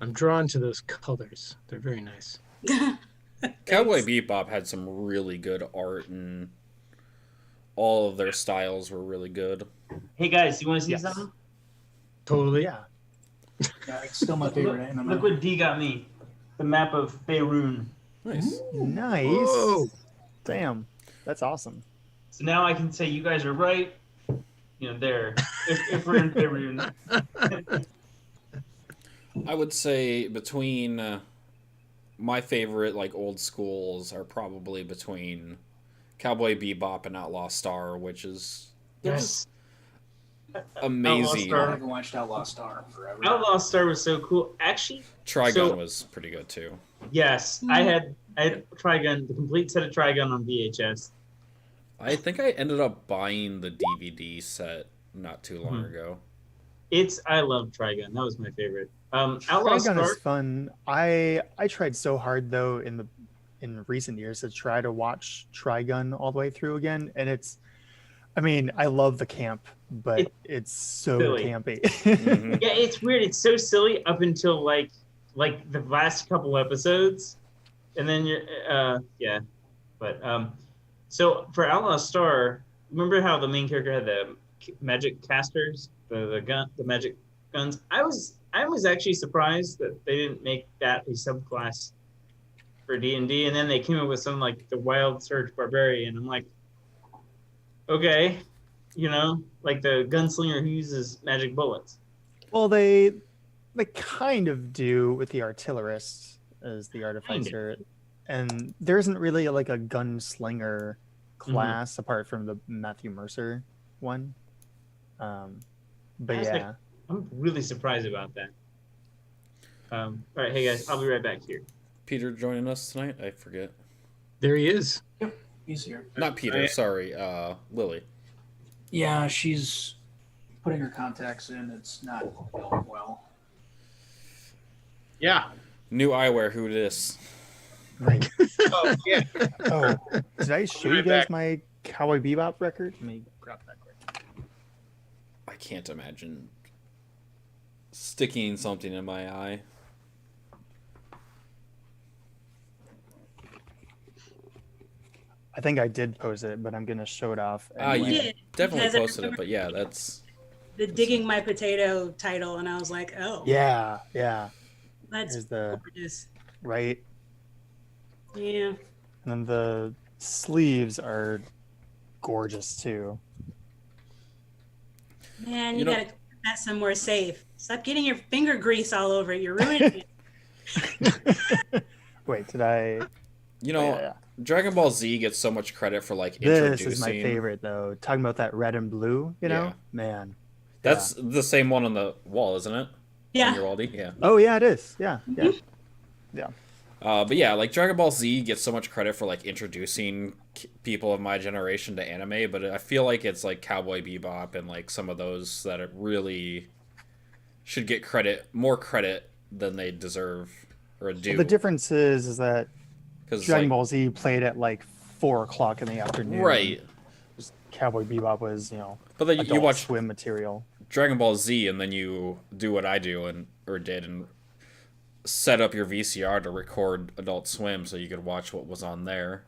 I'm drawn to those colors. They're very nice. Cowboy Thanks. Bebop had some really good art, and all of their styles were really good. Hey guys, you want to see Yes, something? totally. Yeah. Yeah, it's still my Look, favorite look anime. what D got me. The map of Faerun. Nice. Whoa! Nice. Damn. That's awesome. So now I can say you guys are right. There. If we're in Faerun. I would say between my favorite like old schools are probably between Cowboy Bebop and Outlaw Star, which is they're just Yes. Outlaw amazing. I Star. haven't watched Outlaw Star forever. Outlaw Star was so cool. Actually, Trigun so was pretty good too. yes, I had Trigun, the complete set of Trigun on VHS. I think I ended up buying the DVD set not too long Mhm. ago. I love Trigun. That was my favorite. Outlaw Trigun is Star. fun. I tried so hard though in recent years to try to watch Trigun all the way through again, and it's I mean, I love the camp, but It's it's so silly. campy. Hmm. Yeah, it's weird. It's so silly up until like the last couple episodes, and then you're yeah. But so for Outlaw Star, remember how the main character had the magic casters, the magic guns. I was actually surprised that they didn't make that a subclass for D&D, and then they came up with something like the Wild Surge Barbarian. I'm like, okay, like the gunslinger who uses magic bullets. Well, they kind of do with the artillerist as the Kind of. artificer, and there isn't really like a gunslinger class apart from the Matthew Mercer one. But I was like, yeah, I'm really surprised about that. All right, hey guys, I'll be right back here. Peter joining us tonight? I forget. There he is. yep, he's here. Not Peter, sorry. Lily. Yeah, she's putting her contacts in. It's not going well. Yeah. New eyewear, who this? Right. Oh yeah. Oh, did I show you guys my Cowboy Bebop record? Let me grab that quick. I can't imagine sticking something in my eye. I think I did post it, but I'm gonna show it off. You anyway. did, definitely because I posted it, remember but yeah, that's the digging my potato title, and I was like, oh, Yeah, yeah. that's Here's the gorgeous. right, Yeah. and then the sleeves are gorgeous too. Man, You you know- gotta put that somewhere safe. Stop getting your finger grease all over it. You're ruining it. Wait, did I? you know, Yeah, yeah. Dragon Ball Z gets so much credit for like This introducing. is my favorite though. Talking about that red and blue, Yeah. man. That's the same one on the wall, isn't it? On Yeah. your Waldy? Yeah. Oh yeah, it is. Yeah, yeah, yeah. But yeah, like Dragon Ball Z gets so much credit for like introducing people of my generation to anime, but I feel like it's like Cowboy Bebop and like some of those that it really should get more credit than they deserve or do. Well, the difference is that Because Dragon like, Ball Z played at like 4 o'clock in the afternoon. right? Cowboy Bebop was, But then you Adult watch Swim material. Dragon Ball Z and then you do what I do or did and set up your VCR to record Adult Swim so you could watch what was on there,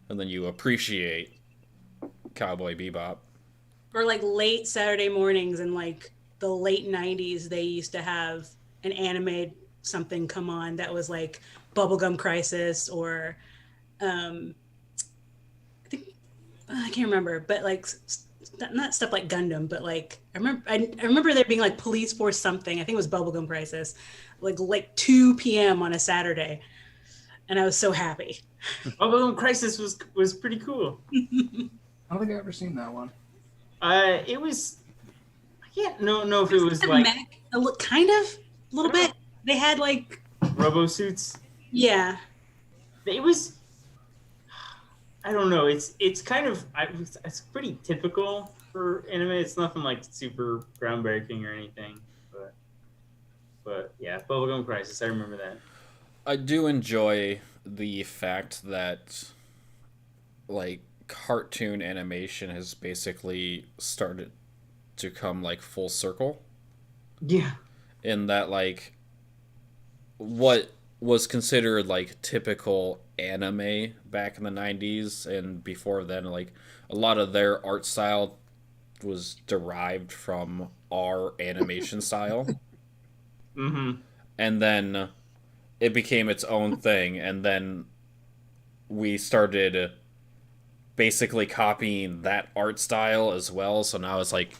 and then you appreciate Cowboy Bebop. Or like late Saturday mornings in like the late 90s, they used to have an anime something come on that was like Bubblegum Crisis or I think I can't remember, but like not stuff like Gundam, but like I remember there being like Police Force something. I think it was Bubblegum Crisis, like 2 p.m. on a Saturday, and I was so happy. Bubblegum Crisis was pretty cool. I don't think I've ever seen that one. It was. I can't know if it was like Mech, kind of a little bit. They had like robo suits. yeah. It was. I don't know. It's kind of it's pretty typical for anime. It's nothing like super groundbreaking or anything. But yeah, Bubblegum Crisis. I remember that. I do enjoy the fact that like cartoon animation has basically started to come like full circle Yeah. in that like what was considered like typical anime back in the 90s and before then, like a lot of their art style was derived from our animation style. Mm-hmm. And then it became its own thing, and then we started basically copying that art style as well, so now it's like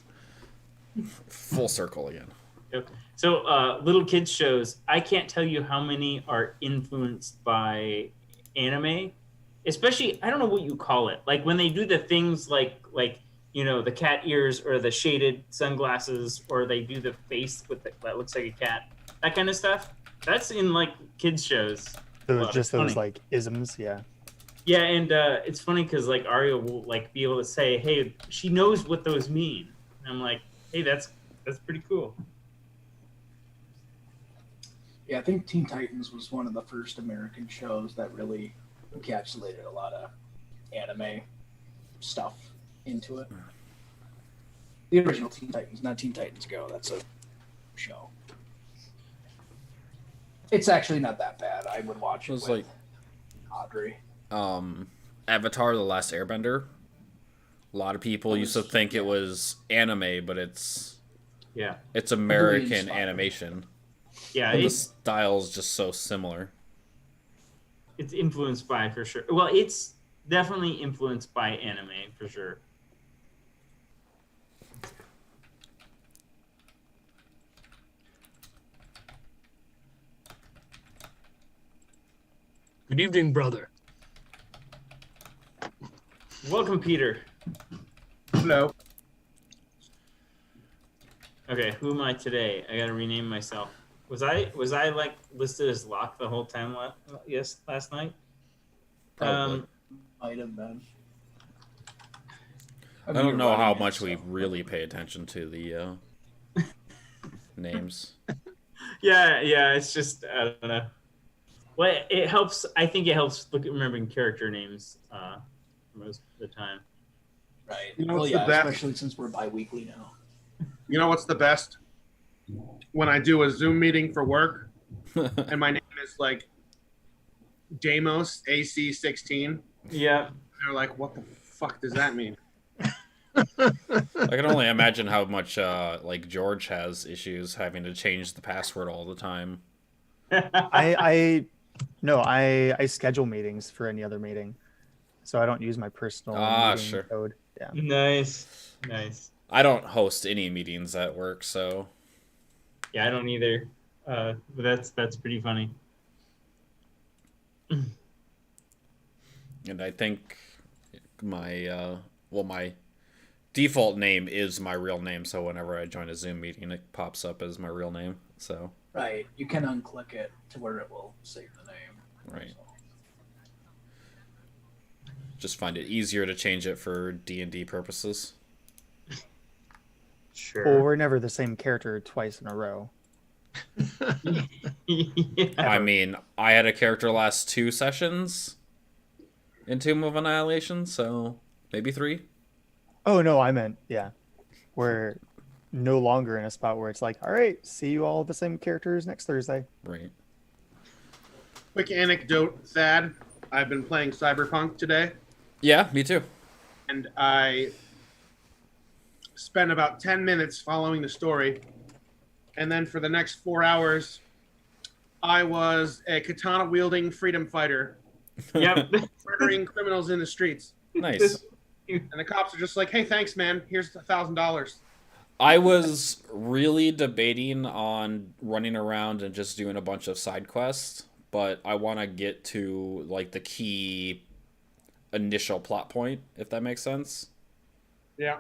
full circle again. Yep. So, little kids shows, I can't tell you how many are influenced by anime, especially, I don't know what you call it. Like when they do the things like the cat ears or the shaded sunglasses, or they do the face that looks like a cat, that kind of stuff. That's in like kids shows. Those just those funny. like isms, yeah. Yeah, and it's funny because like Arya will like be able to say, "Hey, she knows what those mean." And I'm like, "Hey, that's pretty cool." Yeah, I think Teen Titans was one of the first American shows that really encapsulated a lot of anime stuff into it. The original Teen Titans, not Teen Titans Go. That's a show. It's actually not that bad. I would watch it was with Audrey. Avatar: The Last Airbender. A lot of people used to think it was anime, but it's American inspired. animation. Yeah, And the style's just so similar. it's influenced by for sure. Well, it's definitely influenced by anime for sure. Good evening, brother. Welcome, Peter. Hello. Okay, who am I today? I gotta rename myself. Was I like listed as Locke the whole time last night? Probably. Might have been. I don't know how much we really pay attention to the names. Yeah, it's just I don't know. Well, it helps. I think it helps remembering character names most of the time. Right. You know Well, what's yeah, the best? especially since we're bi-weekly now. You know what's the best? When I do a Zoom meeting for work and my name is like Damos AC16. Yeah. They're like, what the fuck does that mean? I can only imagine how much like George has issues having to change the password all the time. I schedule meetings for any other meeting, so I don't use my personal meeting Sure. code. Yeah. Nice. I don't host any meetings at work, so Yeah, I don't either. But that's pretty funny. and I think my my default name is my real name, so whenever I join a Zoom meeting, it pops up as my real name. So Right. You can unclick it to where it will save the name. right, So, just find it easier to change it for D&D purposes. Sure. Well, we're never the same character twice in a row. Yeah. I mean, I had a character last 2 sessions in Tomb of Annihilation, so maybe 3. Oh no, I meant we're no longer in a spot where it's like, all right, see you all the same characters next Thursday. Right. Quick anecdote, Thad. I've been playing Cyberpunk today, Yeah, me too. and I spent about 10 minutes following the story, and then for the next 4 hours, I was a katana-wielding freedom fighter, Yep. murdering criminals in the streets. Nice. And the cops are just like, hey, thanks, man. Here's $1,000. I was really debating on running around and just doing a bunch of side quests, but I want to get to like the key initial plot point, if that makes sense. Yeah.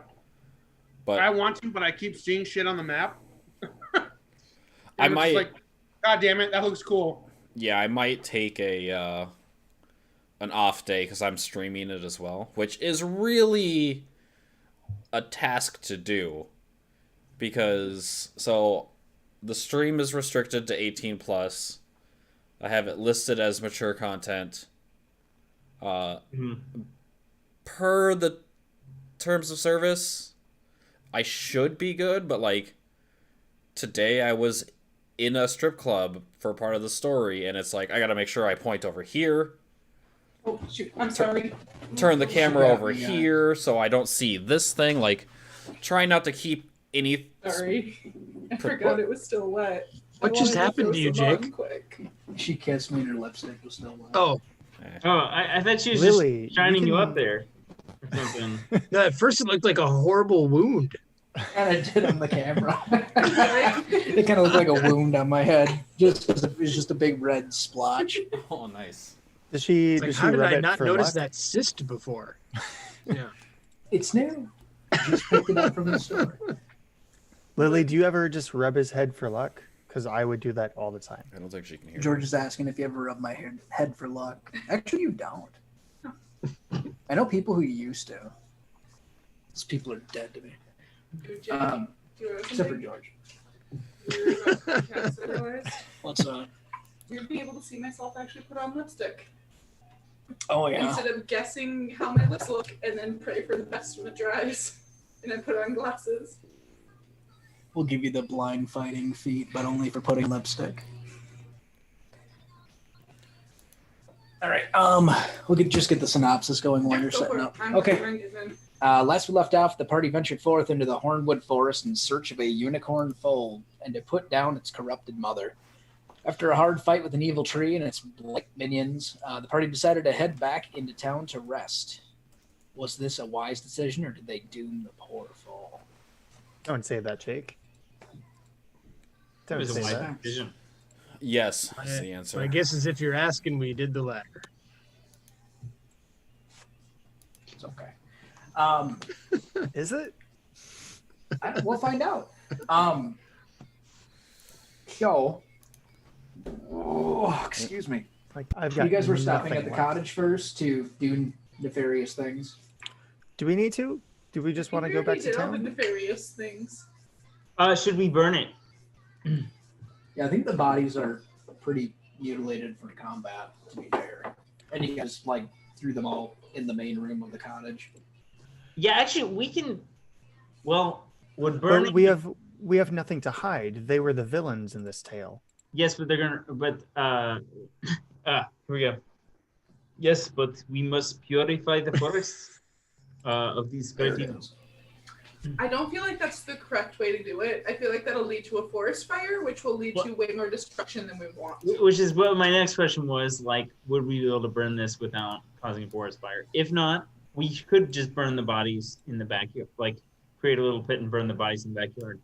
But I want to, but I keep seeing shit on the map. I And it's might, like, God damn it, that looks cool. yeah, I might take a an off day because I'm streaming it as well, which is really a task to do because so the stream is restricted to 18 plus. I have it listed as mature content. Mhm. Per the terms of service, I should be good, but like today I was in a strip club for part of the story, and it's like I got to make sure I point over here, Oh shoot! I'm sorry. turn the camera Yeah, over yeah. here so I don't see this thing. Like, try not to keep any. Sorry, I forgot it was still wet. What just happened to you, Jake? Quick. She kissed me and her lipstick was still wet. Oh, I thought she was Lily, just shining you you can- up there or something. no, at first it looked like a horrible wound. And I did on the camera. It kind of looked like a wound on my head, just because it was just a big red splotch. Oh, nice. Does she? It's like, Does she how did rub I it not for notice luck? that cyst before? Yeah. It's new. I just picked it up from the store. Lily, do you ever just rub his head for luck? Because I would do that all the time. I don't think she can hear. George is asking if you ever rub my head for luck. Actually, you don't. I know people who used to. Those people are dead to me. Dude, Jake, Um, do you know except for something? George. We were about to podcast, I realized. What's up? You'd be able to see myself actually put on lipstick Oh yeah. instead of guessing how my lips look and then pray for the best when it dries, and then put on glasses. We'll give you the blind fighting feat, but only for putting lipstick. All right. Just get the synopsis going while you're Go setting for it. up. I'm Okay. ready then. Last we left off, the party ventured forth into the Hornwood Forest in search of a unicorn foal and to put down its corrupted mother. After a hard fight with an evil tree and its blight minions, the party decided to head back into town to rest. Was this a wise decision, or did they doom the poor foal? Don't say that, Jake. It Don't was a say wise that. decision. Yes, that's the answer. My guess is if you're asking, we did the latter. It's okay. Is it? We'll find out. So, excuse me. Like I've got. You guys were stopping nothing at the left. cottage first to do nefarious things. Do we need to? Do we just want to go back to Did all the town? nefarious things. Should we burn it? Yeah, I think the bodies are pretty mutilated for combat, to be fair. And you guys threw them all in the main room of the cottage. Yeah, actually, we can. Well, would But burning? we have nothing to hide. They were the villains in this tale. Yes, but they're gonna. But here we go. Yes, but we must purify the forest of these There it dirty. is. I don't feel like that's the correct way to do it. I feel like that'll lead to a forest fire, which will lead to way more destruction than we want. Which is what my next question was. Like, would we be able to burn this without causing a forest fire? If not, we could just burn the bodies in the backyard. Like, create a little pit and burn the bodies in the backyard.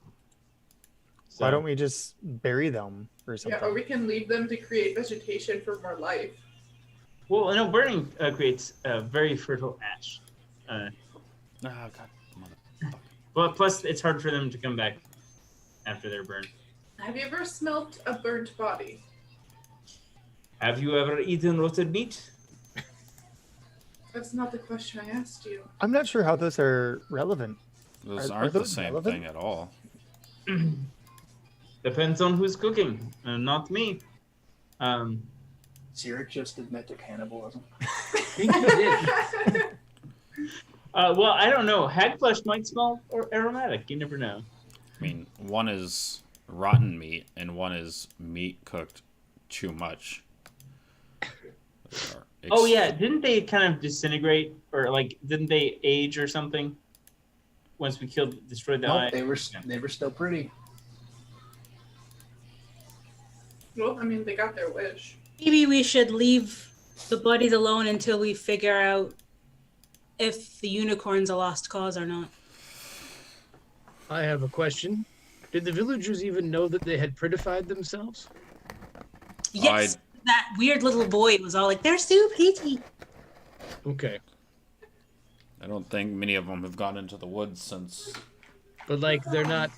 So, Why don't we just bury them or something? Yeah, or we can leave them to create vegetation for more life. Well, no, burning creates a very fertile ash. Oh, God. But plus, it's hard for them to come back after they're burned. Have you ever smelt a burnt body? Have you ever eaten roasted meat? That's not the question I asked you. I'm not sure how those are relevant. Those Are aren't the those same relevant? thing at all. Depends on who's cooking, not me. Zurich just admitted cannibalism. I think you did. Well, I don't know. Hag flesh might smell aromatic. You never know. I mean, one is rotten meat and one is meat cooked too much. Oh yeah, didn't they kind of disintegrate, or didn't they age or something? Once we destroyed the eye. Nope, they were still pretty. Well, I mean, they got their wish. Maybe we should leave the bodies alone until we figure out if the unicorn's a lost cause or not. I have a question. Did the villagers even know that they had prettified themselves? Yes, that weird little boy was all like, "They're so pretty." Okay. I don't think many of them have gone into the woods since. But they're not.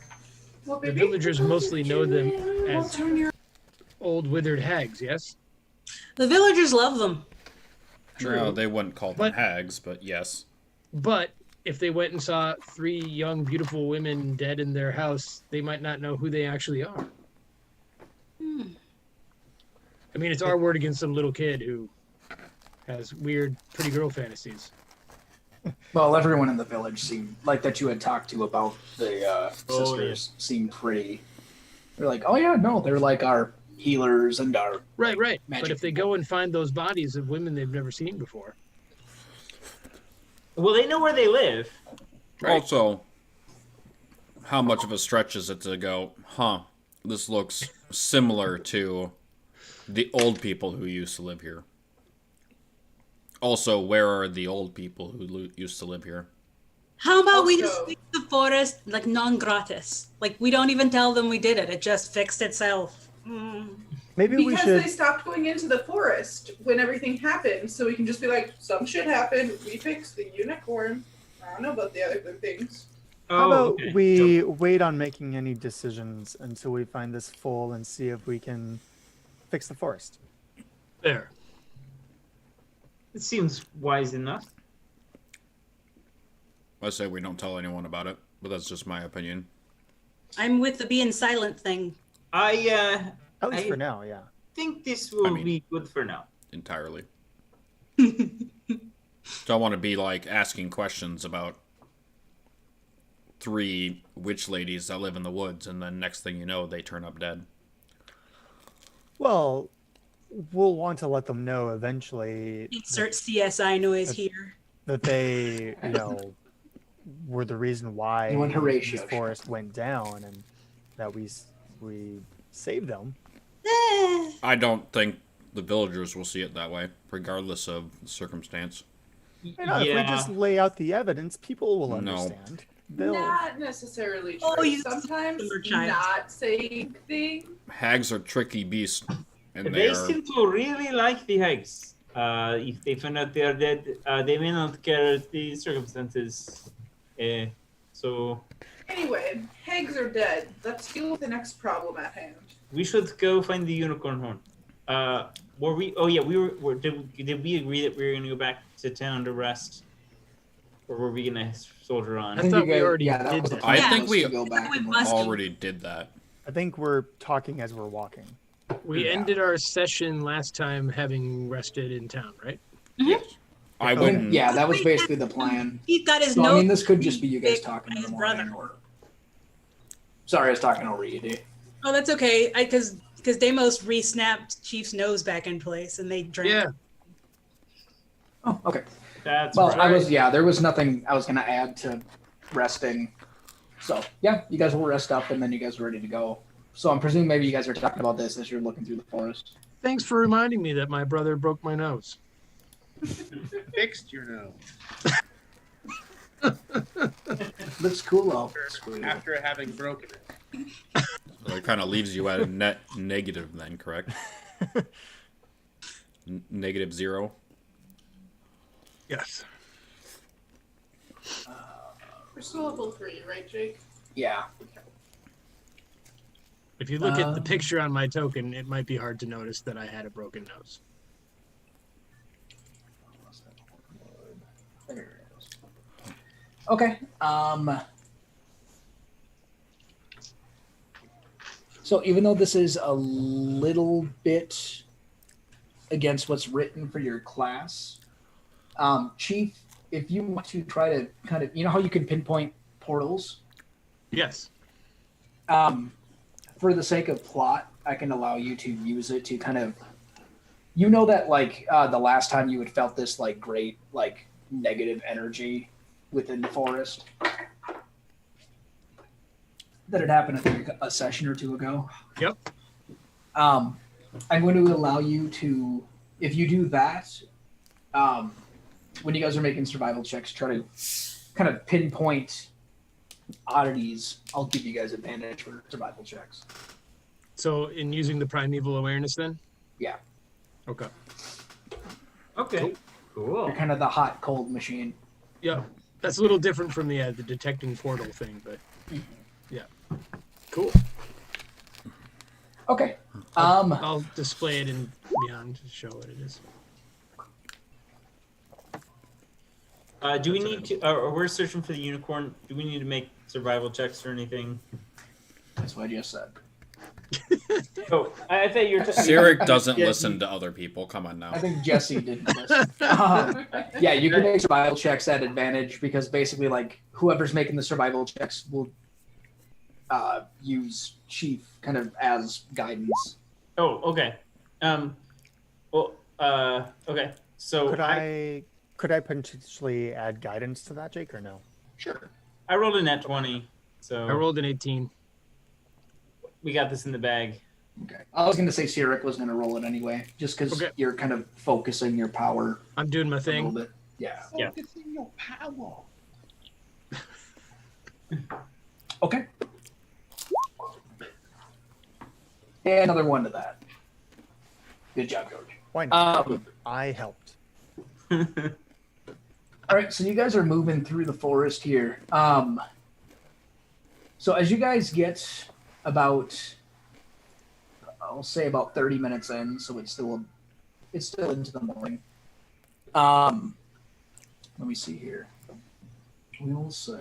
Well, The baby, villagers mostly know them we'll as turn your old withered hags, yes? The villagers love them. No, they wouldn't call them But- hags, but yes. But if they went and saw 3 young, beautiful women dead in their house, they might not know who they actually are. I mean, it's our word against some little kid who has weird, pretty girl fantasies. Well, everyone in the village seemed that you had talked to about the Oh, sisters seemed pretty They're like, oh yeah, no, they're like our healers and our Right. But magic if they people. go and find those bodies of women they've never seen before, Well, they know where they live. Also, how much of a stretch is it to go, this looks similar to the old people who used to live here? Also, where are the old people who used to live here? How about we just Also- fix the forest like non gratis? Like we don't even tell them we did it. It just fixed itself. Maybe we Because should. they stopped going into the forest when everything happened, so we can just be like, some shit happened. We fixed the unicorn. I don't know about the other good things. How about okay. we wait on making any decisions until we find this Foal and see if we can fix the forest? there. It seems wise enough. I say we don't tell anyone about it, but that's just my opinion. I'm with the being silent thing. I At least I- for now, yeah. think this will mean- be good for now. Entirely. Don't want to be like asking questions about 3 witch ladies that live in the woods, and then next thing you know, they turn up dead. Well, we'll want to let them know eventually Insert CSI noise here. that they, were the reason why You want Horatio. this forest went down, and that we saved them. I don't think the villagers will see it that way, regardless of the circumstance. If we just lay out the evidence, people will No. understand. They'll. Not necessarily true. Oh, you Sometimes similar child. not saying things. Hags are tricky beasts, and They they are. seem to really like the hags. If they find out they are dead, they may not care the circumstances. So Anyway, hags are dead. Let's deal with the next problem at hand. we should go find the unicorn horn. Were we? Oh yeah, we were. Did we agree that we were going to go back to town to rest, or were we going to soldier on? I think thought you we guys- already that did was the that. I plan, think was we to go back we and must- already did that. I think we're talking as we're walking. We Yeah. ended our session last time having rested in town, right? I I think- wouldn't. Yeah, that was basically the plan. He's got his So, I nose. mean, this could just be you guys big talking by in the his morning. brother. Or... Sorry, I was talking over you, D. Oh, that's okay. Because Deimos re-snapped Chief's nose back in place, and they drank. Yeah. Oh, okay. That's Well, right. there was nothing I was going to add to resting. So, yeah, you guys will rest up and then you guys are ready to go. So I'm presuming maybe you guys are talking about this as you're looking through the forest. Thanks for reminding me that my brother broke my nose. Fixed your nose Looks cool though. after having broken it. So it kind of leaves you at a net negative then, correct? -0. Yes. We're still level 3, right, Jake? Yeah. If you look at the Um, picture on my token, it might be hard to notice that I had a broken nose. There it is. Okay. So even though this is a little bit against what's written for your class, Chief, if you want to try to kind of, you know how you can pinpoint portals? Yes. For the sake of plot, I can allow you to use it to kind of, you know that like the last time you had felt this like great like negative energy within the forest that had happened I think a session or two ago. Yep. I'm going to allow you to, if you do that, when you guys are making survival checks, try to kind of pinpoint oddities. I'll give you guys advantage for survival checks. So in using the primeval awareness then? Yeah. Okay. Okay. Cool. You're kind of the hot cold machine. Yeah. That's a little different from the detecting portal thing, but yeah. Cool. Okay. I'll display it in Beyond to show what it is. Do we need to? We're searching for the unicorn. Do we need to make survival checks or anything? That's what I just said. Oh, I thought you were. Sirik doesn't Yeah, listen to other people. Come on now. I think Jesse didn't listen. Yeah, you can make survival checks at advantage because basically, like, whoever's making the survival checks will use Chief kind of as guidance. Oh, okay. Okay. So Could I potentially add guidance to that, Jake, or no? Sure. I rolled a net 20, so I rolled an 18. we got this in the bag. Okay. I was going to say Sirik was going to roll it anyway, just because Okay. you're kind of focusing your power I'm doing my a little thing. bit. Yeah. Yeah. Focusing your power. Okay. And another one to that. Good job, George. Why not? Um, I helped. all right, so you guys are moving through the forest here. So as you guys get about, I'll say about 30 minutes in, so it's still into the morning. Let me see here. We'll say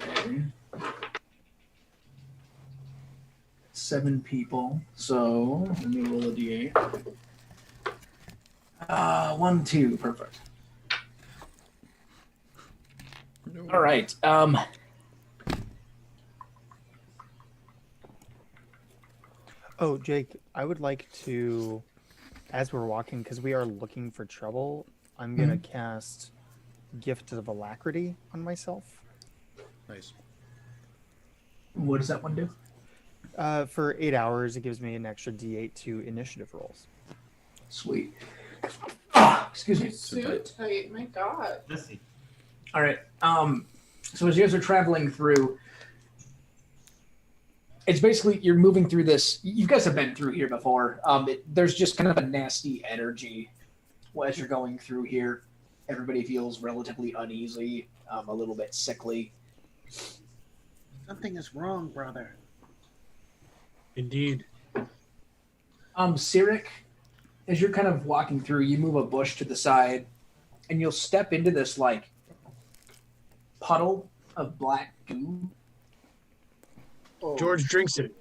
7 people. So let me roll a d8. 1, 2, perfect. All right. Oh, Jake, I would like to, as we're walking, because we are looking for trouble, I'm going to cast Gift of Alacrity on myself. Nice. What does that one do? For 8 hours, it gives me an extra d8 to initiative rolls. Sweet. Excuse me. So tight. My God. Let's see. All right. So as you guys are traveling through, it's basically you're moving through this. You guys have been through here before. There's just kind of a nasty energy as you're going through here. Everybody feels relatively uneasy, a little bit sickly. Something is wrong, brother. Indeed. Sirik, as you're kind of walking through, you move a bush to the side, and you'll step into this like puddle of black goo. Oh. George drinks it.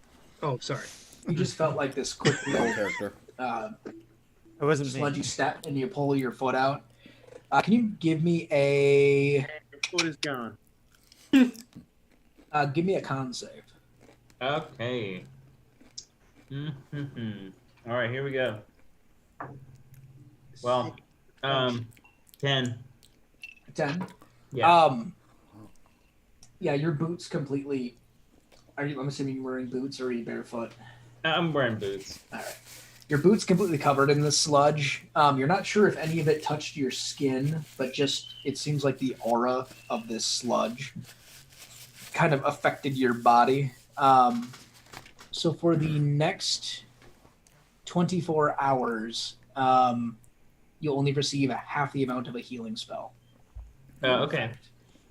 Oh, sorry. You just felt like this quick little Character. It wasn't sludgy me. step, and you pull your foot out. Can you give me a Your foot is gone. give me a con save? Okay. Mm-hmm. All right, here we go. Well, 10. 10. Yeah. Yeah, your boots completely. I'm assuming you're wearing boots, or are you barefoot? I'm wearing boots. All right. Your boots completely covered in the sludge. You're not sure if any of it touched your skin, but just it seems like the aura of this sludge kind of affected your body. So for the next 24 hours, you'll only receive half the amount of a healing spell. Okay.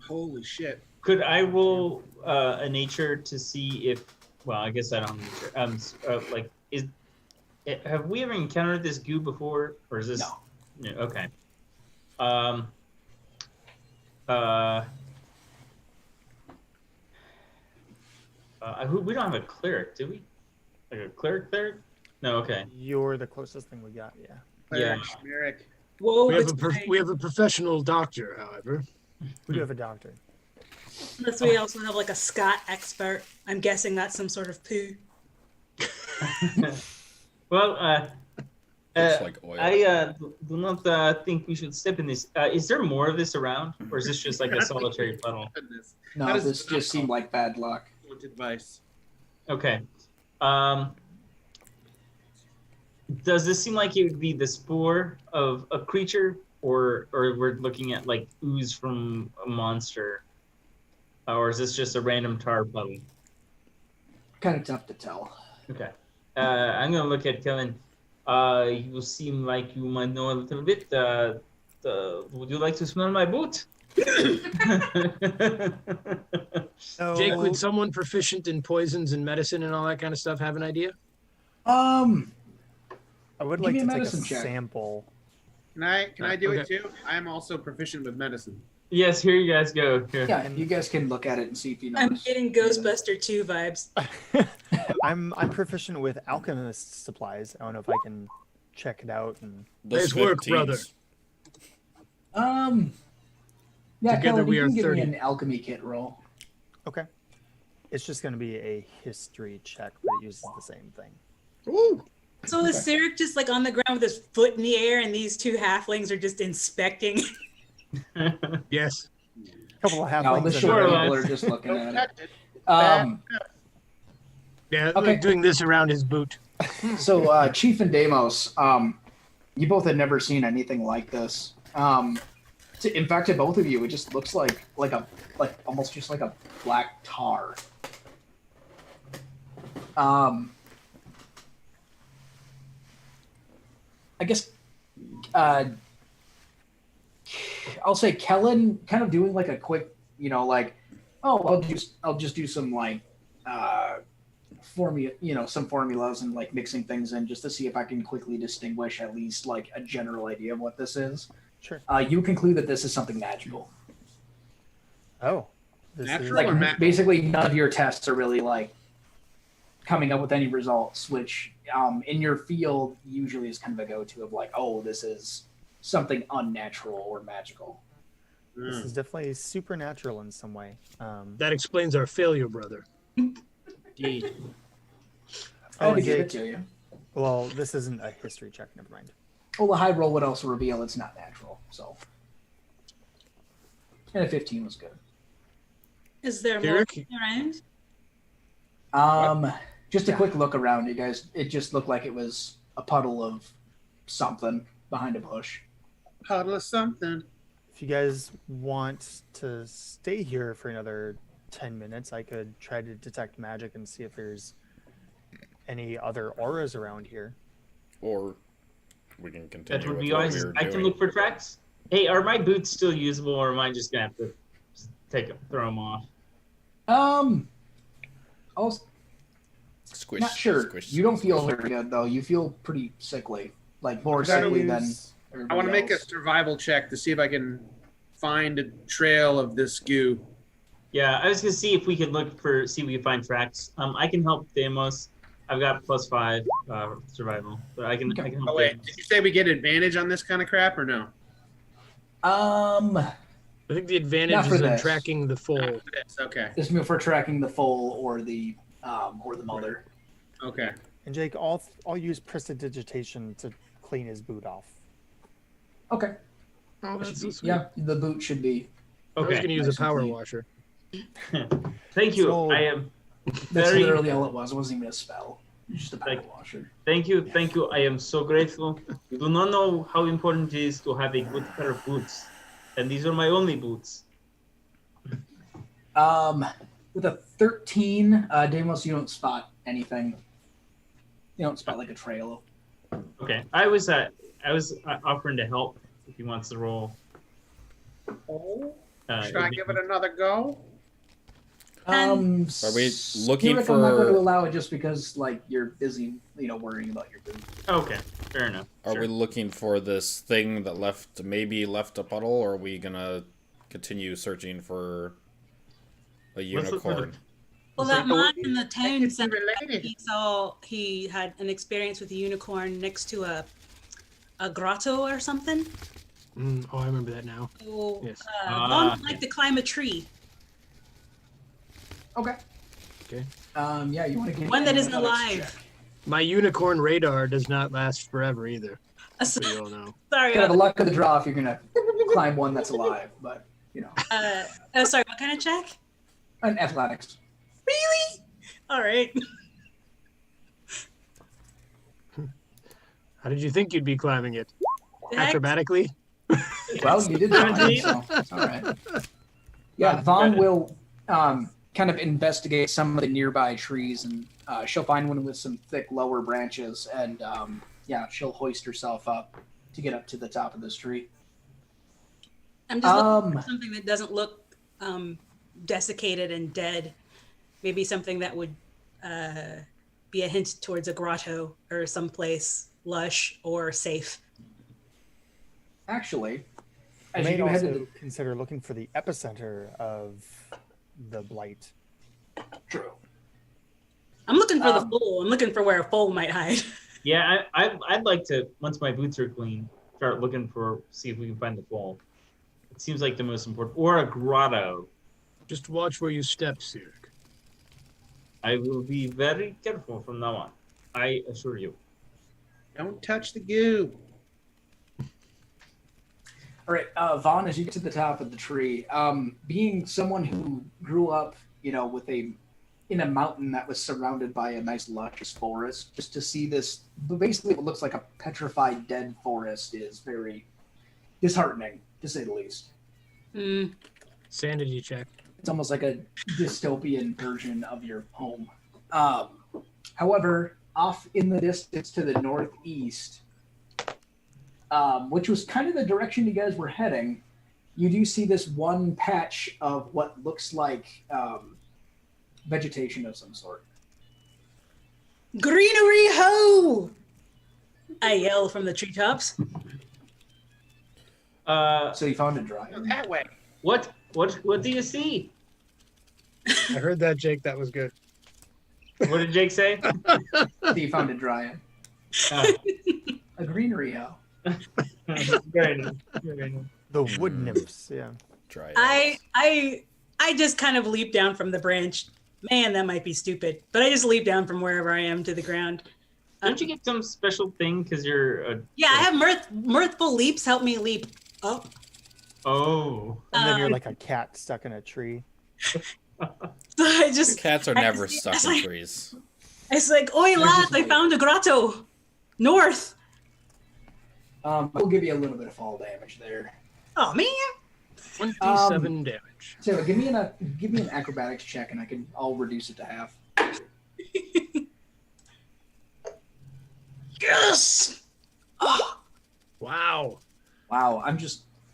Holy shit. Could I roll a nature to see if? Well, I guess I don't have nature. Have we ever encountered this goo before, or is this? No. Okay. We don't have a cleric, do we? Like a cleric? No. Okay. You're the closest thing we got, yeah. Yeah. Schmerick. Whoa, We have a professional doctor, however. We do have a doctor. unless we also have like a Scott expert. I'm guessing that's some sort of poo. Well, It's like oil. I do not think we should step in this. Is there more of this around, or is this just like a solitary puddle? Goodness. No, How does this just seemed like bad luck. What advice? Okay. Does this seem like it would be the spore of a creature, or we're looking at like ooze from a monster, or is this just a random tar puddle? Kind of tough to tell. Okay. I'm gonna look at Kevin. You seem like you might know a little bit. Would you like to smell my boot? So, Jake, would someone proficient in poisons and medicine and all that kind of stuff have an idea? I would give like me a to take a medicine check. sample. Can I do it Okay. too? I am also proficient with medicine. Yes, here you guys go. Here. Yeah, you guys can look at it and see if you know. I'm getting Ghostbuster 2 vibes. I'm proficient with alchemist supplies. I don't know if I can check it out and Nice work, 15s. brother. Yeah, Together Kellen, we you are can give 30. me an alchemy kit roll. okay. It's just going to be a history check, but it uses the same thing. Ooh. So is Sarek just like on the ground with his foot in the air, and these two halflings are just inspecting? Yes. A couple of No, halflings. the and short Sure. people are just looking at Touch it. it. Yeah, Okay. doing this around his boot. So, Chief and Deimos, you both had never seen anything like this. In fact, to both of you, it just looks like almost just like a black tar. I guess I'll say Kellen kind of doing like a quick, like, oh, I'll just do some like some formulas and like mixing things in just to see if I can quickly distinguish at least like a general idea of what this is. Sure. You conclude that this is something magical. Oh. This Natural Like or ma- basically none of your tests are really like coming up with any results, which in your field usually is kind of a go-to of like, oh, this is something unnatural or magical. This is definitely supernatural in some way. That explains our failure, brother. Indeed. I'll give Jake, it to you. well, this isn't a history check. Never mind. Well, the high roll would also reveal it's not natural. So, and a 15 was good. Is there more Sarek? around? Just a quick look around, you guys. It just looked like it was a puddle of something behind a bush. Puddle of something. If you guys want to stay here for another 10 minutes, I could try to detect magic and see if there's any other auras around here. Or we can continue That would with be what always. we were I can doing. look for tracks. Hey, are my boots still usable, or am I just gonna have to throw them off? I'll Squish. not sure. Squish, You don't feel squish. very good though. You feel pretty sickly, like more Gotta sickly than. use- I want to make a else. survival check to see if I can find a trail of this goo. Yeah, I was gonna see if we could see if we can find tracks. I can help Deimos. I've got +5 survival, but I can help. Oh wait, Deimos. did you say we get advantage on this kind of crap or no? I think the advantage Not for is in this. tracking the foal. It's okay. This move for tracking the foal or the mother. Okay. And Jake, I'll use prestidigitation to clean his boot off. Okay. Oh, that's so sweet. Yeah, the boot should be. I was Okay. going to use Nice a and power clean. washer. Thank you. So- I am That's very. literally all it was. It wasn't even a spell. It was just a power Like- washer. Thank you. I am so grateful. You do not know how important it is to have a good pair of boots, and these are my only boots. With a 13, Deimos, you don't spot anything. You don't spot like a trail. Okay, I was offering to help if he wants to roll. Should I give it another go? Are we looking Spirit, I'm not going to for? allow it just because like you're busy, worrying about your boot. Okay, fair enough. Are we looking for this thing that maybe left a puddle, or are we gonna continue searching for a Let's look for the- unicorn? Well, that man in the town It's said related. he had an experience with a unicorn next to a grotto or something. Oh, I remember that now. So, Yes. Vaughn would like to climb a tree. Okay. Okay. Yeah, you want to get One that isn't athletics alive. check. My unicorn radar does not last forever either. So you all know. Sorry. Kind of the luck of the draw if you're gonna climb one that's alive, but Sorry. What kind of check? an athletics. Really? All right. How did you think you'd be climbing it? Heck, Acrobatically? Well, you did that, so it's all right. Yeah, Vaughn will kind of investigate some of the nearby trees, and she'll find one with some thick lower branches, and she'll hoist herself up to get up to the top of this tree. I'm just looking for something that doesn't look desiccated and dead. Maybe something that would be a hint towards a grotto or someplace lush or safe. Actually, You as may you head also to consider looking for the epicenter of the blight. True. I'm looking for the Um, foal. I'm looking for where a foal might hide. Yeah, I'd like to, once my boots are clean, start looking see if we can find the foal. It seems like the most important, or a grotto. Just watch where you step, Sirik. I will be very careful from now on. I assure you. Don't touch the goo. All right, Vaughn, as you get to the top of the tree, being someone who grew up, in a mountain that was surrounded by a nice luscious forest, just to see this, basically what looks like a petrified dead forest is very disheartening, to say the least. Sanity check. It's almost like a dystopian version of your home. However, off in the distance to the northeast, which was kind of the direction you guys were heading, you do see this one patch of what looks like vegetation of some sort. Greenery ho! I yell from the treetops. So you found a dryad. That way. What do you see? I heard that, Jake. That was good. What did Jake say? So you found a dryad. Ah, A greenery hoe. very nice. Very nice. The wood nymphs, yeah. Dry. I just kind of leap down from the branch. Man, that might be stupid, but I just leap down from wherever I am to the ground. Don't you get some special thing because you're Yeah, I have mirthful leaps help me leap up. Oh. And then you're like a cat stuck in a tree. So I just Cats are I never just- stuck it's in like- trees. It's like, oi lads, I found a grotto. North. We'll give you a little bit of fall damage there. Oh man. 27 damage. So give me an acrobatics check, and I'll reduce it to half. Yes. Oh, Wow. Wow,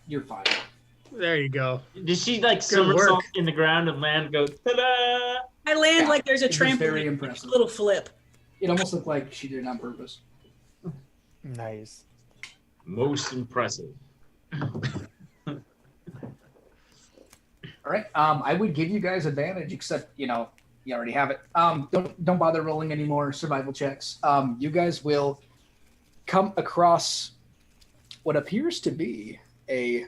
you're fine. There you go. Did she like Good work. somersault in the ground and land? Go ta-da! I land Yeah, like there's a it was very trampoline. impressive. Little flip. It almost looked like she did it on purpose. Nice. Most impressive. All right. I would give you guys advantage, except you already have it. Don't bother rolling any more survival checks. You guys will come across what appears to be I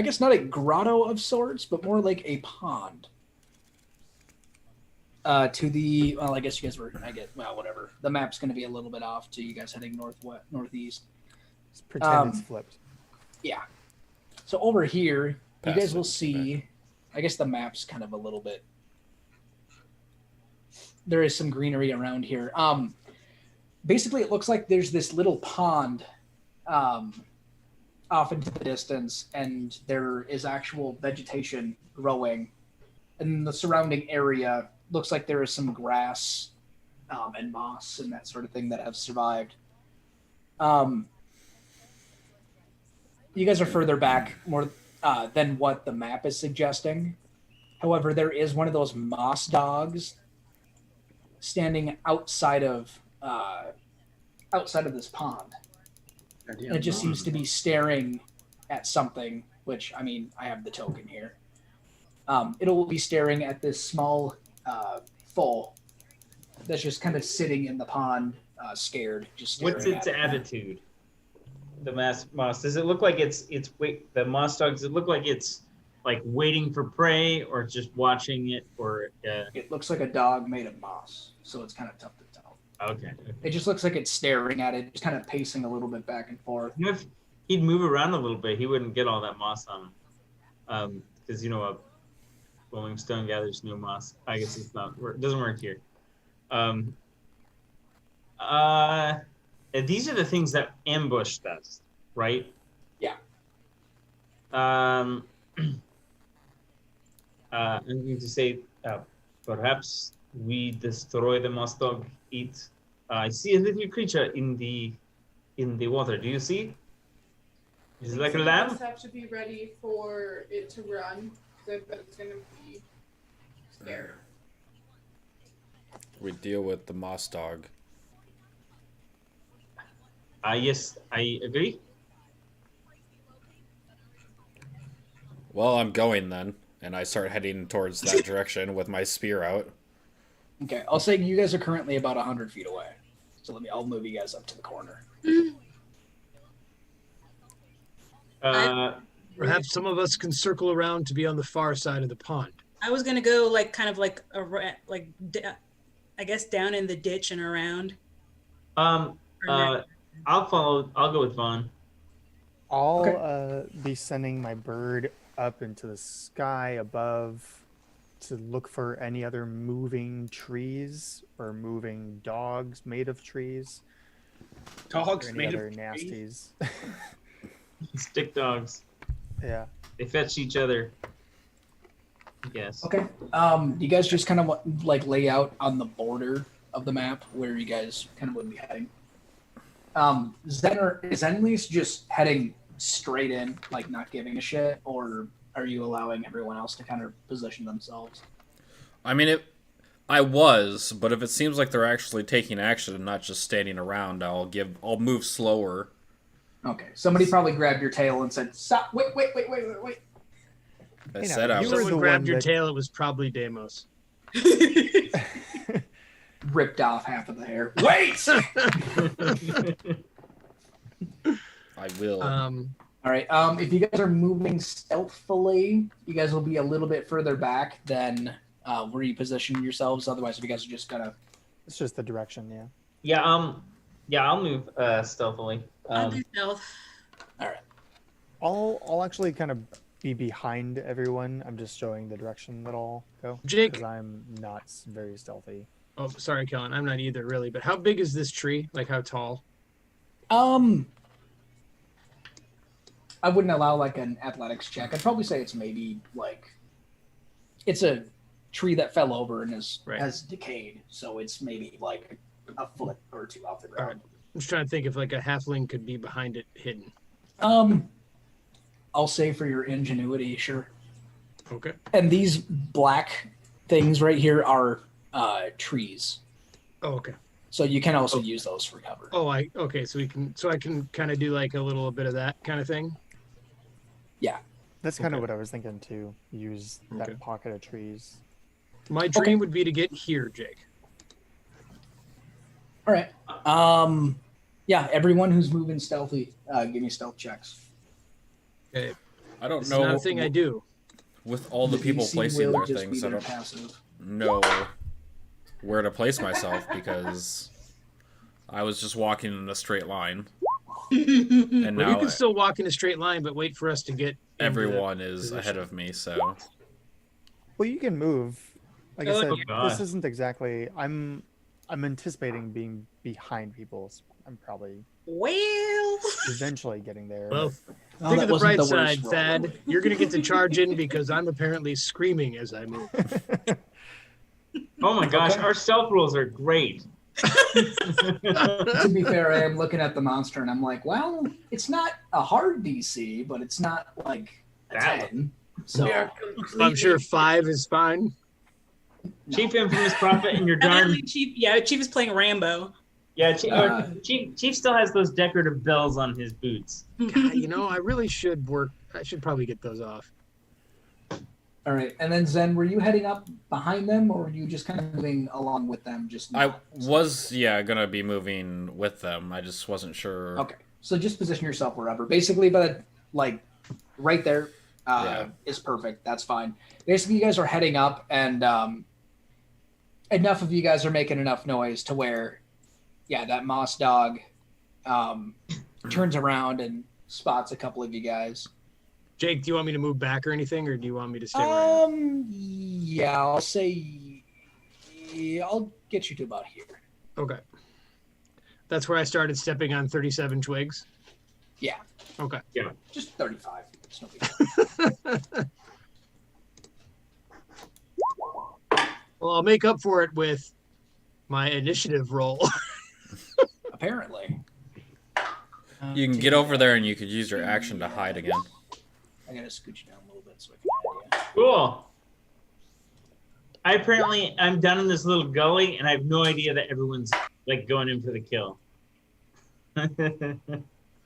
guess not a grotto of sorts, but more like a pond. I guess you guys whatever. The map's going to be a little bit off to you guys heading northeast. Just pretend it's flipped. Yeah. So over here, you Pass guys it. will see, I guess the map's kind of a little bit, there is some greenery around here. Basically, it looks like there's this little pond off into the distance, and there is actual vegetation growing. And the surrounding area looks like there is some grass and moss and that sort of thing that have survived. You guys are further back more than what the map is suggesting. However, there is one of those moss dogs standing outside of this pond. And it just seems to be staring at something, which, I mean, I have the token here. It'll be staring at this small foal that's just kind of sitting in the pond, scared, just staring What's its at it. attitude? The moss. Does it look like the moss dog? Does it look like it's like waiting for prey, or just watching it, or? It looks like a dog made of moss, so it's kind of tough to tell. Okay. It just looks like it's staring at it, just kind of pacing a little bit back and forth. If he'd move around a little bit, he wouldn't get all that moss on him. Because a Rolling Stone gathers no moss. I guess it doesn't work here. These are the things that ambush does, right? Yeah. I'm going to say perhaps we destroy the moss dog. I see a little creature in the water. Do you see? Is it like a So lamb? You just have to be ready for it to run. But it's gonna be scared. We deal with the moss dog. Yes, I agree. Well, I'm going then, and I start heading towards that direction with my spear out. Okay, I'll say you guys are currently about 100 feet away. So I'll move you guys up to the corner. Perhaps some of us can circle around to be on the far side of the pond. I was gonna go like kind of like I guess down in the ditch and around. I'll follow. I'll go with Vaughn. I'll be sending my bird up into the sky above to look for any other moving trees or moving dogs made of trees. Dogs or any made other of nasties. Stick dogs. Yeah. They fetch each other. Yes. Okay. You guys just kind of like lay out on the border of the map where you guys kind of would be heading. Is Zenlease just heading straight in, like not giving a shit, or are you allowing everyone else to kind of position themselves? I mean, I was, but if it seems like they're actually taking action and not just standing around, I'll move slower. Okay. Somebody probably grabbed your tail and said, "Stop! Wait!" I You said know, I you was. were Someone the grabbed one your that- tail. It was probably Deimos. Ripped off half of the hair. Wait! I will. All right. If you guys are moving stealthily, you guys will be a little bit further back than where you position yourselves. Otherwise, if you guys are just gonna. It's just the direction, yeah. Yeah. I'll move stealthily. I'll do stealth. All right. I'll actually kind of be behind everyone. I'm just showing the direction that I'll go. Jake. Because I'm not very stealthy. Oh, sorry, Kellen. I'm not either, really. But how big is this tree? Like, how tall? I wouldn't allow like an athletics check. I'd probably say it's maybe like it's a tree that fell over and has decayed, so it's maybe like a foot or two off the ground. All right. I'm just trying to think if like a halfling could be behind it, hidden. I'll say for your ingenuity, sure. Okay. And these black things right here are trees, Oh, okay. so you can also use those for cover. Oh, okay. So I can kind of do like a little bit of that kind of thing. That's kind of Okay. what I was thinking too. Use that Okay. pocket of trees. My dream would be to get here, Jake. All right. Yeah, everyone who's moving stealthy, give me stealth checks. Okay. I don't This know. is not a thing I do. With all the people DC placing will their just be things, I their don't passive. know where to place myself because I was just walking in a straight line, and Well, you now can still walk in a straight line, but wait for us to get. into everyone that is position. ahead of me. So Well, you can move. Like Oh, I said, God. this isn't exactly. I'm anticipating being behind people. So I'm probably Well, eventually getting there. Well, Oh, think that of the wasn't bright the worst side, roll. Thad. You're gonna get to charge in because I'm apparently screaming as I move. Oh my gosh, our stealth rules are great. To be fair, I am looking at the monster and I'm like, well, it's not a hard DC, but it's not like a That 10. So We are I'm sure completely- 5 is fine. Chief Infamous Prophet and your evidently darn Chief is playing Rambo. Chief still has those decorative bells on his boots. God, you know, I really should work. I should probably get those off. all right. And then Zen, were you heading up behind them or were you just kind of moving along with them? Just I was gonna be moving with them. I just wasn't sure. Okay. So just position yourself wherever. Basically, but like right there is perfect. That's fine. Basically, you guys are heading up, and enough of you guys are making enough noise to where, that moss dog turns around and spots a couple of you guys. Jake, do you want me to move back or anything, or do you want me to stay where I am? Yeah, I'll say I'll get you to about here. Okay. That's where I started stepping on 37 twigs. Yeah. Okay. Just 35. It's no big deal. Well, I'll make up for it with my initiative roll. Apparently. You can get over there and you could use your action to hide again. I gotta scoot you down a little bit so I can add Cool. I'm down in this little gully and I have no idea that everyone's like going in for the kill. you.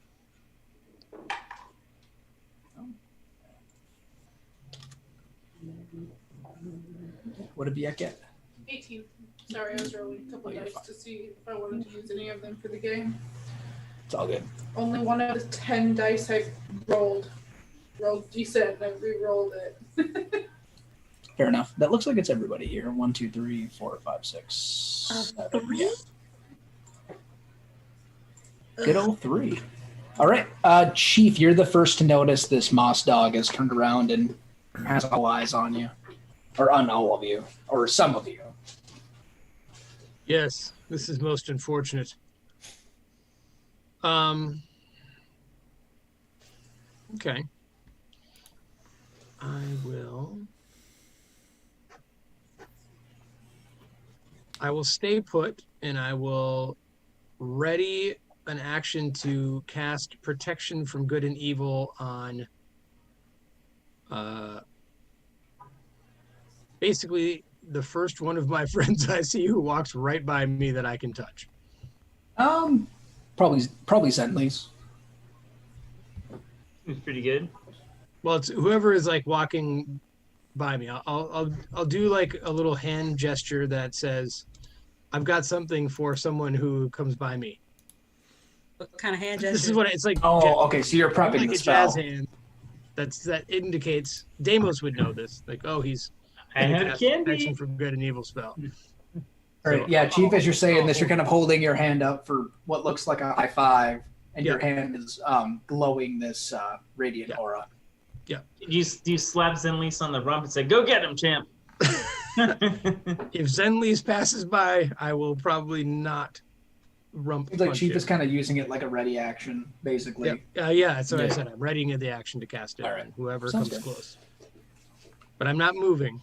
What did Biek get? 18. Sorry, I was rolling a couple Oh, you're dice fine. to see if I wanted to use any of them for the game. It's all good. Only 1 out of 10 dice I rolled decent, and I re-rolled it. fair enough. That looks like it's everybody here. 1, 2, 3, 4, 5, 6, 7. 3? Yeah. Good old 3. All right, Chief, you're the first to notice this moss dog has turned around and has all eyes on you, or on all of you, or some of you. Yes, this is most unfortunate. Okay. I will stay put, and I will ready an action to cast protection from good and evil on basically the first one of my friends I see who walks right by me that I can touch. Probably Zentley's. It's pretty good. Well, it's whoever is like walking by me. I'll do like a little hand gesture that says, "I've got something for someone who comes by me." What kind of hand gesture? This is what it's like. Oh, okay. So you're prepping like the a spell. jazz hand. That indicates Deimos would know this. Like, oh, he's I have protection candy. from good and evil spell. All right, yeah, Chief, as you're saying this, you're kind of holding your hand up for what looks like a high five, and your hand is glowing this radiant aura. Do you slap Zenlease on the rump and say, "Go get him, champ"? If Zenlease passes by, I will probably not rump. Seems like punch Chief him. is kind of using it like a ready action, basically. Yeah, that's what I said. I'm readying the action to cast it. All right. Whoever Sounds comes good. close. But I'm not moving.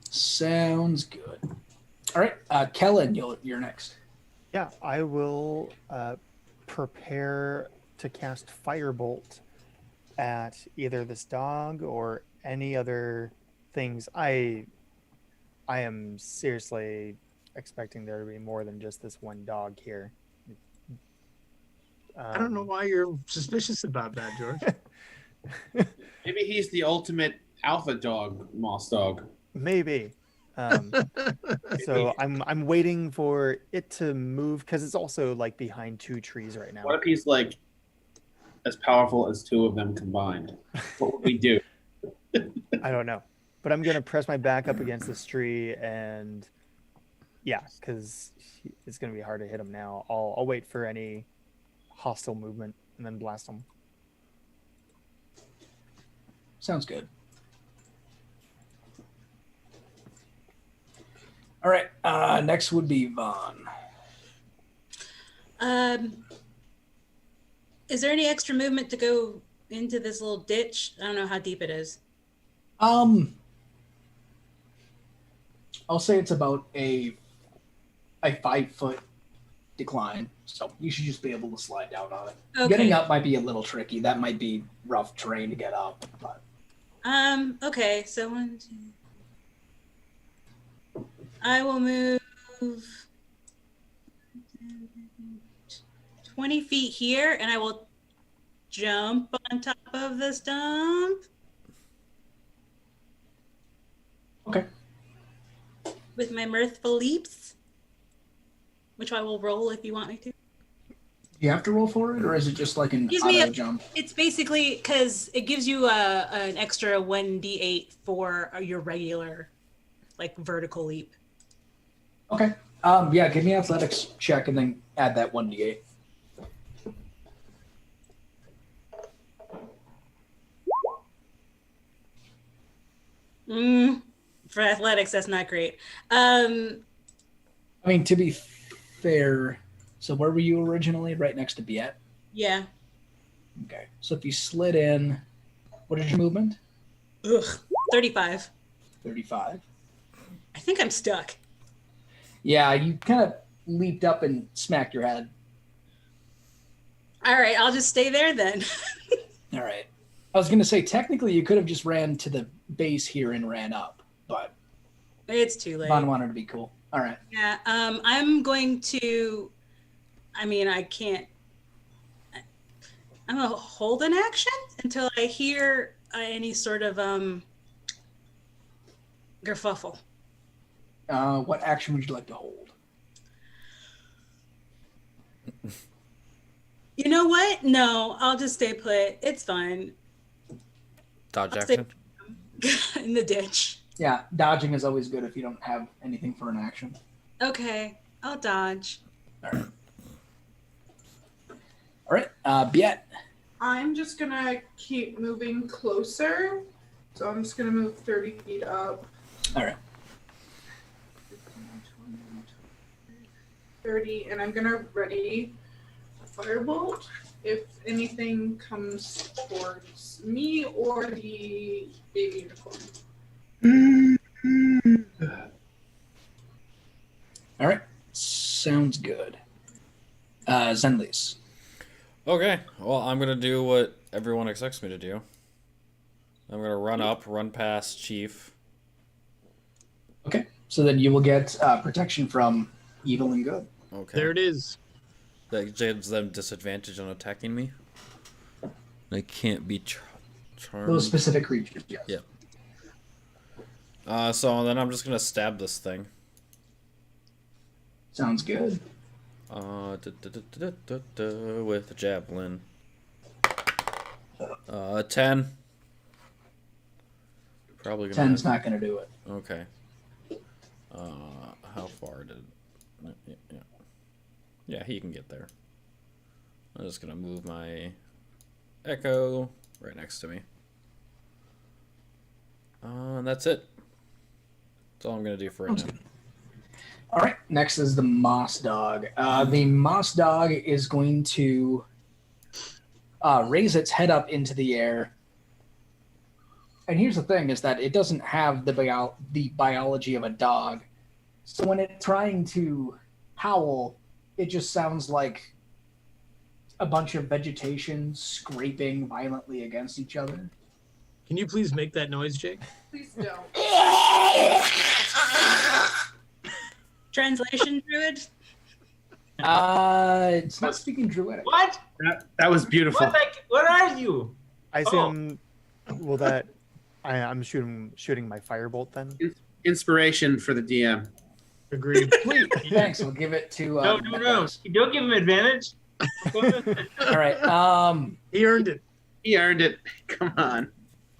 Sounds good. All right, Kellen, you're next. Yeah, I will prepare to cast Firebolt at either this dog or any other things. I am seriously expecting there to be more than just this one dog here. I don't know why you're suspicious about that, George. Maybe he's the ultimate alpha dog, moss dog. Maybe. So I'm waiting for it to move because it's also like behind 2 trees right now. What if he's like as powerful as 2 of them combined? What would we do? I don't know, but I'm gonna press my back up against this tree and yeah, because it's gonna be hard to hit him now. I'll wait for any hostile movement and then blast him. Sounds good. All right, next would be Vaughn. Is there any extra movement to go into this little ditch? I don't know how deep it is. I'll say it's about a 5-foot decline, so you should just be able to slide down on it. Okay. Getting up might be a little tricky. That might be rough terrain to get up, but Okay, so 1, 2. I will move 20 feet here, and I will jump on top of the stump. okay. With my mirthful leaps, which I will roll if you want me to. You have to roll for it, or is it just like an Gives me auto a- jump? It's basically because it gives you an extra 1d8 for your regular, like, vertical leap. Okay. Yeah, give me an athletics check and then add that 1d8. For athletics, that's not great. I mean, to be fair, so where were you originally? Right next to Biet? Yeah. Okay. So if you slid in, what is your movement? 35. 35. I think I'm stuck. Yeah, you kind of leaped up and smacked your head. All right, I'll just stay there then. All right. I was going to say, technically, you could have just ran to the base here and ran up, but It's too late. Vaughn wanted to be cool. All right. Yeah, I'm going to. I mean, I can't. I'm gonna hold an action until I hear any sort of kerfuffle. What action would you like to hold? You know what? No, I'll just stay put. It's fine. Dodge I'll stay action. in the ditch. Yeah, dodging is always good if you don't have anything for an action. Okay, I'll dodge. All right, Biet. I'm just gonna keep moving closer. So I'm just gonna move 30 feet up. All right. 30, and I'm gonna ready a firebolt if anything comes towards me or the baby unicorn. All right, sounds good. Zenlis. Okay, well, I'm going to do what everyone expects me to do. I'm going to run up, run past Chief. Okay, so then you will get protection from evil and good. Okay. There it is. That gives them disadvantage on attacking me. They can't be charmed. Those specific creatures, yes. Yeah. So then I'm just going to stab this thing. Sounds good. With the javelin. 10. Probably gonna. 10's not going to do it. Okay. How far did? Yeah, he can get there. I'm just gonna move my echo right next to me. And that's it. That's all I'm gonna do for right now. All right, next is the Moss Dog. The Moss Dog is going to raise its head up into the air. And here's the thing, is that it doesn't have the biology of a dog. So when it's trying to howl, it just sounds like a bunch of vegetation scraping violently against each other. Can you please make that noise, Jake? Please don't. Translation, Druid? It's not speaking Druidic. What? That was beautiful. What are you? I Oh. assume. Well, that I'm shooting my firebolt then. Inspiration for the DM. Agreed. Sweet, thanks. We'll give it to. No. Don't give him advantage. All right. He earned it. He earned it. Come on.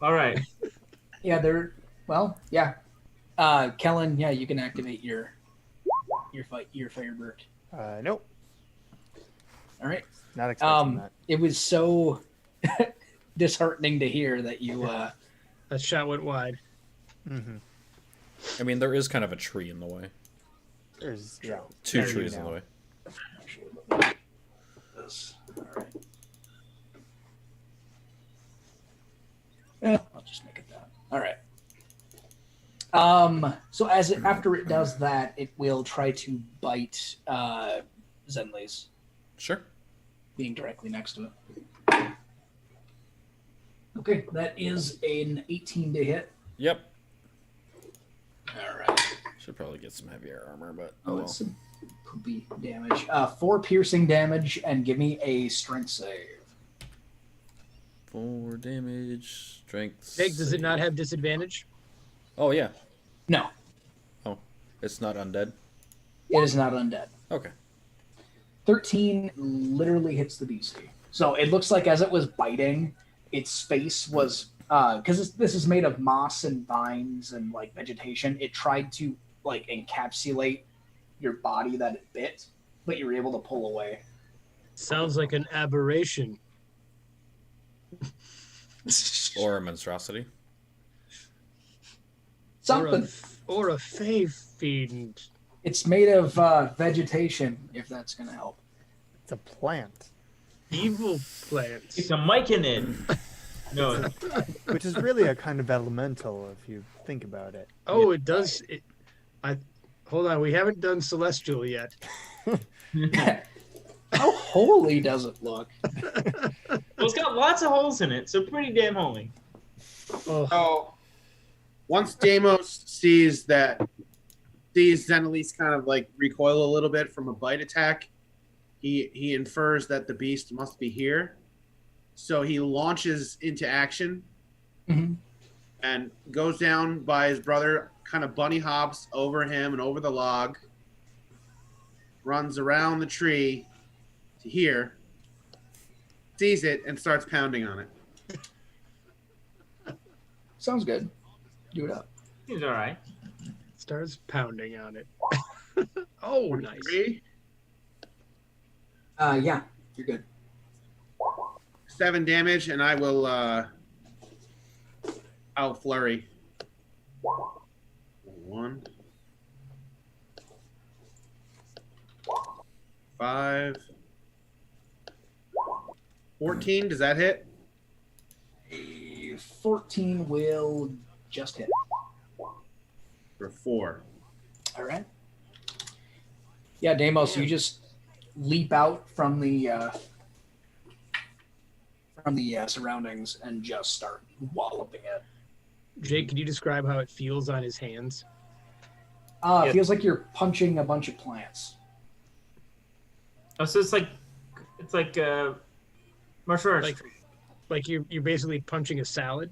All right. Yeah, yeah. Kellen, yeah, you can activate your Firebird. Nope, All right. not expecting that. It was so disheartening to hear that you. That shot went wide. Mm-hmm. I mean, there is kind of a tree in the way. There's Two There you trees in go. the way. This. All right. Yeah, I'll just make it that. All right. So after it does that, it will try to bite Zenlis, Sure. being directly next to it. Okay, that is an 18 to hit. Yep. All right. Should probably get some heavier armor, but Oh, well. it's some poopy damage. 4 piercing damage, and give me a strength save. 4 damage, strength. Jake, does it not save. have disadvantage? Oh yeah. No, It's not undead. it is not undead. Okay. 13 literally hits the beastie. So it looks like as it was biting, its face was because this is made of moss and vines and like vegetation. It tried to like encapsulate your body that it bit, but you were able to pull away. Sounds like an aberration. Or a monstrosity. Something. Or a fey fiend. It's made of vegetation, if that's gonna help. It's a plant, Evil plants. It's a myconid. No. which is really a kind of elemental if you think about it. Oh, it does. Hold on, we haven't done celestial yet. How holy does it look? Well, it's got lots of holes in it, so pretty damn holy. Oh, So once Deimos sees Zenelise kind of like recoil a little bit from a bite attack, he infers that the beast must be here. So he launches into action Mhm. and goes down by his brother, kind of bunny hops over him and over the log, runs around the tree to here, sees it, and starts pounding on it. Sounds good. Do it up. He's all right. Starts pounding on it. Oh, nice. 3, Yeah, you're good. 7 damage, and I will out flurry. 1, 5, 14. Does that hit? A 14 will just hit. For 4. All right. Yeah, Deimos, you just leap out from the surroundings and just start walloping it. Jake, can you describe how it feels on his hands? It feels like you're punching a bunch of plants. Oh, so it's like martial arts. Like you're basically punching a salad?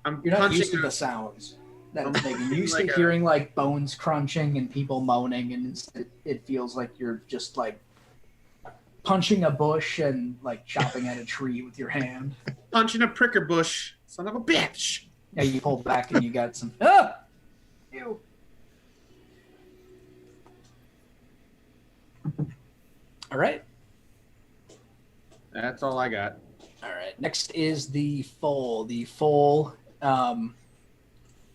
I'm You're not punching used to a- the sounds that I'm it's making. You're used like to a- hearing like bones crunching and people moaning, and it feels like you're just like punching a bush and like chopping at a tree with your hand. punching a pricker bush. Son of a bitch. Yeah, you pull back and you got some. Ah! Ew. All right. That's all I got. All right. Next is the Foal. The Foal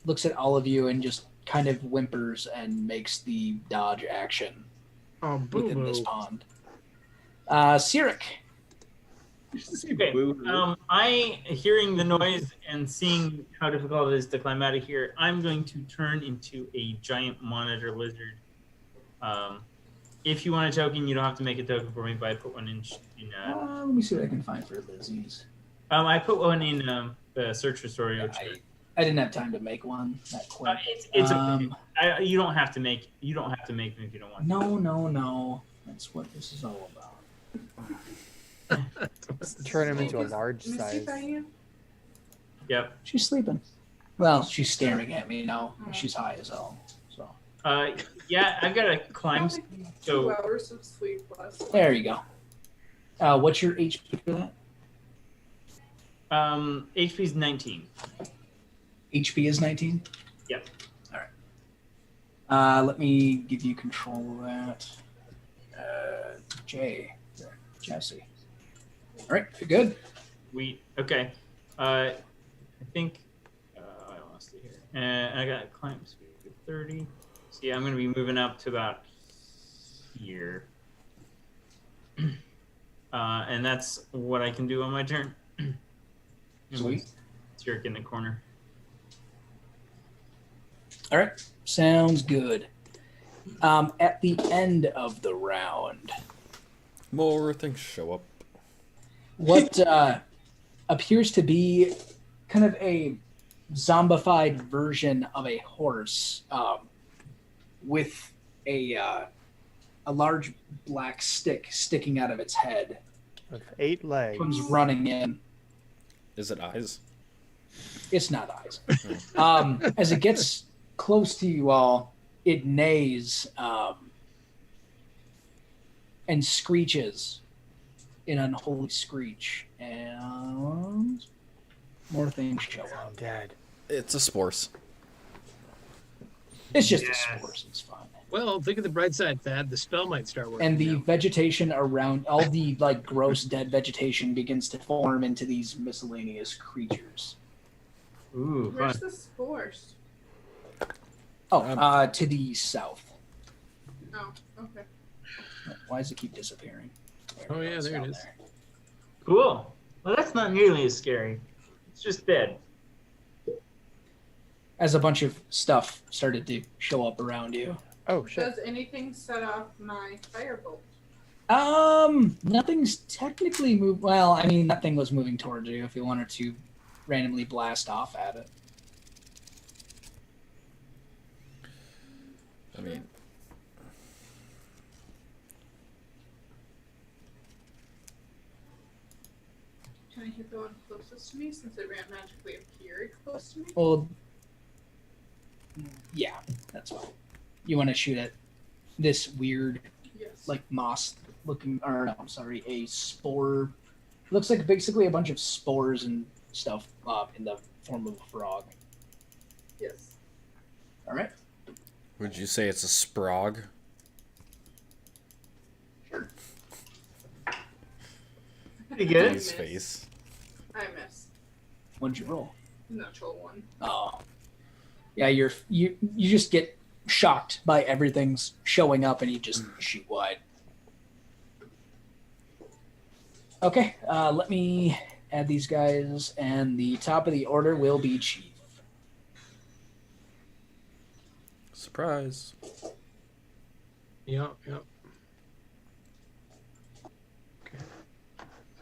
looks at all of you and just kind of whimpers and makes the dodge action Oh, within this boo-boo. pond. Sirik. Okay. I hearing the noise and seeing how difficult it is to climb out of here, I'm going to turn into a giant monitor lizard. If you want a token, you don't have to make a token for me, but I put one in. Let me see what I can find for Lizzie's. I put one in the search for Soreo. I didn't have time to make one that quick. It's okay. You don't have to make. You don't have to make them if you don't want. No. That's what this is all about. Turn him into a Is large Missy size. by you? Yep. She's sleeping. Well, she's staring at me now. She's high as hell. So Yeah, I've got to climb. Probably So 2 hours of sleep less. there you go. What's your HP for that? HP is 19. HP is 19? Yep. All right. Let me give you control of that. Jesse. All right, you're good. Okay. I think I want to stay here. And I got climb speed of 30. So yeah, I'm going to be moving up to about here. And that's what I can do on my turn. Sweet. Jerk in the corner. All right, sounds good. At the end of the round, More things show up. what appears to be kind of a zombified version of a horse with a large black stick sticking out of its head With 8 legs. comes running in. Is it eyes? It's not eyes. As it gets close to you all, it neighs and screeches an unholy screech, and more things show I'm up. dead. It's a spores. It's just Yes. a spores. It's fine. Well, think of the bright side, Thad. The spell might start working. And the now. vegetation around, all the like gross dead vegetation begins to form into these miscellaneous creatures. Ooh, fun. Where's the spores? Oh, to the south. Oh, okay. Why does it keep disappearing? Oh, yeah, goes, there it down is. there. Cool. Well, that's not nearly as scary. It's just dead. As a bunch of stuff started to show up around you. Oh, shit. Does anything set off my firebolt? Nothing's technically moved. Well, I mean, that thing was moving towards you if you wanted to randomly blast off at it. I mean, Can I hit the one closest to me since it magically appeared close to me? Well, yeah, that's fine. You want to shoot at this weird, Yes. like moss looking, or no, I'm sorry, a spore. Looks like basically a bunch of spores and stuff in the form of a frog. Yes. All right. Would you say it's a sprog? Sure. Pretty good. His face. I missed. What'd you roll? Natural one. Oh. Yeah, you just get shocked by everything's showing up and you just shoot wide. Okay, let me add these guys, and the top of the order will be Chief. Surprise. Yeah. Okay.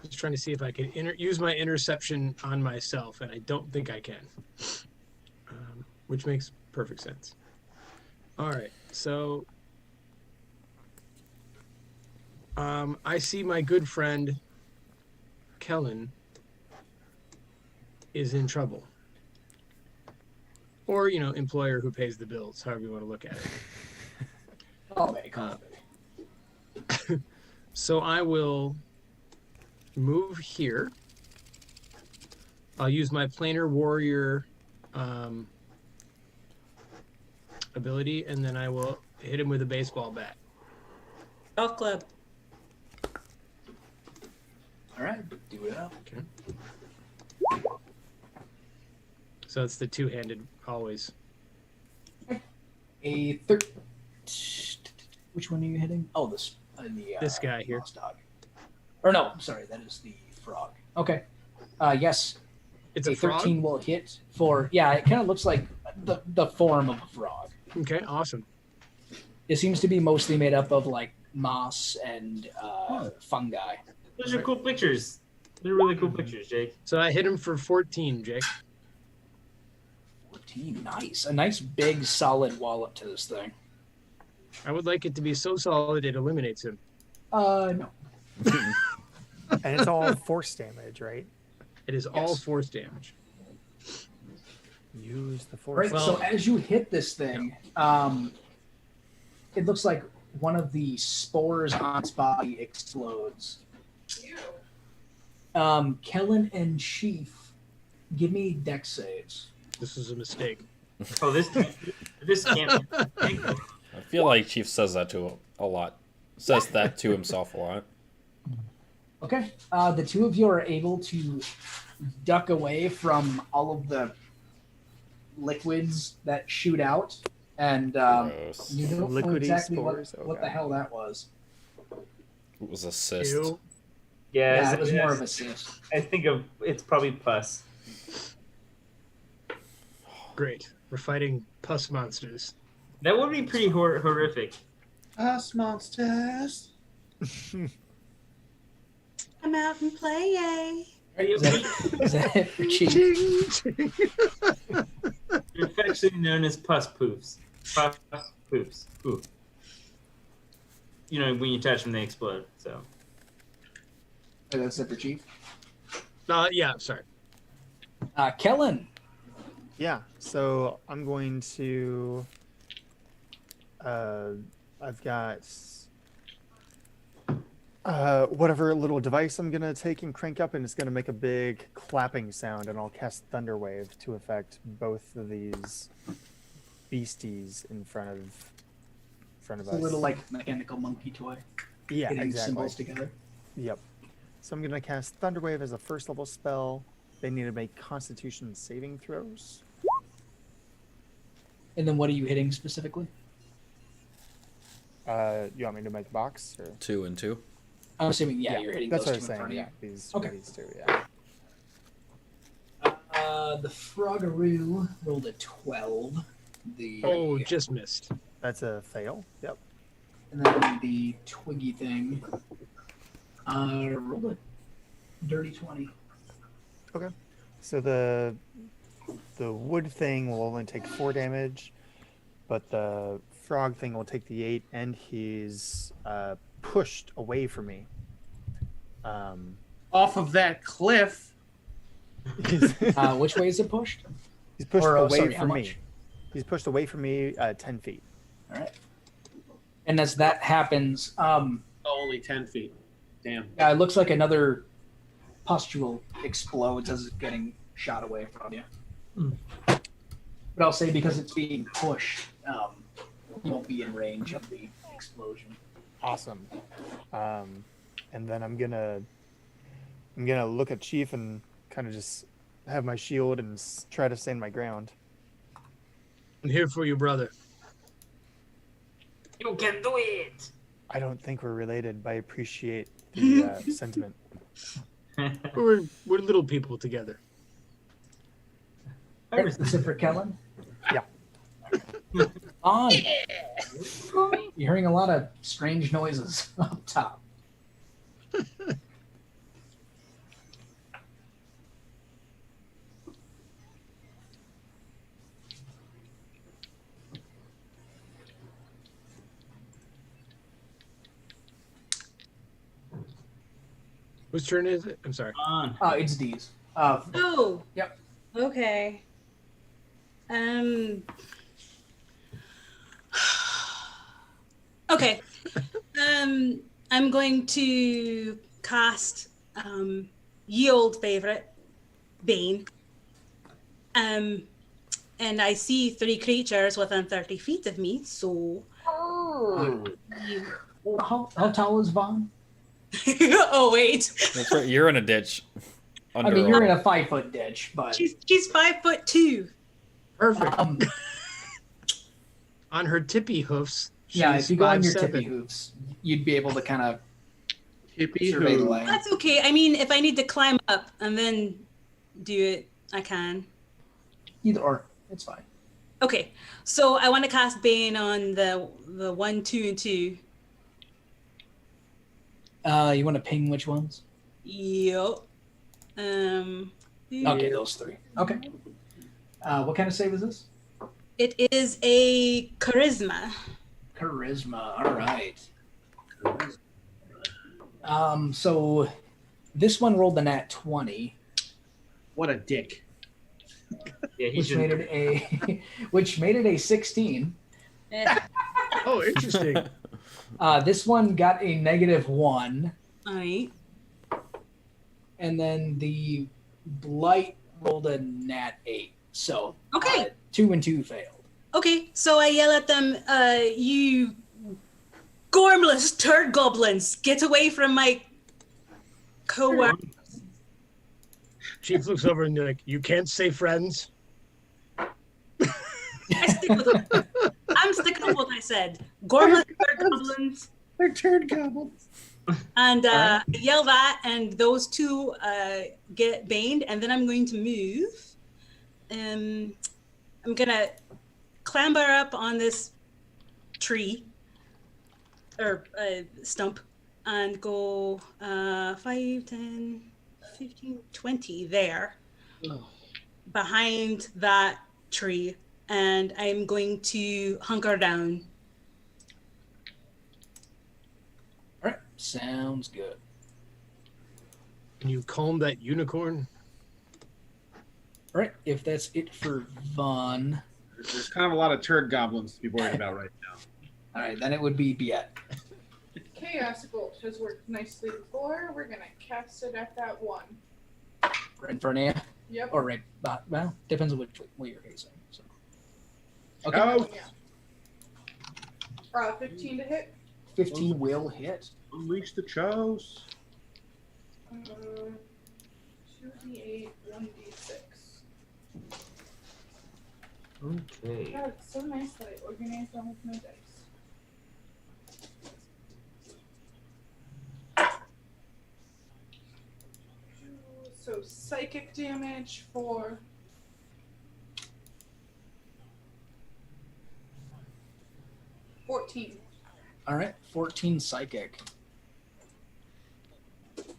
Just trying to see if I can use my interception on myself, and I don't think I can. Which makes perfect sense. All right, so I see my good friend Kellen is in trouble. Or, employer who pays the bills, however you want to look at it. Oh, come on. So I will move here. I'll use my planar warrior ability, and then I will hit him with a baseball bat. Golf club. All right, do it up. Okay. So it's the two-handed always. A Which one are you hitting? Oh, this Guy here. mouse dog. Or no, sorry, that is the frog. Okay. Yes. It's a a frog? 13 will hit for. Yeah, it kind of looks like the form of a frog. Okay, awesome. It seems to be mostly made up of like moss and fungi. Those are cool pictures. They're really cool pictures, Jake. So I hit him for 14, Jake. 14, nice. A nice big solid wallop to this thing. I would like it to be so solid it eliminates him. No. And it's all force damage, right? It is all force damage. Use the force. Right. Well- So as you hit this thing, it looks like one of the spores on its body explodes. Ew. Kellen and Chief, give me dex saves. This is a mistake. Oh, this can't. I feel like Chief says that to a lot. Says that to himself a lot. Okay. The two of you are able to duck away from all of the liquids that shoot out, and Gross. you don't know Liquidy exactly spores? what the Okay. hell that was. It was a cyst. Ew. Yeah, it was more yes. of a cyst. I think it's probably pus. Great. We're fighting pus monsters. That would be pretty horrific. Us monsters. I'm out and play. Are you Is that it for Chief? They're affectionately known as pus poofs. Pus poofs. Ooh. When you touch them, they explode. So. That's it for Chief. Yeah, sorry. Kellen. Yeah, so I'm going to. I've got whatever little device I'm gonna take and crank up, and it's gonna make a big clapping sound, and I'll cast Thunderwave to affect both of these beasties in front of It's us. a little like mechanical monkey toy. Yeah, Hitting exactly. symbols together. Yep. So I'm gonna cast Thunderwave as a first level spell. They need to make Constitution saving throws. And then what are you hitting specifically? You want me to make a box? Or? 2 and 2. I'm assuming, you're hitting That's those what two I was in saying. front Yeah, of these, Okay. these two. Yeah. you. The Froggaroo rolled a 12. Oh, just missed. That's a fail. Yep. And then the Twiggy thing rolled a dirty 20. So the wood thing will only take 4 damage, but the frog thing will take the 8, and he's pushed away from me. Off of that cliff. Which way is it pushed? He's pushed Or, away sorry, how from much? me. He's pushed away from me 10 feet. All right. And as that happens, Only 10 feet. Damn. it looks like another pustule explodes as it's getting shot away from you. But I'll say because it's being pushed, you won't be in range of the explosion. Awesome. And then I'm gonna look at Chief and kind of just have my shield and try to stand my ground. I'm here for you, brother. You can do it. I don't think we're related, but I appreciate the sentiment. We're little people together. Is this it for Kellen? Yeah. On. You're hearing a lot of strange noises up top. Whose turn is it? I'm sorry. On. It's D's. Oh. Yep. Okay. Okay. I'm going to cast ye old favorite, Bane. And I see 3 creatures within 30 feet of me, so How tall is Vaughn? oh wait. That's right. You're in a ditch. I mean, you're in a 5-foot ditch, but She's 5'2". Perfect. On her tippy hoofs. Yeah, if you go on your 5'7". tippy hoofs, you'd be able to kind of Hippie survey the who? land. That's okay. I mean, if I need to climb up and then do it, I can. Either or, it's fine. Okay, so I want to cast Bane on the 1, 2, and 2. You want to ping which ones? Yep. Okay, those 3. Okay. What kind of save is this? It is a charisma. Charisma. All right. So this one rolled a nat 20, What a dick. Yeah, he which should. made it a 16. Oh, interesting. This one got a -1, All right. and then the blight rolled a nat 8. So Okay. 2 and 2 failed. Okay, so I yell at them, you gormless turd goblins, get away from my co-worker. Chief looks over and you're like, you can't say friends. I'm sticking with what I said. Gormless turd goblins. They're turd goblins. And I yell that, and those 2 get baned, and then I'm going to move. I'm gonna clamber up on this tree or stump and go 5, 10, 15, 20 there behind that tree, and I'm going to hunker down. All right, sounds good. Can you calm that unicorn? All right, if that's it for Vaughn. There's kind of a lot of turd goblins to be worried about right now. All right, then it would be Biet. Chaos Bolt has worked nicely before. We're gonna cast it at that one. Right in front of you? Yep. Or right, well, depends on what you're facing. So. Okay, Oh, Yeah. 15 to hit. 15 will hit. unleash the chose. 2d8, 1d6. Okay. God, it's so nice that I organized all of my dice. So psychic damage for 14. All right, 14 psychic.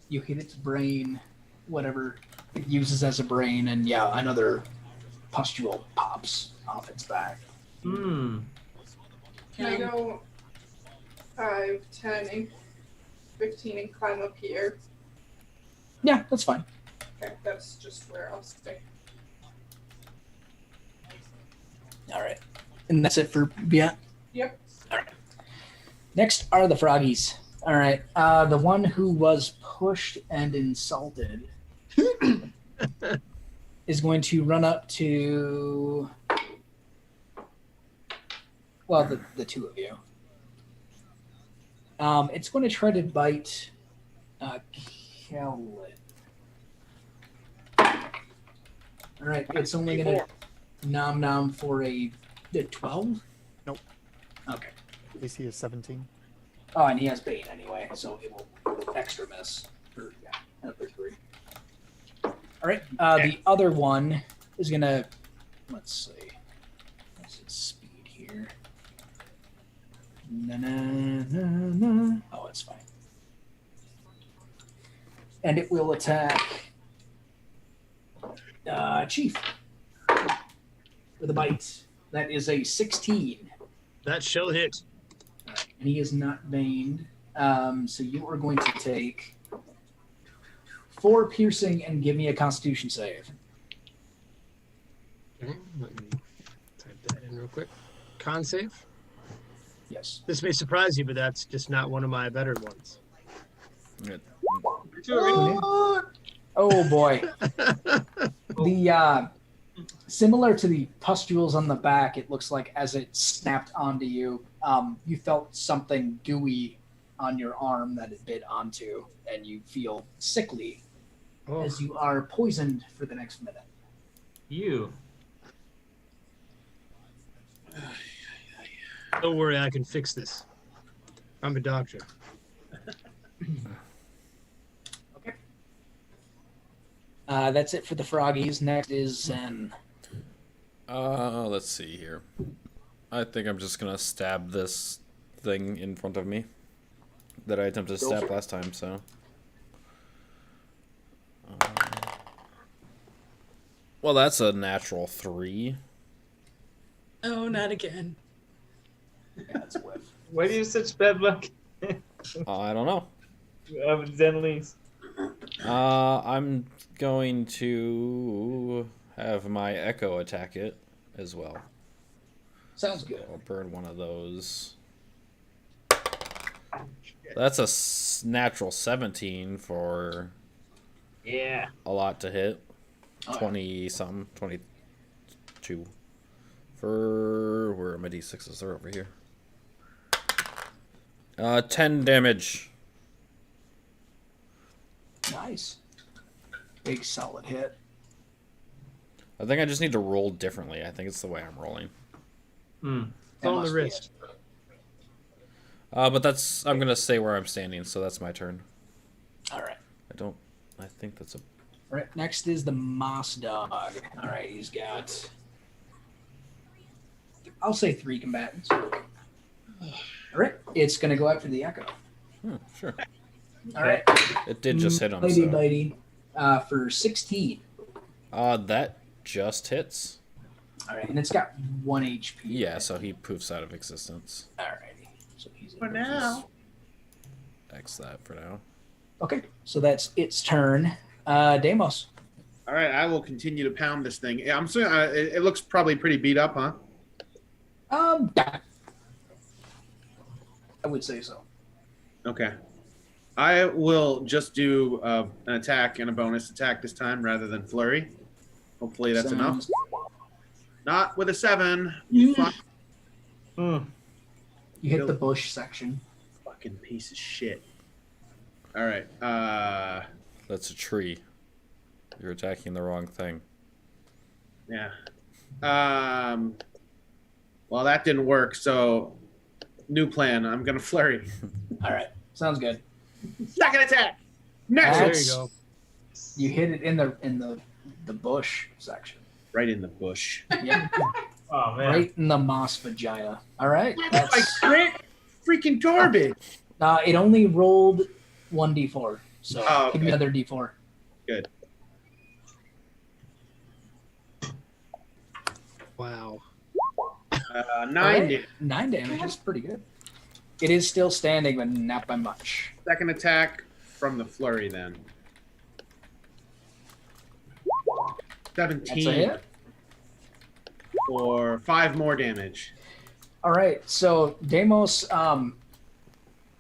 You hit its brain, whatever it uses as a brain, and yeah, another pustule pops off its back. Hmm. Can I go 5, 10, and 15 and climb up here? Yeah, that's fine. Okay, that's just where I'll stay. All right. And that's it for Biat? Yep. All right. Next are the Froggies. All right. The one who was pushed and insulted is going to run up to Well, the two of you. It's going to try to bite Kellet. All right, it's only going to nom for a 12? Nope. Okay. AC is 17. Oh, and he has bait anyway, so it will extra miss. For, yeah, another 3. All right, the other one is going to, let's see. What's its speed here? Oh, it's fine. And it will attack Chief with a bite. That is a 16. That shall hit. And he is not veined. So you are going to take 4 piercing and give me a Constitution save. Okay, let me type that in real quick. Con save. Yes. This may surprise you, but that's just not one of my better ones. Oh boy. The similar to the pustules on the back, it looks like as it snapped onto you, you felt something gooey on your arm that it bit onto, and you feel sickly as you are poisoned for the next minute. You. Don't worry, I can fix this. I'm a doctor. Okay. That's it for the Froggies. Next is Zen. Let's see here. I think I'm just gonna stab this thing in front of me that I attempted to stab last time, so. Well, that's a natural 3. Oh, not again. Yeah, that's a whiff. Why do you have such bad luck? I don't know. Zenlese. I'm going to have my Echo attack it as well. Sounds good. I'll burn one of those. That's a natural 17 for Yeah. a lot to hit. Oh, 20 something, 22. For where are my d6s? They're over here. 10 damage. Nice. Big solid hit. I think I just need to roll differently. I think it's the way I'm rolling. It's on the wrist. But that's, I'm gonna stay where I'm standing, so that's my turn. All right. I think that's a. All right. Next is the Moss Dog. All right. He's got, I'll say 3 combatants. All right. It's going to go after the Echo. Sure. All right. It did just hit him. Bitey for 16. That just hits. All right. And it's got 1 HP. Yeah, so he poofs out of existence. All righty. So he's For now. X that for now. Okay. So that's its turn. Deimos. All right, I will continue to pound this thing. I'm sorry, it looks probably pretty beat up, huh? Yeah. I would say so. Okay. I will just do an attack and a bonus attack this time rather than flurry. Hopefully that's enough. Not with a 7. You You hit the bush section. fucking piece of shit. All right. That's a tree. You're attacking the wrong thing. Yeah. Well, that didn't work, so new plan. I'm gonna flurry. All right. Sounds good. Second attack. Next. There you go. You hit it in the bush section. Right in the bush. Yeah. Oh man. Right in the moss vagina. All right. That's like crit. Freaking garbage. It only rolled 1d4. So Oh, give me okay. another d4. Good. Wow. 9 All right. damage. 9 damage. That's pretty good. It is still standing, but not by much. Second attack from the flurry then. That's a 17 hit. for 5 more damage. All right. So Deimos,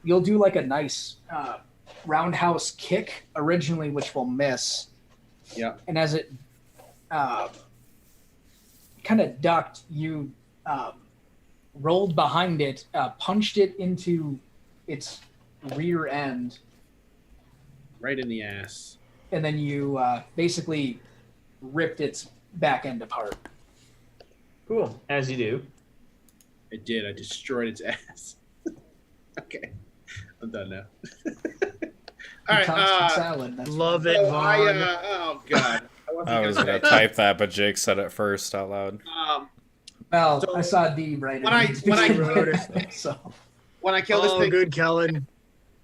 you'll do like a nice roundhouse kick originally, which will miss. Yeah. And as it kind of ducked, you rolled behind it, punched it into its rear end, Right in the ass. and then you basically ripped its back end apart. Cool. As you do. I did. I destroyed its ass. Okay. I'm done now. All right. Constant salad. That's Love it, So Vaughn. oh God. I was gonna type that, but Jake said it first out loud. Well, So, I saw D right when I wrote it. So when I kill this Oh, thing, good, Kellen.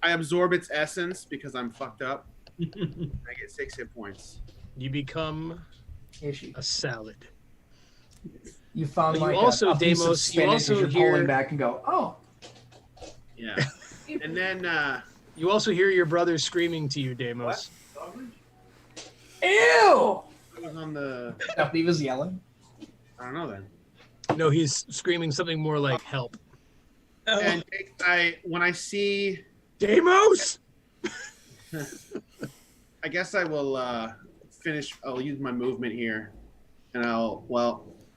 I absorb its essence because I'm fucked up. I get 6 hit points. You become issue. a salad. You found But you like also, a piece of Deimos, you spinach also as you're hear- pulling back and go, oh, Yeah. And then You also hear your brother screaming to you, Deimos. ew! I was on the. No, he was yelling. I don't know then. No, he's screaming something more like help. And when I see, Deimos! I guess I will finish. I'll use my movement here, and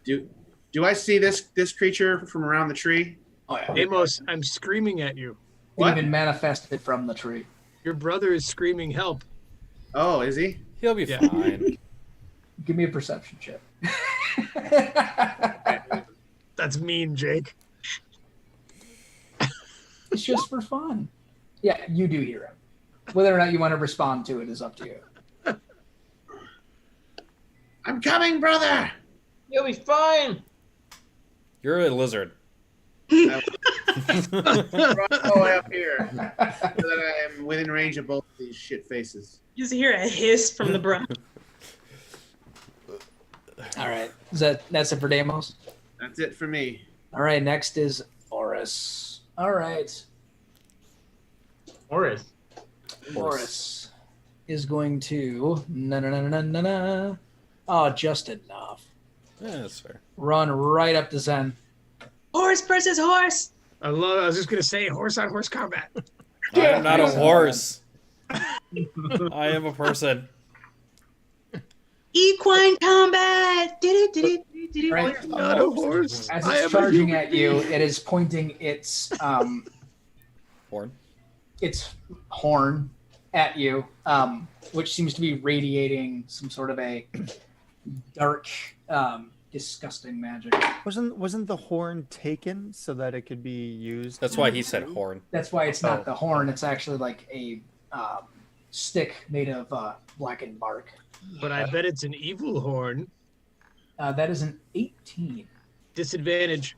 do I see this creature from around the tree? Oh yeah. Deimos, I'm screaming at you. It What? even manifested from the tree. Your brother is screaming help. Oh, is he? He'll be Yeah. fine. Give me a perception check. That's mean, Jake. It's just for fun. Yeah, you do hear him. Whether or not you want to respond to it is up to you. I'm coming, brother. You'll be fine. You're a lizard. Run all the way up here so that I am within range of both of these shit faces. You just hear a hiss from the brush. All right. That's it for Deimos? That's it for me. All right, next is Oris. All right. Horace. Oris is going to oh, just enough. Yeah, that's fair. Run right up to Zen. Horse versus horse. I was just gonna say horse on horse combat. I am not a horse. I am a person. Equine combat. Right. Not a horse. As I it's am a charging human at you, being. it is pointing its Horn. its horn at you, which seems to be radiating some sort of a dark, disgusting magic. Wasn't the horn taken so that it could be used? That's why he said horn. That's why it's not Oh. the horn. It's actually like a stick made of blackened bark. But I bet it's an evil horn. That is an 18. Disadvantage.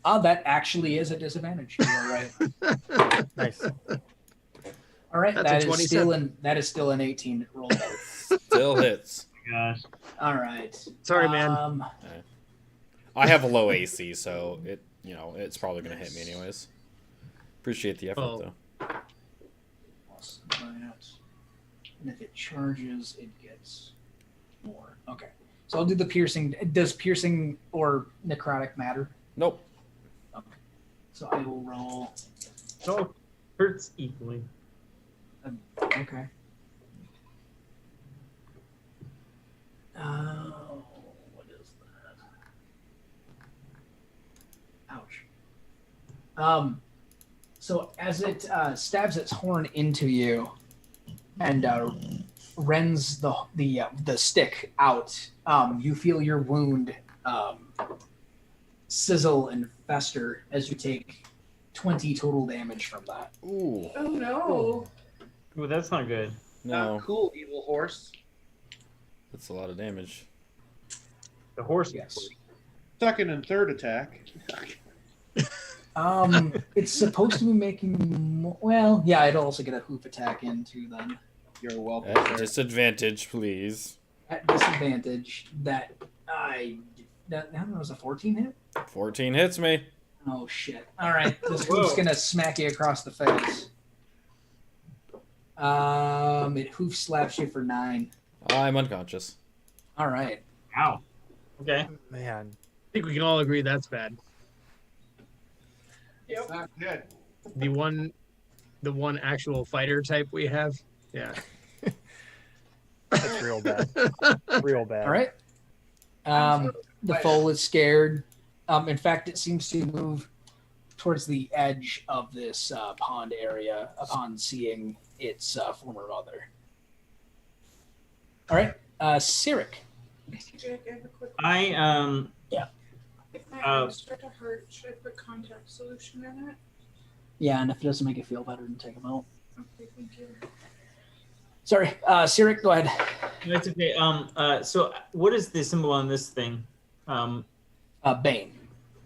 That actually is a disadvantage. You are right. Nice. All right, That's a that is still an 18 roll. Still hits. Gosh. All right. Sorry, man. I have a low AC, so it's probably gonna hit me anyways. Appreciate the effort Oh. though. Plus that. And if it charges, it gets more. Okay. So I'll do the piercing. Does piercing or necrotic matter? Nope. So I will roll. So hurts equally. Okay. What is that? Ouch. So as it stabs its horn into you and rends the stick out, you feel your wound sizzle and fester as you take 20 total damage from that. Ooh. Oh no. Ooh, that's not good. No, Cool, evil horse. that's a lot of damage. The horse. Yes. Second and third attack. It's supposed to be making well, yeah, it'll also get a hoof attack into then. You're welcome. At sir. disadvantage, please. At disadvantage, that was a 14 hit? 14 hits me. Oh shit. Alright, this Whoa. hoof's gonna smack you across the face. It hoof slaps you for 9. I'm unconscious. Alright. Ow. Okay. Man. I think we can all agree that's bad. It's not good. The one actual fighter type we have. Yeah. That's real bad. Real bad. Alright. The foal is scared. In fact, it seems to move towards the edge of this pond area upon seeing its former mother. All right, Cyric. Jack, I have a quick I If my arms start to hurt, should I put contact solution in it? Yeah, and if it doesn't make it feel better, then take them out. Okay, thank you. Sorry, Cyric, go ahead. It's okay. So what is the symbol on this thing? Bane.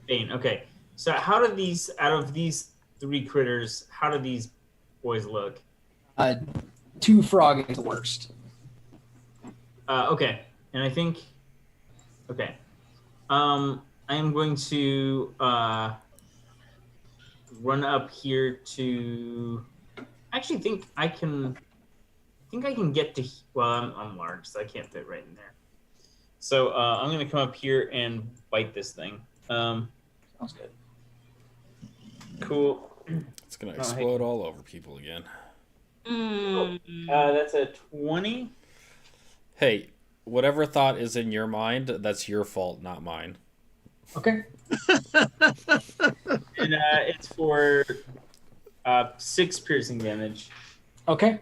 Bane. Okay. So how do these, out of these 3 critters, how do these boys look? 2 frog is the worst. Okay. And I think, okay. I am going to run up here to. Actually, think I can get to. Well, I'm large, so I can't fit right in there. So I'm going to come up here and bite this thing. Sounds good. Cool. It's gonna explode all over people again. That's a 20. Hey, whatever thought is in your mind, that's your fault, not mine. Okay. And it's for 6 piercing damage. Okay.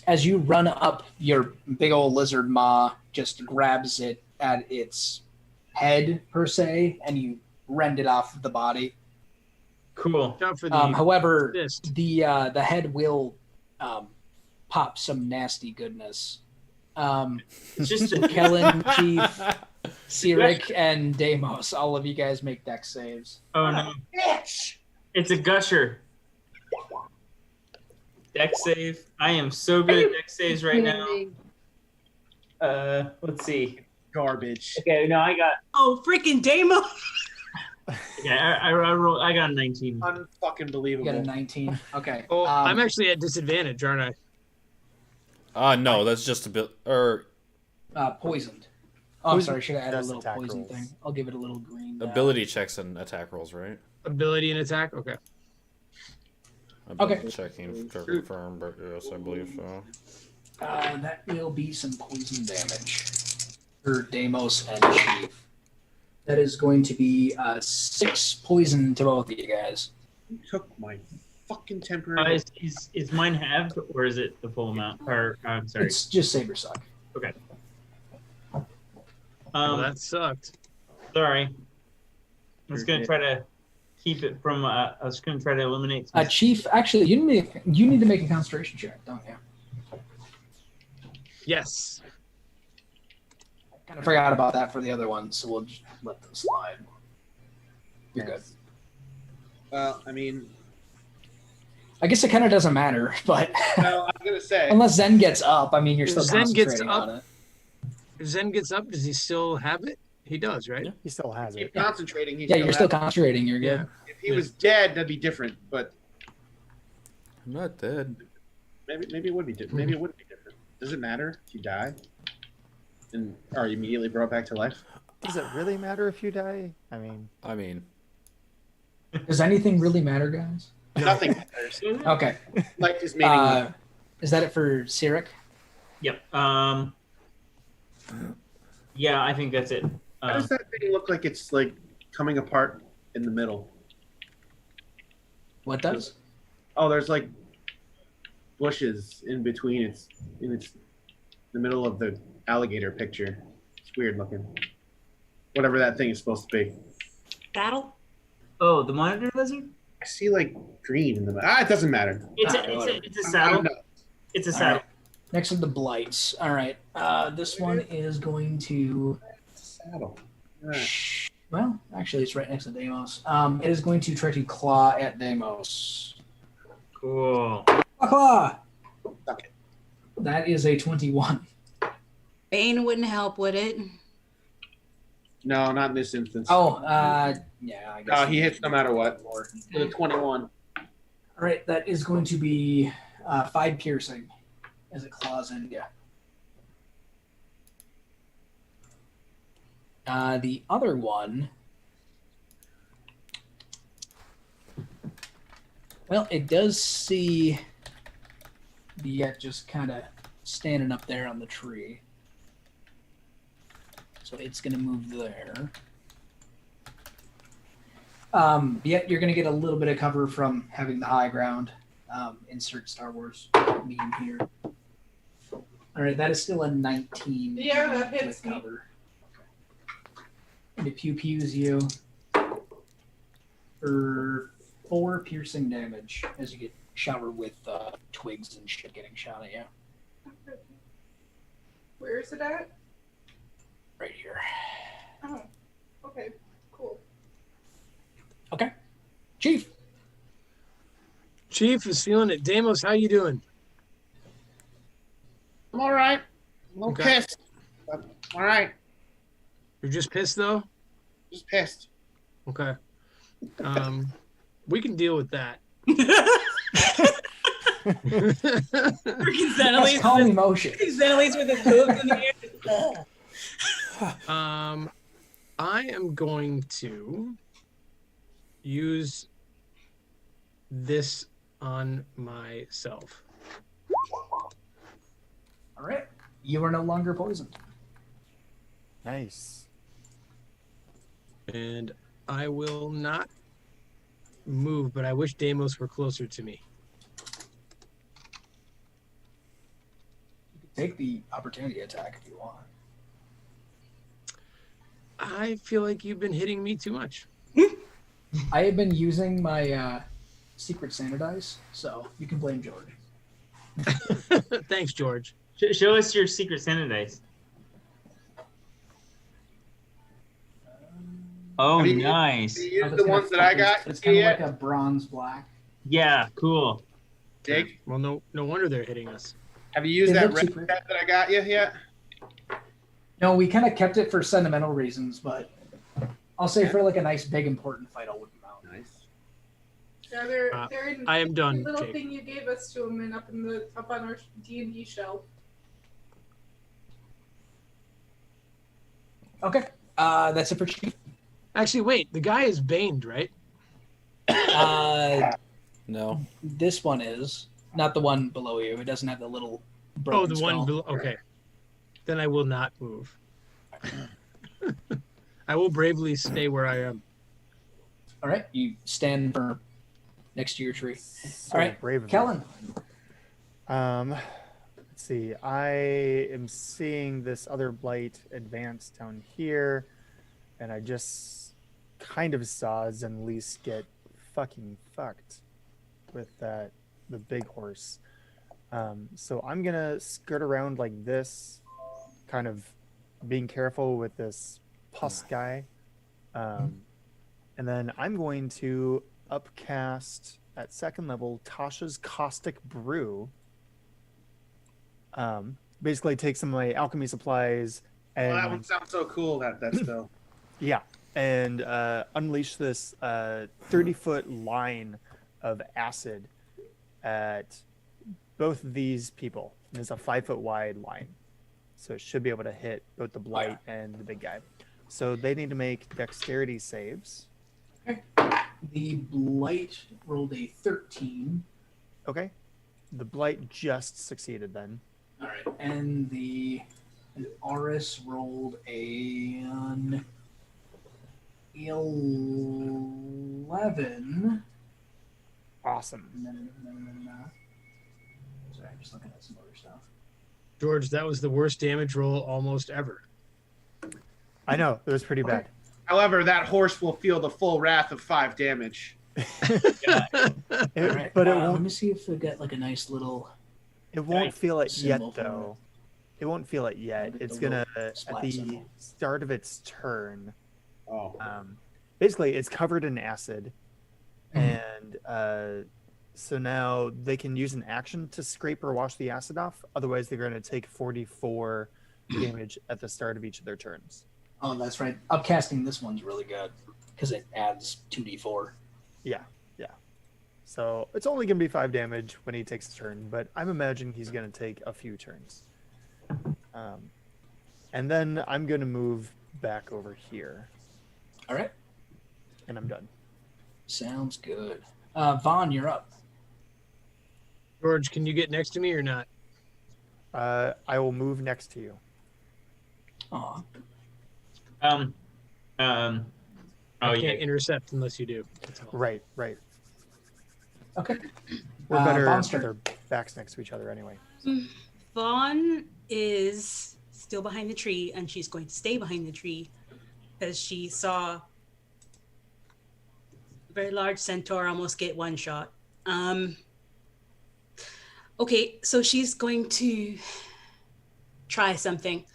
As you run up, your big old lizard maw just grabs it at its head, per se, and you rend it off the body. Cool. For the However, fist. the head will pop some nasty goodness. It's just a Kellen, Chief, Cyric, and Deimos, all of you guys make dex saves. Oh no. It's a gusher. Dex save. I am so good at dex saves right now. Let's see. Garbage. Okay, no, I got. Oh, freaking Damo! Yeah, I got a 19. Unfucking You believable. got a 19. Okay. Oh, I'm actually at disadvantage, aren't I? No, that's just a bit. Poisoned. Oh, I'm Poison- sorry. Should have added a that's little attack poison rolls. thing. I'll give it a little green. Ability checks and attack rolls, right? Ability and attack. Okay. I've been Okay. checking to confirm, but yes, I believe so. That will be some poison damage for Deimos and Chief. That is going to be 6 poison to both of you guys. You took my fucking temporary. Is mine halved or is it the full amount? Or I'm sorry. It's just Saber Suck. Okay. Well, that sucked. Sorry. I was gonna try to keep it from. I was gonna try to eliminate. Some... Chief, actually, you need to make a concentration check, don't you? Yes. Kind of forgot about that for the other one, so we'll just let them slide. You're good. Well, I mean, I guess it kind of doesn't matter, but well, I'm gonna say unless Zen gets up, I mean, you're If still Zen gets concentrating up- on it. If Zen gets up, does he still have it? He does, right? Yeah. He still has keep it. concentrating. Yeah, you're still concentrating. You're good. Yeah. If he was dead, that'd be different. But I'm not dead. maybe it would be different. Maybe it wouldn't be different. Does it matter if you die? And are you immediately brought back to life? Does it really matter if you die? I mean, Does anything really matter, guys? Nothing matters. Okay. Life is meaningless. Is that it for Cyric? Yep. Yeah, I think that's it. How does that thing look like it's like coming apart in the middle? What does? Oh, there's like bushes in between. It's the middle of the alligator picture. It's weird looking. Whatever that thing is supposed to be. Battle? Oh, the monitor lizard? I see like green in the middle. It doesn't matter. It's a saddle. No. It's a All saddle. right. Next are the blights. All right. This one is going to. It's a saddle. All right. Well, actually, it's right next to Deimos. It is going to try to claw at Deimos. Cool. Claw! Suck it. That is a 21. Bane wouldn't help, would it? No, not in this instance. Oh, yeah, I guess. No, he hits no matter what. With a 21. All right, that is going to be 5 piercing as it claws into you. The other one, well, it does see the yet just kind of standing up there on the tree. So it's going to move there. Yep, you're gonna get a little bit of cover from having the high ground. Insert Star Wars meme here. All right, that is still a 19. Yeah, that hits with me. cover. Okay. And it pew-pews you for 4 piercing damage as you get showered with twigs and shit getting shot at you. Where is it at? Right here. Oh, okay, cool. Okay. Chief. Chief is feeling it. Deimos, how you doing? I'm all right. A little Okay. pissed. But all right. You're just pissed though? Just pissed. Okay. We can deal with that. Freaking That's Xenolese calm with, emotion. Xenolese with his hooves in the air. I am going to use this on myself. All right. You are no longer poisoned. Nice. And I will not move, but I wish Deimos were closer to me. Take the opportunity attack if you want. I feel like you've been hitting me too much. I have been using my secret Santa dice, so you can blame George. Thanks, George. Show us your secret Santa dice. Oh, Have you- nice. You use Oh, the ones that I got. It's kind of yet? like a bronze black. Yeah, cool. Jake, Well, no wonder they're hitting us. have you used They that look red cheaper. set that I got you yet? No, we kind of kept it for sentimental reasons, but I'll say for like a nice big important fight, I'll whip them out. Nice. Yeah, they're in I am done, the little Jake. thing you gave us to them and up on our D&D shelf. Okay. That's it for Chief. Actually, wait. The guy is baned, right? No. This one is not the one below you. It doesn't have the little Oh, broken the one skull. below. Okay. Then I will not move. I will bravely stay where I am. All right, you stand firm next to your tree. So All right, brave of you. Kellen. Let's see. I am seeing this other blight advance down here, and I just kind of saw Zenlise get fucking fucked with the big horse. So I'm gonna skirt around like this, kind of being careful with this pus guy. And then I'm going to upcast at second level Tasha's Caustic Brew. Basically take some of my alchemy supplies and That one sounds so cool. That spell. yeah, and unleash this 30-foot line of acid at both of these people. And it's a 5-foot wide line, so it should be able to hit both the blight and the big guy. So they need to make dexterity saves. The blight rolled a 13. Okay, the blight just succeeded then. All right, and the Oris rolled an 11. Awesome. Sorry, I'm just looking at some other stuff. George, that was the worst damage roll almost ever. I know it was pretty bad. However, that horse will feel the full wrath of 5 damage. All right, But it let won't. me see if we got like a nice little. It won't feel it yet, symbol for though. It won't feel it yet. Look at It's the gonna little at splat the symbol. start of its turn. Oh. Basically, it's covered in acid, Mhm. and so now they can use an action to scrape or wash the acid off. Otherwise, they're going to take 44 damage at the start of each of their turns. Oh, that's right. Upcasting this one's really good because it adds 2d4. Yeah. So it's only going to be 5 damage when he takes a turn, but I'm imagining he's going to take a few turns. And then I'm going to move back over here, All right, and I'm done. sounds good. Vaughn, you're up. George, can you get next to me or not? I will move next to you. Aw. Oh, I yeah. can't intercept unless you do. That's all. Right, right. Okay. We're better Vaughn's if turn. their backs next to each other anyway. Vaughn is still behind the tree, and she's going to stay behind the tree because she saw a very large centaur almost get one shot. Okay, so she's going to try something.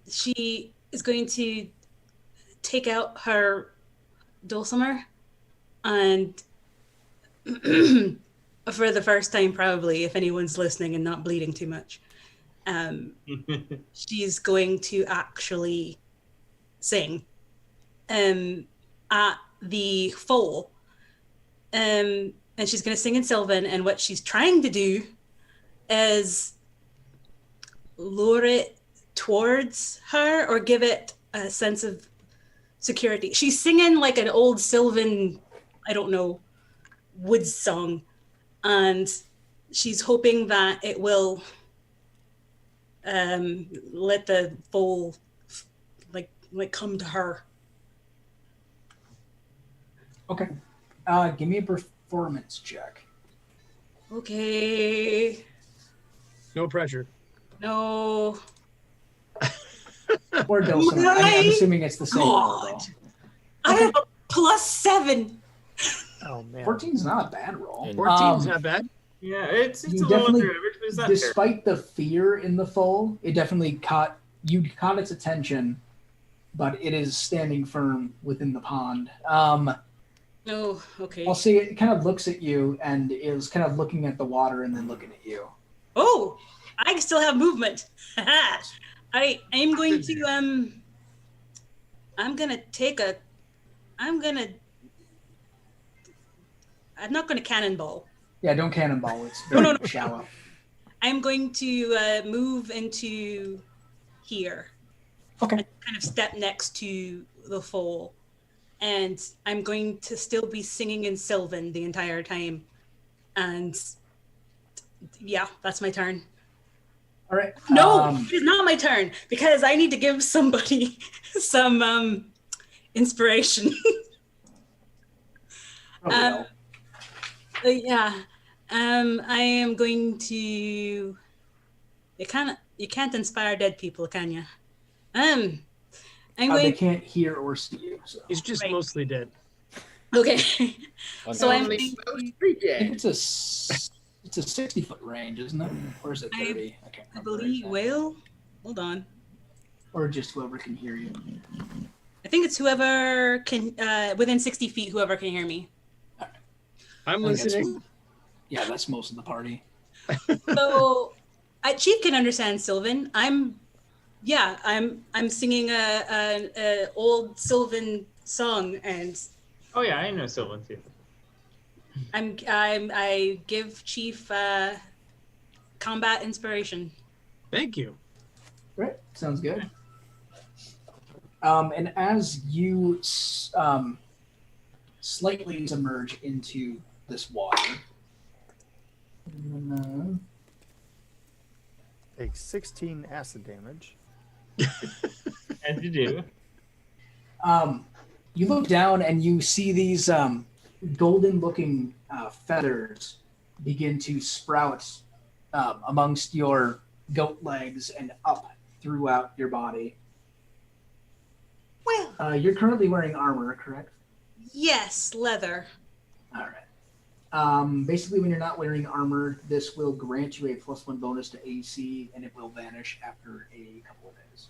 She is going to take out her dulcimer and for the first time probably, if anyone's listening and not bleeding too much, she's going to actually sing at the Foal. And she's going to sing in Sylvan, and what she's trying to do is lure it towards her or give it a sense of security. She's singing like an old Sylvan, I don't know, woods song, and she's hoping that it will let the Foal like come to her. Okay. Give me a performance check. Okay. No pressure. No. Or dulcimer. I'm assuming it's the same. God. I have a +7. Oh man. 14's not a bad roll. 14's not bad. Yeah, it's a You little definitely, under average, but it's not terrible. despite the fear in the Foal, it definitely caught its attention, but it is standing firm within the pond. No, okay. I'll say it kind of looks at you and is kind of looking at the water and then looking at you. Oh, I still have movement. I am going to I'm not gonna cannonball. Yeah, don't cannonball. It's very shallow. I'm going to move into here. Okay. And kind of step next to the Foal. And I'm going to still be singing in Sylvan the entire time. And yeah, that's my turn. All right. No, it's not my turn because I need to give somebody some inspiration. Yeah. I am going to. You can't inspire dead people, can you? I'm They going. can't hear or see you. So. He's just Right. mostly dead. Okay. So I'm. I think it's a 60-foot range, isn't it? Or is it 30? I can't I remember. believe. exactly. Well, hold on. Or just whoever can hear you. I think it's whoever can within 60 feet. Whoever can hear me. I'm I think that's- listening. Yeah, that's most of the party. So, Chief can understand Sylvan. I'm singing a old Sylvan song, and Oh yeah, I know Sylvan too. I give Chief combat inspiration. Thank you. Right, sounds good. And as you slightly submerge into this water, Take 16 acid damage. As you do. you look down and you see these golden-looking feathers begin to sprout amongst your goat legs and up throughout your body. Well, You're currently wearing armor, correct? yes, leather. All right. Basically, when you're not wearing armor, this will grant you a +1 bonus to AC, and it will vanish after a couple of days.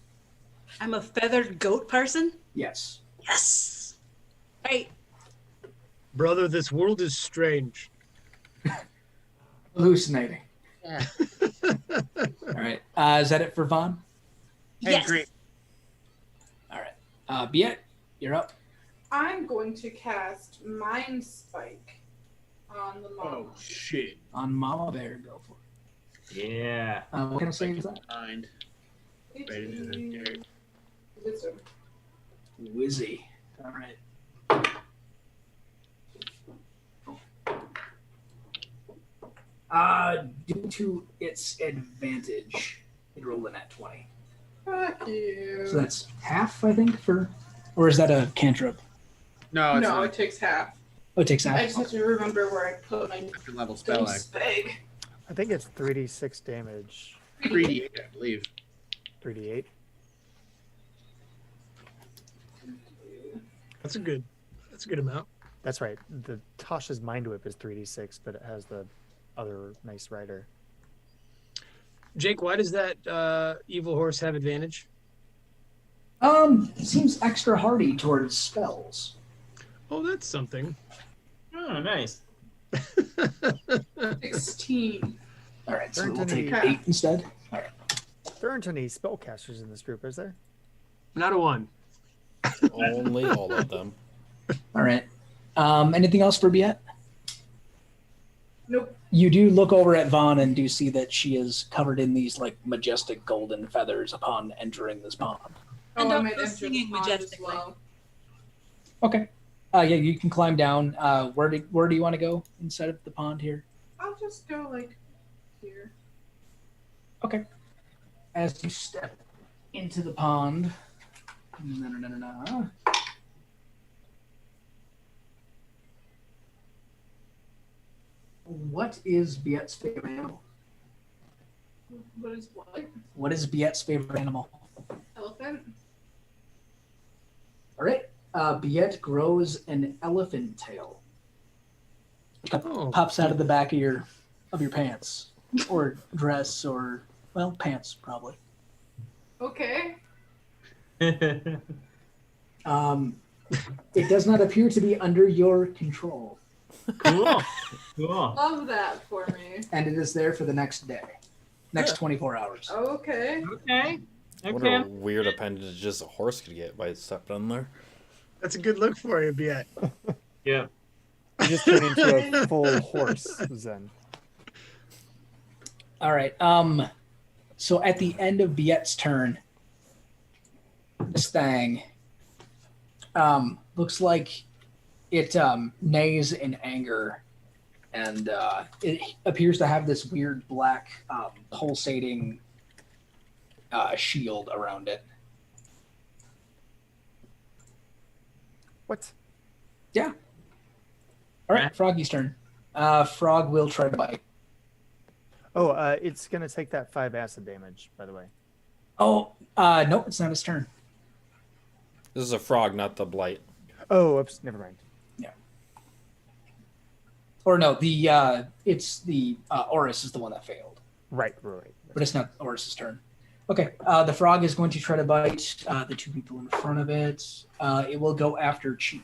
I'm a feathered goat person. Yes. Yes. Right. Brother, this world is strange. Hallucinating. Yeah. All right. Is that it for Vaughn? I Yes. agree. All right. Biet, you're up. I'm going to cast Mind Spike on the mama. Oh shit! On Mama Bear, go for it. Yeah. What kind of save is that? Mind. It Right into the is dirt. Wisdom. Wizzy. All right. Due to its advantage, it rolled in at 20. Fuck you. So that's half, I think, for Or is that a cantrip? No, it's No, not. it takes half. Oh, it takes I half. just have to remember where I put my Second level spell dice act. bag. I think it's 3d6 damage. 3d8, I believe. 3d8. That's a good amount. That's right. The Tasha's Mind Whip is 3d6, but it has the other nice rider. Jake, why does that evil horse have advantage? Seems extra hardy towards spells. Oh, that's something. Oh, nice. 16. All right, so Turn we'll to take me. 8 instead. All right. There aren't any spellcasters in this group, is there? Not a one. Only all of them. All right. Anything else for Biet? Nope. You do look over at Vaughn and do see that she is covered in these like majestic golden feathers upon entering this pond. And I I'm might still enter the singing pond as majestically. well. Okay. Yeah, you can climb down. Where do you want to go inside of the pond here? I'll just go like here. Okay. As you step into the pond. What is Biet's favorite animal? What is what? What is Biet's favorite animal? Elephant? All right. Biet grows an elephant tail. Oh, Pops out of the back of your pants or dress or pants probably. Okay. It does not appear to be under your control, Cool. Cool. Love that for me. and it is there for the next day, next 24 hours. Okay. Okay. What Okay. a weird appendages a horse could get by stepping on there. that's a good look for you, Biet. Yeah. You just turn into a full horse, Zen. All right. So at the end of Biet's turn, this thing looks like it neighs in anger, and it appears to have this weird black pulsating shield around it. What? Yeah. All right, Froggy's turn. Frog will try to bite. Oh, it's going to take that 5 acid damage, by the way. Oh, no, it's not his turn. This is a frog, not the blight. Oh, oops, never mind. Or no, it's the Oris is the one that failed, Right. but it's not Oris's turn. Okay, the frog is going to try to bite the 2 people in front of it. It will go after Chi.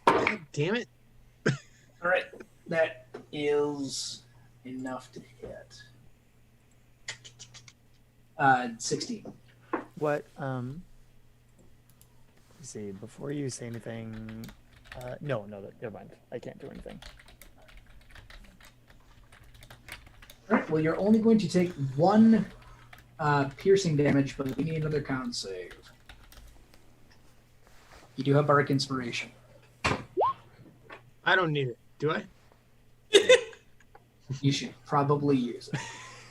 God damn it. All right, that is enough to hit. 16. What, let's see, before you say anything, no, never mind. I can't do anything. All right, well, you're only going to take 1 piercing damage, but we need another con save. You do have Bardic Inspiration. I don't need it. Do I? You should probably use it.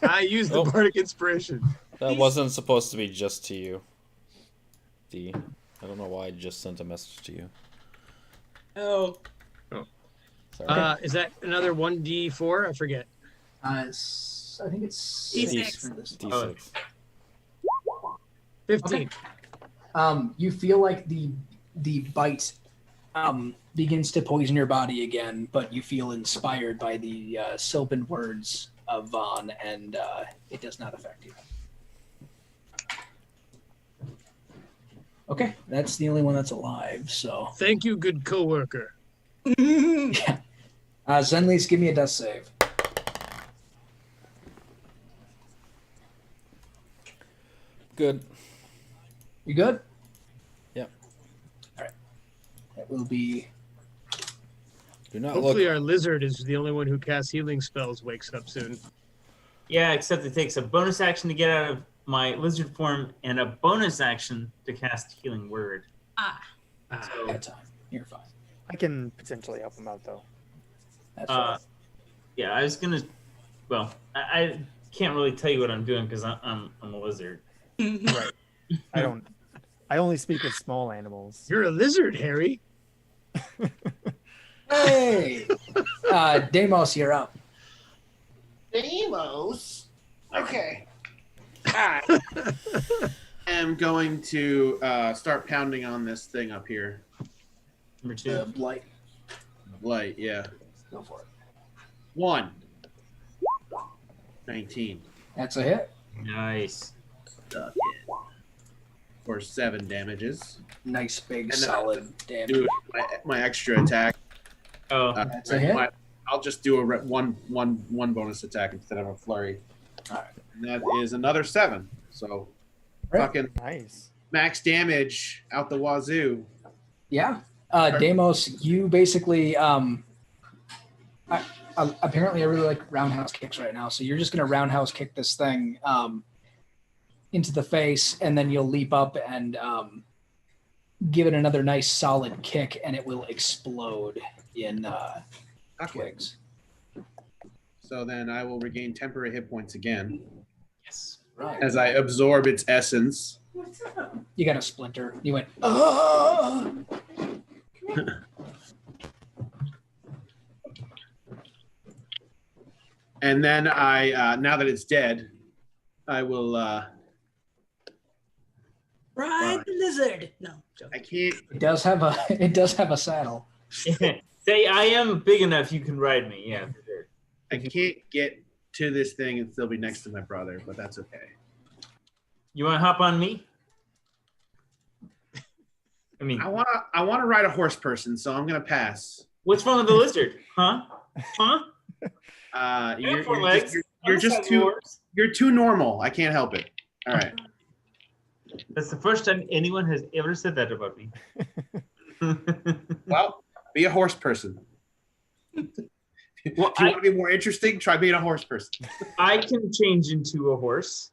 I used the Oh. Bardic Inspiration. That wasn't supposed to be just to you. D. I don't know why I just sent a message to you. Oh. Sorry. Is that another 1d4? I forget. I think it's 6 D6. for this. D6. 15. You feel like the bite begins to poison your body again, but you feel inspired by the sylvan words of Vaughn, and it does not affect you. Okay, that's the only one that's alive. So, Thank you, good coworker. yeah. Zenleys, give me a death save. Good. You good? Yep. All right. That will be. Do not Hopefully look. our lizard is the only one who casts healing spells wakes up soon. Yeah, except it takes a bonus action to get out of my lizard form and a bonus action to cast Healing Word. So, That time. You're fine. I can potentially help him out, though. That's fine. yeah, I was gonna. Well, I can't really tell you what I'm doing because I'm a lizard. Right. I don't. I only speak with small animals. You're a lizard, Harry. Hey, Deimos, you're up. Deimos. Okay. I am going to start pounding on this thing up here. Number 2. Blight. Light, yeah. Go for it. 1. 19. That's a hit. Nice. Suck it. For 7 damages. Nice big And then solid damage. Do my extra attack. Oh, That's a hit. I'll just do a one bonus attack instead of a flurry. All right. And that is another 7. So Right. fucking Nice. max damage out the wazoo. Yeah. Deimos, you basically apparently I really like roundhouse kicks right now. So you're just gonna roundhouse kick this thing into the face, and then you'll leap up and give it another nice solid kick, and it will explode in twigs. So then I will regain temporary hit points again Yes. Right. as I absorb its essence. What's up? You got a splinter. You went, oh! And then I, now that it's dead, I will. Ride the lizard. No, joke. I can't. It does have a saddle. say I am big enough. You can ride me. Yeah, for sure. I can't get to this thing and still be next to my brother, but that's okay. You want to hop on me? I mean, I wanna ride a horse person, so I'm gonna pass. what's wrong with the lizard? Huh? Huh? You're, Four you're legs. just, you're Other just side too works. you're too normal. I can't help it. All right. That's the first time anyone has ever said that about me. Well, be a horse person. Well, If you want to be more interesting, try being a horse person. I can change into a horse.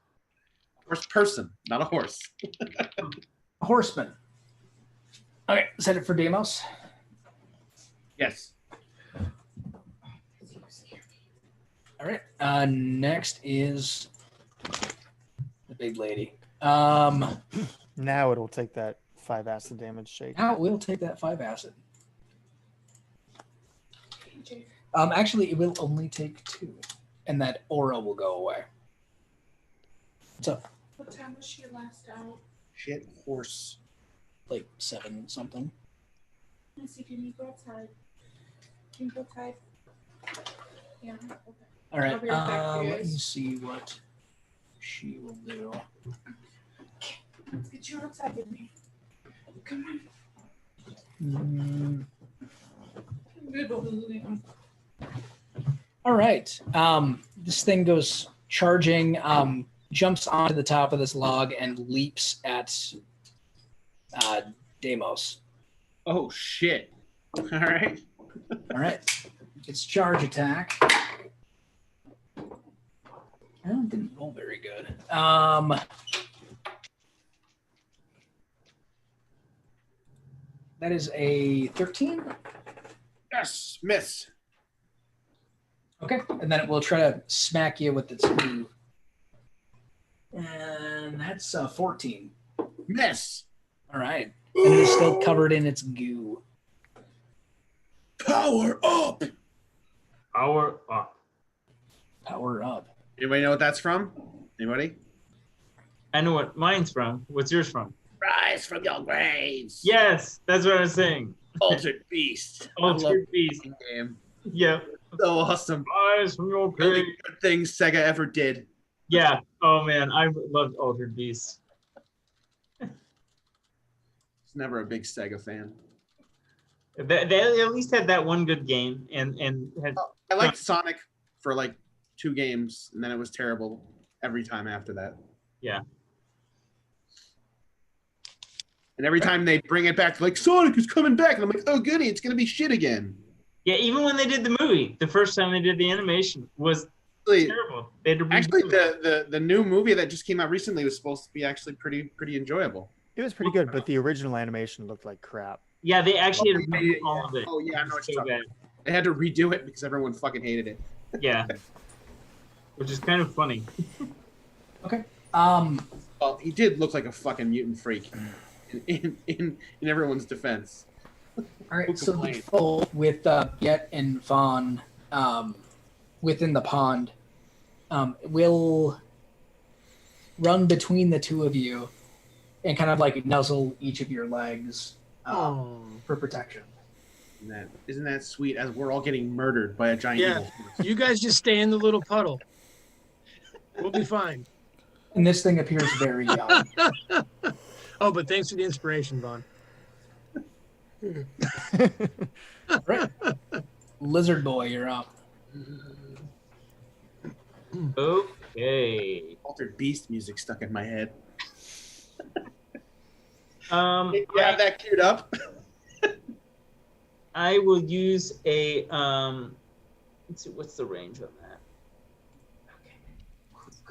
Horse person, not a horse. Horseman. Okay, is that it for Deimos? Yes. All right. Next is the big lady. Now Now it'll take that 5 acid damage shake. we'll take that 5 acid. Actually, it will only take 2, and that aura will go away. What's up? What time was she last out? Shit horse. Like 7 something. Let me see. Can you go outside? Can you go outside? Yeah. Okay. All right. I'll be right back, Let me guys. see what she will do. Let's get you outside with me. Come Mm, on. all right. This thing goes charging, jumps onto the top of this log, and leaps at Deimos. Oh shit. All right. All right. It's charge attack. Oh, didn't roll very good. That is a 13. Yes, miss. Okay. And then it will try to smack you with its goo. And that's 14. Miss. All right. And it is still covered in its goo. Power up. Power up. Power up. Anybody know what that's from? Anybody? I know what mine's from. What's yours from? Rise from your graves. Yes, that's what I was saying. Altered beast. Altered Beast. Game. Yeah. So awesome. Eyes from your Really grave. good things Sega ever did. Yeah. Oh man, I loved Altered Beast. Was never a big Sega fan. They at least had that one good game, and had I liked Sonic for like 2 games, and then it was terrible every time after that. Yeah. And every time they bring it back, like Sonic is coming back, and I'm like, oh goody, it's gonna be shit again. Yeah, even when they did the movie, the first time they did the animation was Actually, terrible. They had to actually redo it. the new movie that just came out recently was supposed to be actually pretty enjoyable. It was pretty good, but the original animation looked like crap. Yeah, they actually had to Oh, redo yeah, all of it. Oh yeah, I know what you're So talking bad. They had to redo it because everyone fucking hated it. Yeah. Which is kind of funny. Okay. Well, he did look like a fucking mutant freak. in everyone's defense. All Who right, so the complained? foal with Yet and Vaughn within the pond will run between the two of you and kind of like nuzzle each of your legs Oh. for protection. Isn't that sweet? As we're all getting murdered by a giant Yeah. evil force. You guys just stay in the little puddle. We'll be fine. And this thing appears very young. Oh, but thanks for the inspiration, Vaughn. Right. Lizard boy, you're up. Okay. Altered Beast music stuck in my head. Um, You have that queued up? I will use a let's see, what's the range on that?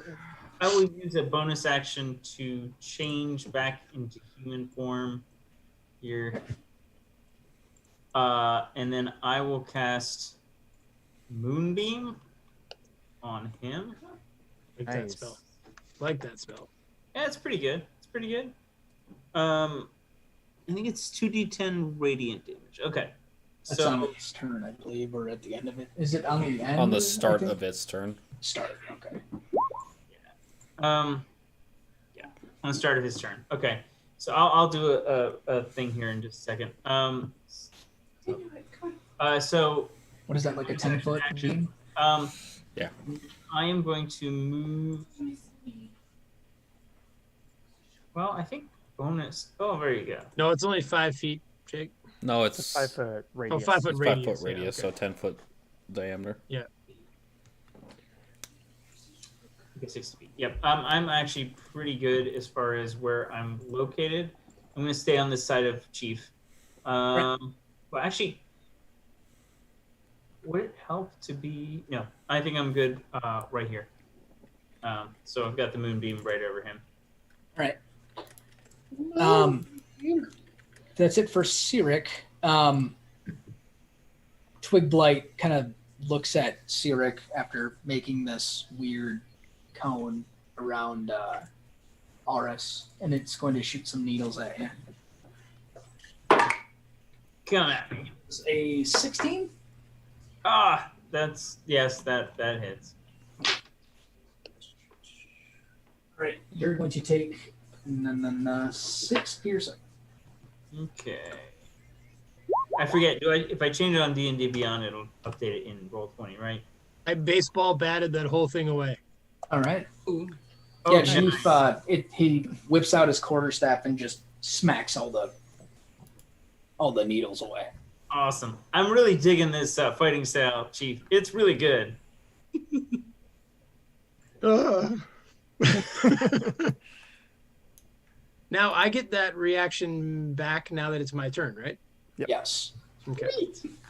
Okay. I will use a bonus action to change back into human form here. And then I will cast Moonbeam on him. Like that Nice. spell. Like that spell. Yeah, it's pretty good. It's pretty good. I think it's 2d10 radiant damage. Okay. That's on So its turn, I believe, or at the end of it. Is it on the end? On the I start think? of its turn. Start. Okay. yeah, on the start of his turn. Okay. So I'll do a thing here in just a second. So What is that, like a 10-foot beam? Yeah. I am going to move. Well, I think bonus. Oh, there you go. No, it's only 5 feet, Jake. No, It's it's a 5 foot radius. 5 foot it's radius. 5 foot yeah, radius, okay. so 10-foot diameter. Okay, 60 feet. Yep. I'm actually pretty good as far as where I'm located. I'm going to stay on this side of Chief. Well, actually, would it help to be? No, I think I'm good right here. So I've got the moonbeam right over him. All right. That's it for Sirik. Twig Blight kind of looks at Sirik after making this weird cone around Aris, and it's going to shoot some needles at you. Come at me. It's a 16. Ah, that's yes, that hits. All right, you're going to take 6 piercing. Okay. I forget. If I change it on D&D Beyond, it'll update it in Roll20, right? I baseball batted that whole thing away. All right. Oh, Yeah, nice. Chief. He whips out his quarterstaff and just smacks all the needles away. Awesome. I'm really digging this fighting style, Chief. It's really good. Now I get that reaction back now that it's my turn, right? Yep. Yes. Okay.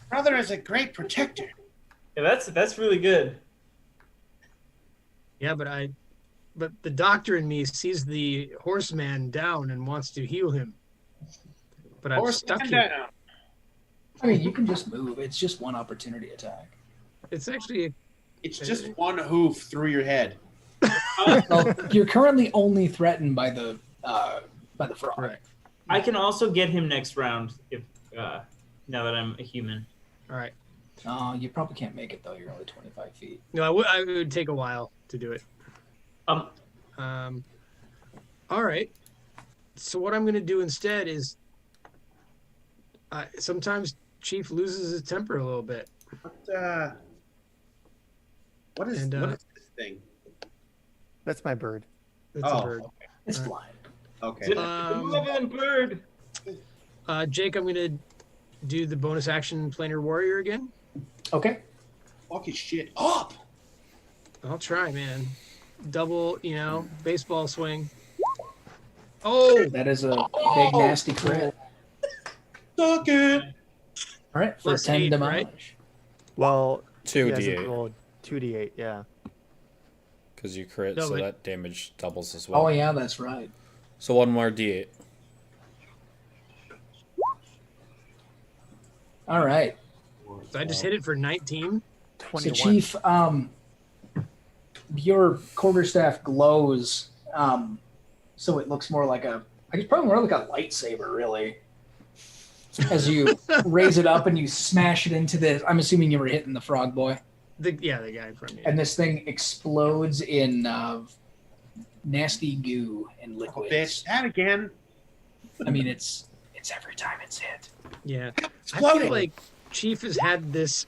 Brother is a great protector. Yeah, that's really good. Yeah, but the doctor in me sees the horseman down and wants to heal him. But I'm stuck here. down. I mean, you can just move. It's just one opportunity attack. It's actually It's just one hoof through your head. Well, you're currently only threatened by the frog. right. I can also get him next round if now that I'm a human. All right. You probably can't make it though. You're only 25 feet. No, I would take a while to do it. Um, All right. So what I'm going to do instead is, sometimes Chief loses his temper a little bit. What is And, this thing? That's my bird. That's a bird. It's All blind. Okay. Moving bird. Jake, I'm going to do the bonus action Planar Warrior again. Okay. Fuck his shit up. I'll try, man. Double, baseball swing. Oh, That is a big nasty crit. Suck it. All right, for Plus 10 8, damage. right? Well, he 2d8. hasn't rolled 2d8, yeah. Because you crit, No, so but- that damage doubles as well. Oh yeah, that's right. So one more d8. All right. so I just hit it for 19. 21. So Chief, your quarterstaff glows, so it looks more like a I guess probably more like a lightsaber, really. As you raise it up and you smash it into the. I'm assuming you were hitting the frog boy. The guy in front of me. And this thing explodes in nasty goo and liquids. Bitch, that again. I mean, it's every time it's hit. Yeah. I Exploding. feel like Chief has had this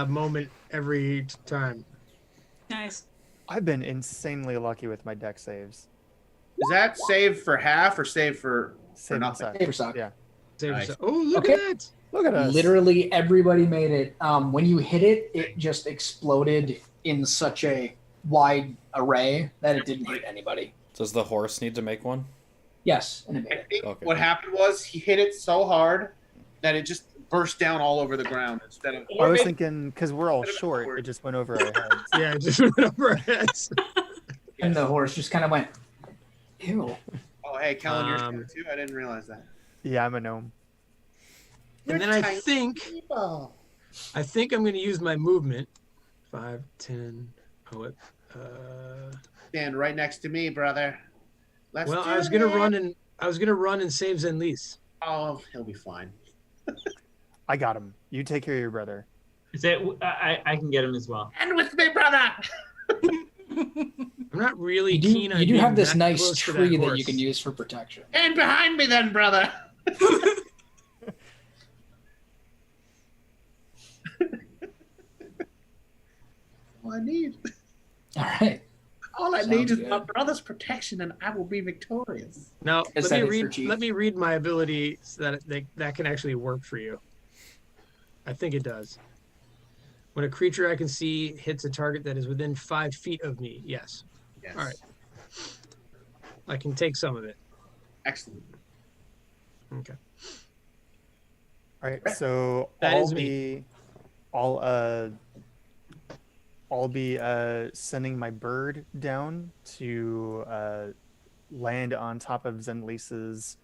moment every time. Nice. I've been insanely lucky with my deck saves. Is that save for half or save for Save and nothing? suck. Saber suck. Yeah. Nice. Oh, look Okay. at that. Look at us. Literally everybody made it. When you hit it, it just exploded in such a wide array that it didn't hit anybody. Does the horse need to make one? Yes, and it made I it. think Okay. what happened was he hit it so hard that it just burst down all over the ground instead of. I was thinking because we're all Could've been short, forward. it just went over our heads. Yeah, it just went over our heads. And the horse just kind of went, ew. Oh, hey, Kellen, you're Um, short too. I didn't realize that. Yeah, I'm a gnome. And then I think I'm going to use my movement. 5, 10. Oh, it. Stand right next to me, brother. Let's Well, do I was going to it. run and save Zenlise. Oh, he'll be fine. I got him. You take care of your brother. Is that I can get him as well. And with me, brother. I'm not really You do, keen on you do being have this that nice close to tree that horse. you can use for protection. And behind me, then, brother. All I need. All right. All I Sounds need is good. my brother's protection, and I will be victorious. Now, Is let that me it for read. Chief? Let me read my ability so that that can actually work for you. I think it does. When a creature I can see hits a target that is within 5 feet of me, yes, Yes. All right. I can take some of it. Excellent. Okay. All right, so That I'll is me. I'll be sending my bird down to land on top of Zenlise's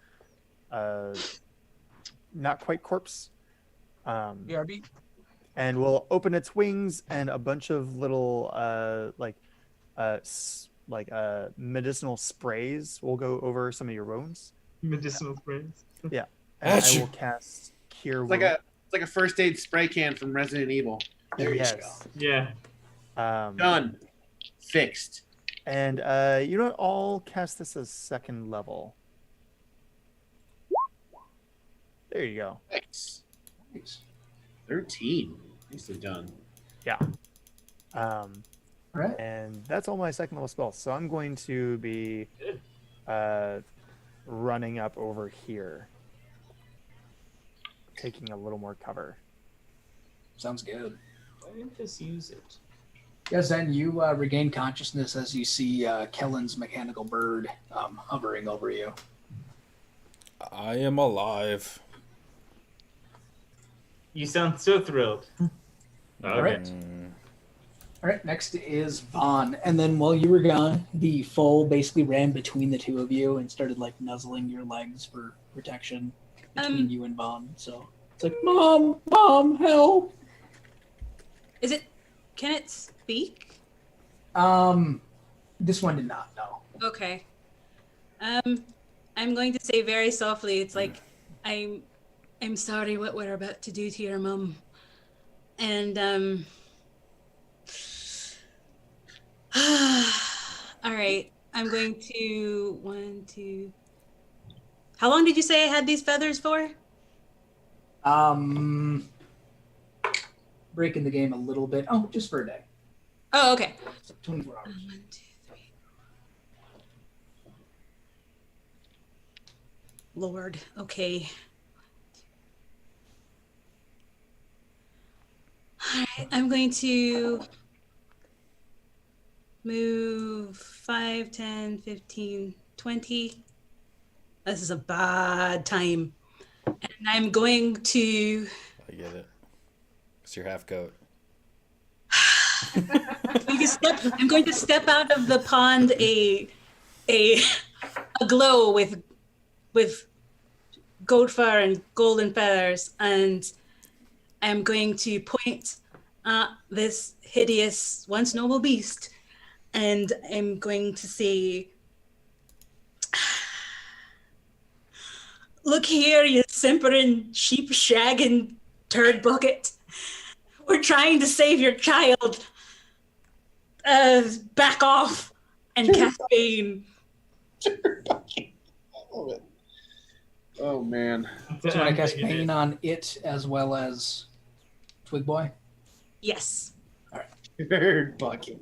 not quite corpse. BRB. And we'll open its wings, and a bunch of little medicinal sprays will go over some of your wounds. Medicinal sprays. And I Achoo. will cast Cure It's like a first aid spray can from Resident Evil. There you Yes. Yeah. Done. Fixed. And you know what? I'll cast this as second level. There you go. Nice. Nice. 13. Nicely done. All right. And that's all my second level spells. So I'm going to be running up over here, taking a little more cover. Sounds good. Why didn't this use it? Yes, then you regain consciousness as you see Kellen's mechanical bird hovering over you. I am alive. You sound so thrilled. All right. Mm, All right, next is Vaughn. And then while you were gone, the foal basically ran between the two of you and started like nuzzling your legs for protection between you and Vaughn. So it's like, Mom, help. Is it? Can it speak? This one did not, no. Okay. I'm going to say very softly. It's like, I'm sorry what we're about to do to your mum. And all right. I'm going to 1, 2. How long did you say I had these feathers for? Breaking the game a little bit. Oh, just for a day. Oh, okay. So 24 hours. 1, 2, 3. Lord. Okay. All right. I'm going to move 5, 10, 15, 20. This is a bad time. And I'm going to I get it. It's your half goat. I'm going to step out of the pond a aglow with gold fur and golden feathers, and I'm going to point at this hideous, once noble beast, and I'm going to say, Look here, you simpering sheep shagging turd bucket. We're trying to save your child. Back off and cast Bane. Oh man. So I cast Bane on it as well as Twig Boy. Yes. Turd bucket.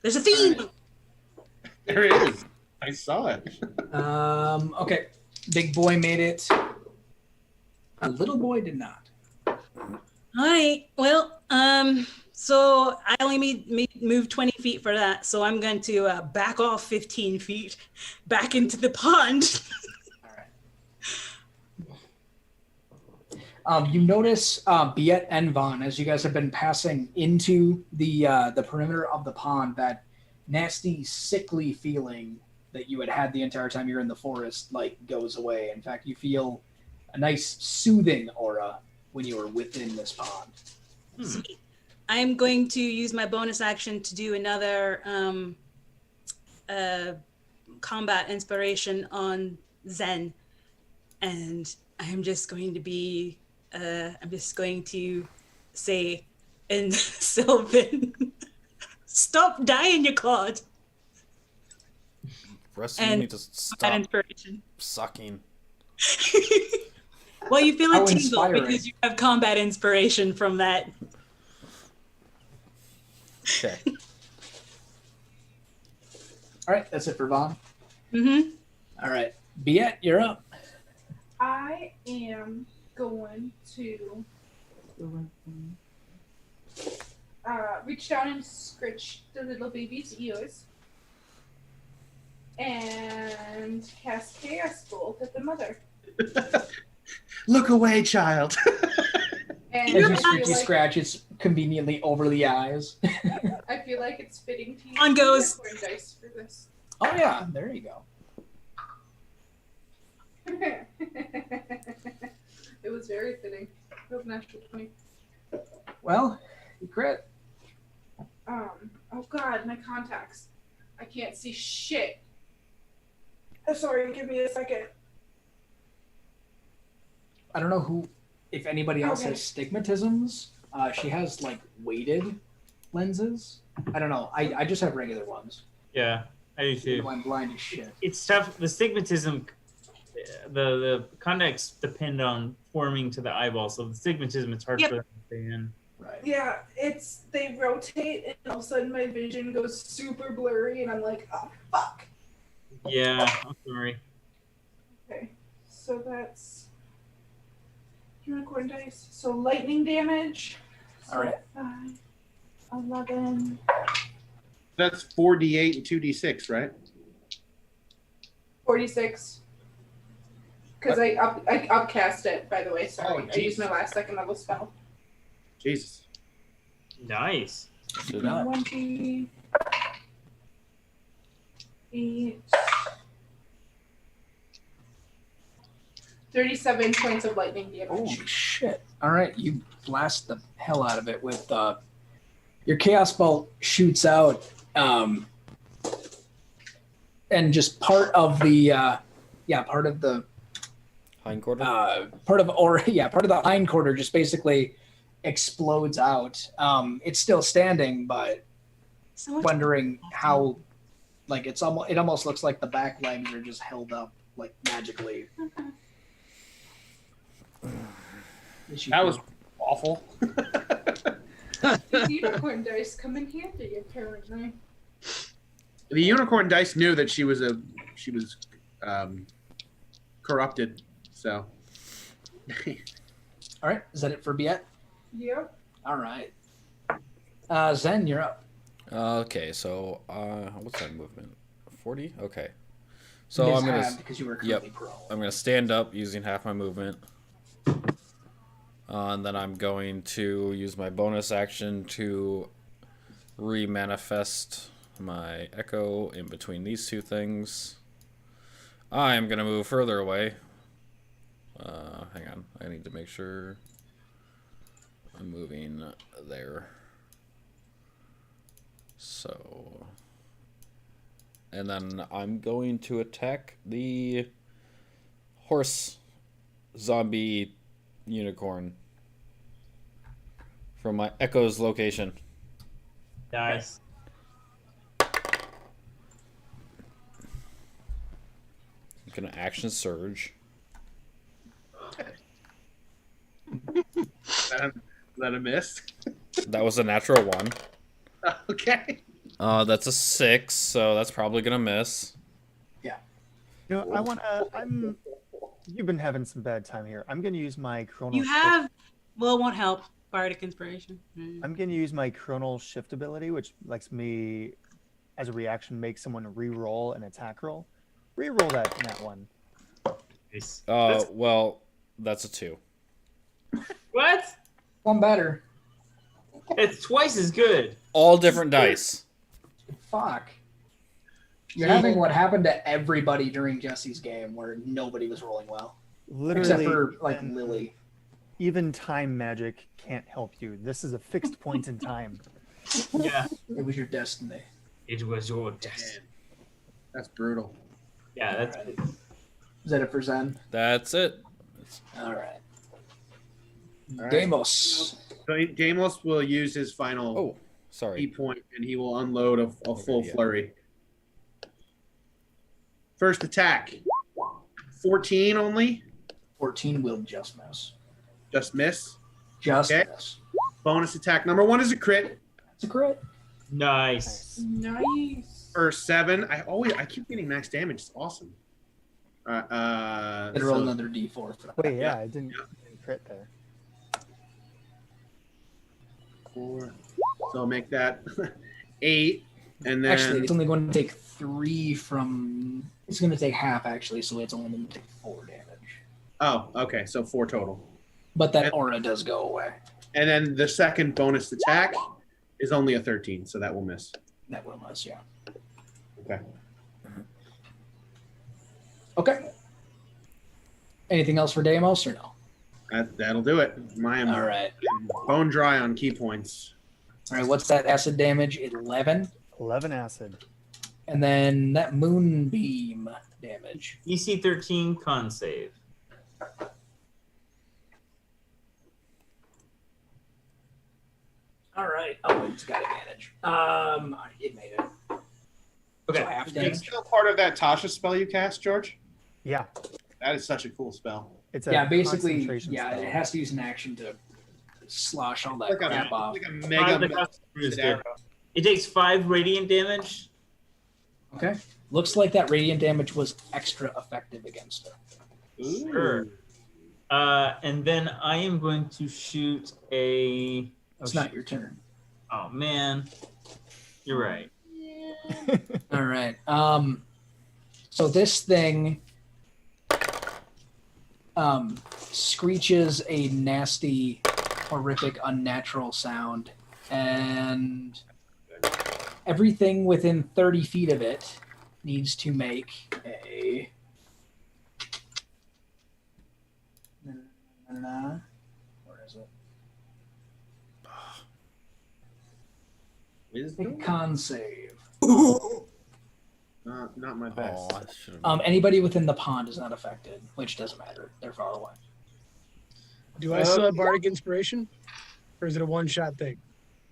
There's a theme. All There it is. I saw it. Okay. Big boy made it. A little boy did not. All right. Well, so I only move 20 feet for that. So I'm going to back off 15 feet back into the pond. All right. You notice Biet and Vaughn, as you guys have been passing into the perimeter of the pond, that nasty, sickly feeling that you had the entire time you're in the forest, like, goes away. In fact, you feel a nice soothing aura when you are within this pond. Sweet. I'm going to use my bonus action to do another combat inspiration on Zen. And I'm just going to say in Sylvan, stop dying, you clod. Rest of you And need to that stop inspiration. sucking. Well, you feel How a tingle inspiring. because you have combat inspiration from that. Okay. All right, that's it for Vaughn. Mm-hmm. All right, Biet, you're up. I am going to reach down and scratch the little baby's ears and cast Chaos Bolt at the mother. Look away, child. And As you I scratchy feel like, scratch, it's conveniently over the eyes. I feel like it's fitting to use On goes. unicorn dice for this. Oh yeah, there you go. It was very fitting. It was natural 20. Well, you crit. Oh god, my contacts. I can't see shit. Sorry, give me a second. I don't know who, if anybody else Okay. has stigmatisms. She has like weighted lenses. I don't know. I just have regular ones. Yeah, I do too. I'm blind as shit. It's tough. The stigmatism, the contacts depend on forming to the eyeball, so the stigmatism, it's hard Yep. for them to stay in. Right. Yeah, they rotate and all of a sudden my vision goes super blurry and I'm like, oh fuck. Yeah, I'm sorry. Okay, so that's unicorn dice. So lightning damage. So All right. 5, 11. That's 4d8 and 2d6, right? 46. Because I upcast it, by the way. Sorry, Oh, I used jeez. my last second level spell. Jesus. Nice. Should not. 20. 8. 37 points of lightning damage. Holy shit. All right, you blast the hell out of it with your chaos bolt shoots out, and just part of the Hindquarter? part of the hindquarter just basically explodes out. It's still standing, but So much wondering how, like, it almost looks like the back legs are just held up like magically. That was awful. These unicorn dice come in handy, apparently. The unicorn dice knew that she was corrupted, so. All right, is that it for Biet? Yep. All right. Zen, you're up. Okay, so what's that movement? 40? Okay. So It is I'm gonna halved because you were yep. currently prone. I'm gonna stand up using half my movement. And then I'm going to use my bonus action to remanifest my echo in between these two things. I am going to move further away. Hang on. I need to make sure I'm moving there. So... And then I'm going to attack the horse zombie unicorn from my Echo's location. Nice. I'm gonna action surge. Is that a miss? That was a natural one. Okay. That's a 6, so that's probably gonna miss. You know, you've been having some bad time here. I'm gonna use my chronal. You have. Well, it won't help. Bardic inspiration. I'm gonna use my chronal shift ability, which lets me, as a reaction, make someone re-roll an attack roll. Re-roll that one. Nice. Well, that's a 2. What? One better. It's twice as good. All different dice. Fuck. You're having what happened to everybody during Jesse's game, where nobody was rolling well, Literally, except for like Lily. even time magic can't help you. This is a fixed point in time. Yeah. It was your destiny. It was your destiny. That's brutal. Yeah, that's. Is that it for Zen? That's it. All right. All right. Damos. So Damos will use his final Oh, key sorry. point, and he will unload a full yeah. flurry. First attack. 14 only. 14 will just miss. Just miss. Just Okay. miss. Bonus attack number 1 is a crit It's a crit. Nice. Nice. for 7. I keep getting max damage. It's awesome. Gotta roll So another D4 for that. Wait, yeah, I didn't crit there. 4. So make that 8, and then Actually, it's only going to take 3 from. It's going to take half, actually, so it's only going to take 4 damage. oh, okay, so 4 total. But that aura does go away. And then the second bonus attack is only a 13, so that will miss. That will miss, yeah. Okay. Okay. Anything else for Deimos or no? That'll do it. All right. Bone dry on key points. All right, what's that acid damage? 11. 11 acid. And then that moonbeam damage. DC 13 con save. All right. Oh, it's got advantage. It made it. Okay. So half It's damage. still part of that Tasha spell you cast, George? Yeah, That is such a cool spell. it's a Yeah, basically, concentration yeah, spell. it has to use an action to slosh all that Like crap off. a Five mega the cost is arrow. good. It takes 5 radiant damage. Okay. Looks like that radiant damage was extra effective against her. Sure. And then I am going to shoot a. It's not your turn. Oh man, you're right. All right. So this thing screeches a nasty, horrific, unnatural sound, and everything within 30 feet of it needs to make a. Where is it? Make a Wisdom? con save. Not my best. Oh, I should have. Anybody within the pond is not affected, which doesn't matter. They're far away. Do I still have Bardic Inspiration? Or is it a one-shot thing?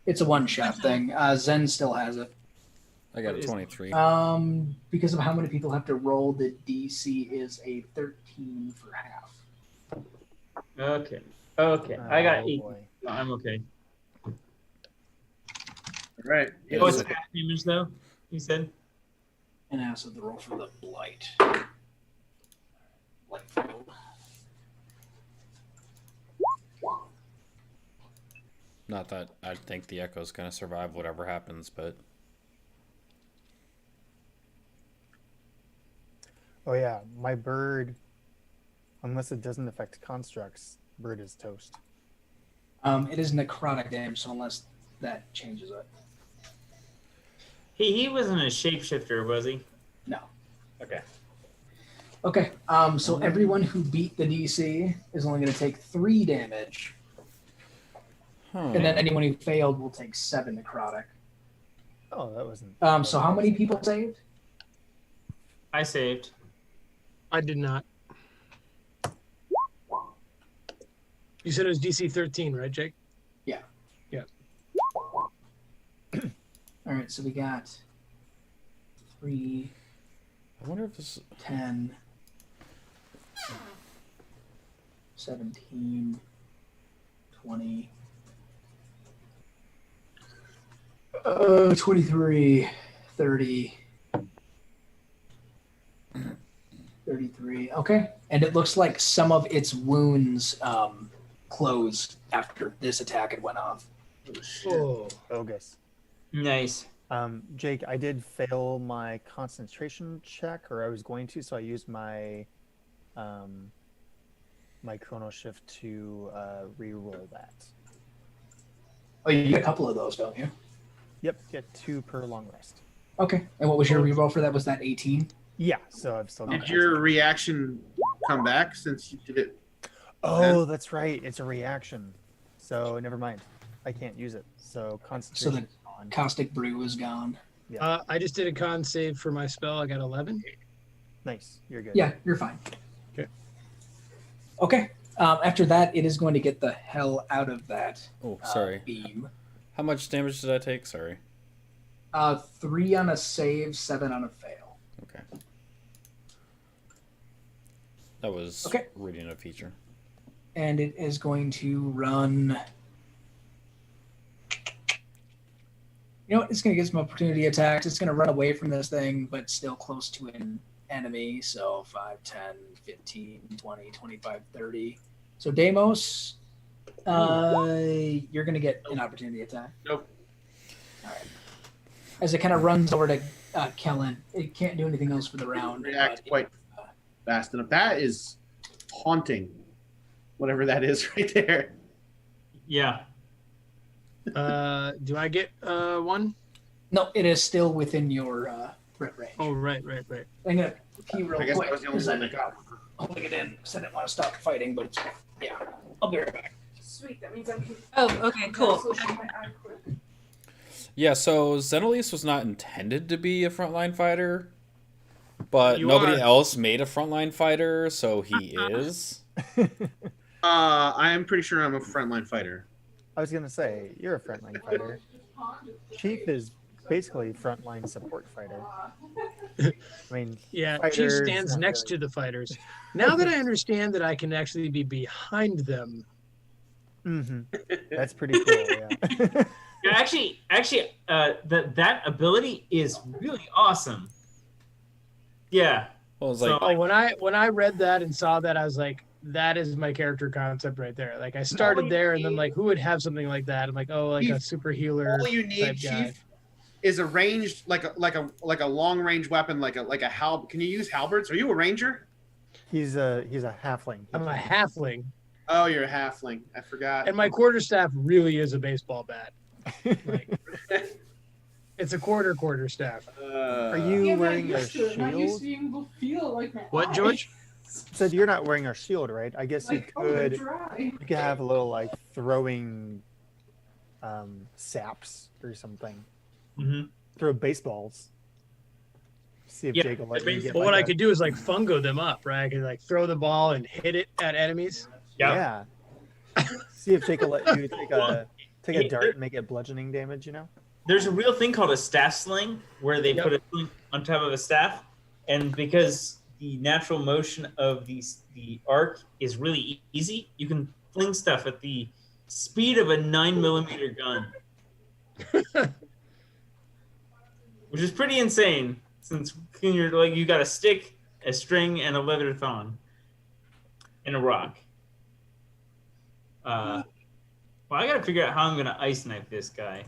It's a one-shot thing. Zen still has it. I got a 23. Because of how many people have to roll, the DC is a 13 for half. Okay. Okay. I got Oh, 8. boy. I'm okay. All right. Yeah, Oh, it's so- half damage though. You said. And I also have to roll for the blight. Blight failed. Not that I think the Echo's gonna survive whatever happens, but Oh yeah, my bird, unless it doesn't affect constructs, bird is toast. It is necrotic damage, so unless that changes it. He wasn't a shapeshifter, was he? No. Okay. Okay. So everyone who beat the DC is only going to take 3 damage, and then anyone who failed will take 7 necrotic. Oh, that wasn't. So how many people saved? I saved. I did not. You said it was DC 13, right, Jake? Yeah. Yeah. All right, so we got 3, I wonder if this. 10, 17, 20, 23, 30, 33. Okay. And it looks like some of its wounds closed after this attack had went off. Oh. Bogus. Nice. Jake, I did fail my concentration check, or I was going to, so I used my my chrono shift to re-roll that. Oh, you get a couple of those, don't you? Yep, get 2 per long rest. Okay. And what was your reroll for that? Was that 18? Yeah, so I've still got Did your reaction come back since you did it? Oh, that's right. It's a reaction. So never mind. I can't use it. So concentration So the is gone. Caustic Brew is gone. I just did a con save for my spell. I got 11. Nice. You're good. Yeah, you're fine. Okay. Okay. After that, it is going to get the hell out of that Oh, sorry. beam. How much damage did I take? Sorry. 3 on a save, 7 on a fail. Okay. That was Okay. reading a feature. And it is going to run. You know what? It's going to get some opportunity attacks. It's going to run away from this thing, but still close to an enemy. So 5, 10, 15, 20, 25, 30. So Deimos, you're going to get an opportunity attack. Nope. All right. As it kind of runs over to Kellen, it can't do anything else for the round. React but quite fast enough. That is haunting. Whatever that is right there. Yeah. Do I get 1? No, it is still within your threat range. Oh, right. I'm going to pee real I guess quick I was the only because one I'm that got one. holding it in because I didn't want to stop fighting, but yeah, I'll be right back. Sweet, that means I can. Oh, okay, cool. Switch my eye quick. Yeah, so Xenolis was not intended to be a frontline fighter, but You nobody are. else made a frontline fighter, so he is. I am pretty sure I'm a frontline fighter. I was going to say, you're a frontline fighter. Chief is basically frontline support fighter. I mean, Yeah, Chief fighters, stands not next really. to the fighters. Now that I understand that I can actually be behind them. That's pretty cool, yeah. Yeah, actually, that ability is really awesome. Yeah. Well, it's like, Oh, when I read that and saw that, I was like, that is my character concept right there. Like I started there, and then like, who would have something like that? I'm like, oh, like a super healer. All you need, type guy. Chief, is a ranged like a long range weapon, like a halberd. Can you use halberds? Are you a ranger? He's a halfling. I'm a halfling, Oh, you're a halfling. I forgot. and my quarterstaff really is a baseball bat. Like, it's a quarterstaff. Are you Yeah, I'm not wearing a used to it. I'm not used shield? to being able to feel like my What, eyes. George? Said you're not wearing a shield, right? I guess Like, you oh, they're could. dry. You could have a little like throwing saps or something. Mm-hmm. Throw baseballs. See if Yeah, Jake will let the you get But like what I a- could do is like fungo them up, right? I could like throw the ball and hit it at enemies. Yeah. Yeah. See if Jake will let you take a dart and make it bludgeoning damage, you know? There's a real thing called a staff sling where they Yep. put a sling on top of a staff, and because the natural motion of the arc is really easy, you can fling stuff at the speed of a 9mm gun, which is pretty insane since you're like you got a stick, a string, and a leather thong, and a rock. Well, I gotta figure out how I'm gonna ice knife this guy.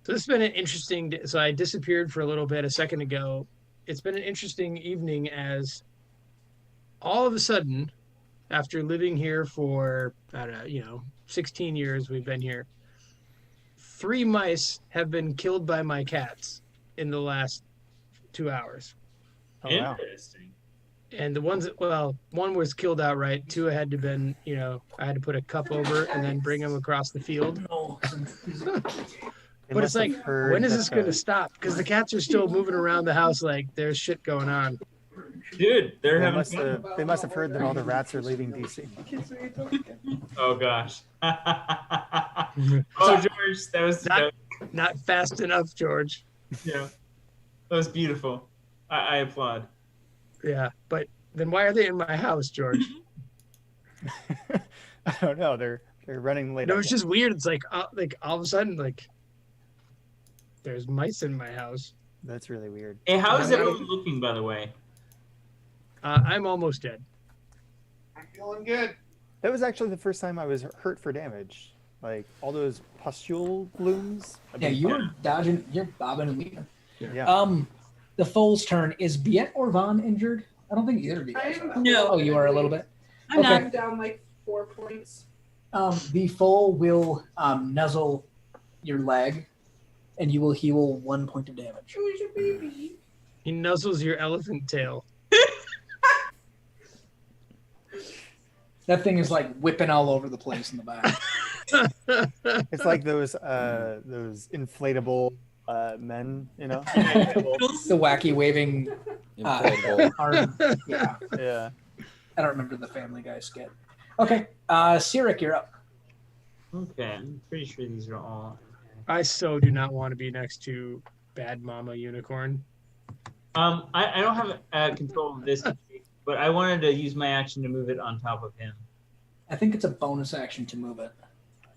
So this has been an interesting. So I disappeared for a little bit a second ago. It's been an interesting evening as all of a sudden, after living here for I don't know, 16 years we've been here. 3 mice have been killed by my cats in the last 2 hours. Oh wow. Interesting. And the ones that, well, one was killed outright. 2 had to been, I had to put a cup over and then bring them across the field. They But it's must have like, heard when is that this going to stop? Because the cats are still moving around the house like there's shit going on. Dude, they're They having must, fun. they must have heard that all the rats are leaving DC. Oh gosh. oh, George, that was Not fast enough, George. yeah, that was beautiful. I applaud. Yeah, but then why are they in my house, George? I don't know. They're running late. No, it's just weird. It's like all of a sudden, like there's mice in my house. That's really weird. Hey, how is Yeah. everyone looking, by the way? I'm almost dead. I'm feeling good. That was actually the first time I was hurt for damage. Like all those pustule blooms. Yeah, you were dodging. You're bobbing and weaving. Yeah. The Foal's turn. Is Biet or Vaughn injured? I don't think either of you guys are. No. Oh, you are a little bit. I'm Okay. down like 4 points. The Foal will nuzzle your leg, and you will heal 1 point of damage. Who's your baby? He nuzzles your elephant tail. That thing is like whipping all over the place in the back. It's like those inflatable men, you know? The wacky waving Inflatable. arm. Yeah, Yeah. I don't remember the Family Guy skit. Okay, Sirik, you're up. Okay, I'm pretty sure these are all. I so do not want to be next to Bad Mama Unicorn. I don't have control of this, but I wanted to use my action to move it on top of him. I think it's a bonus action to move it.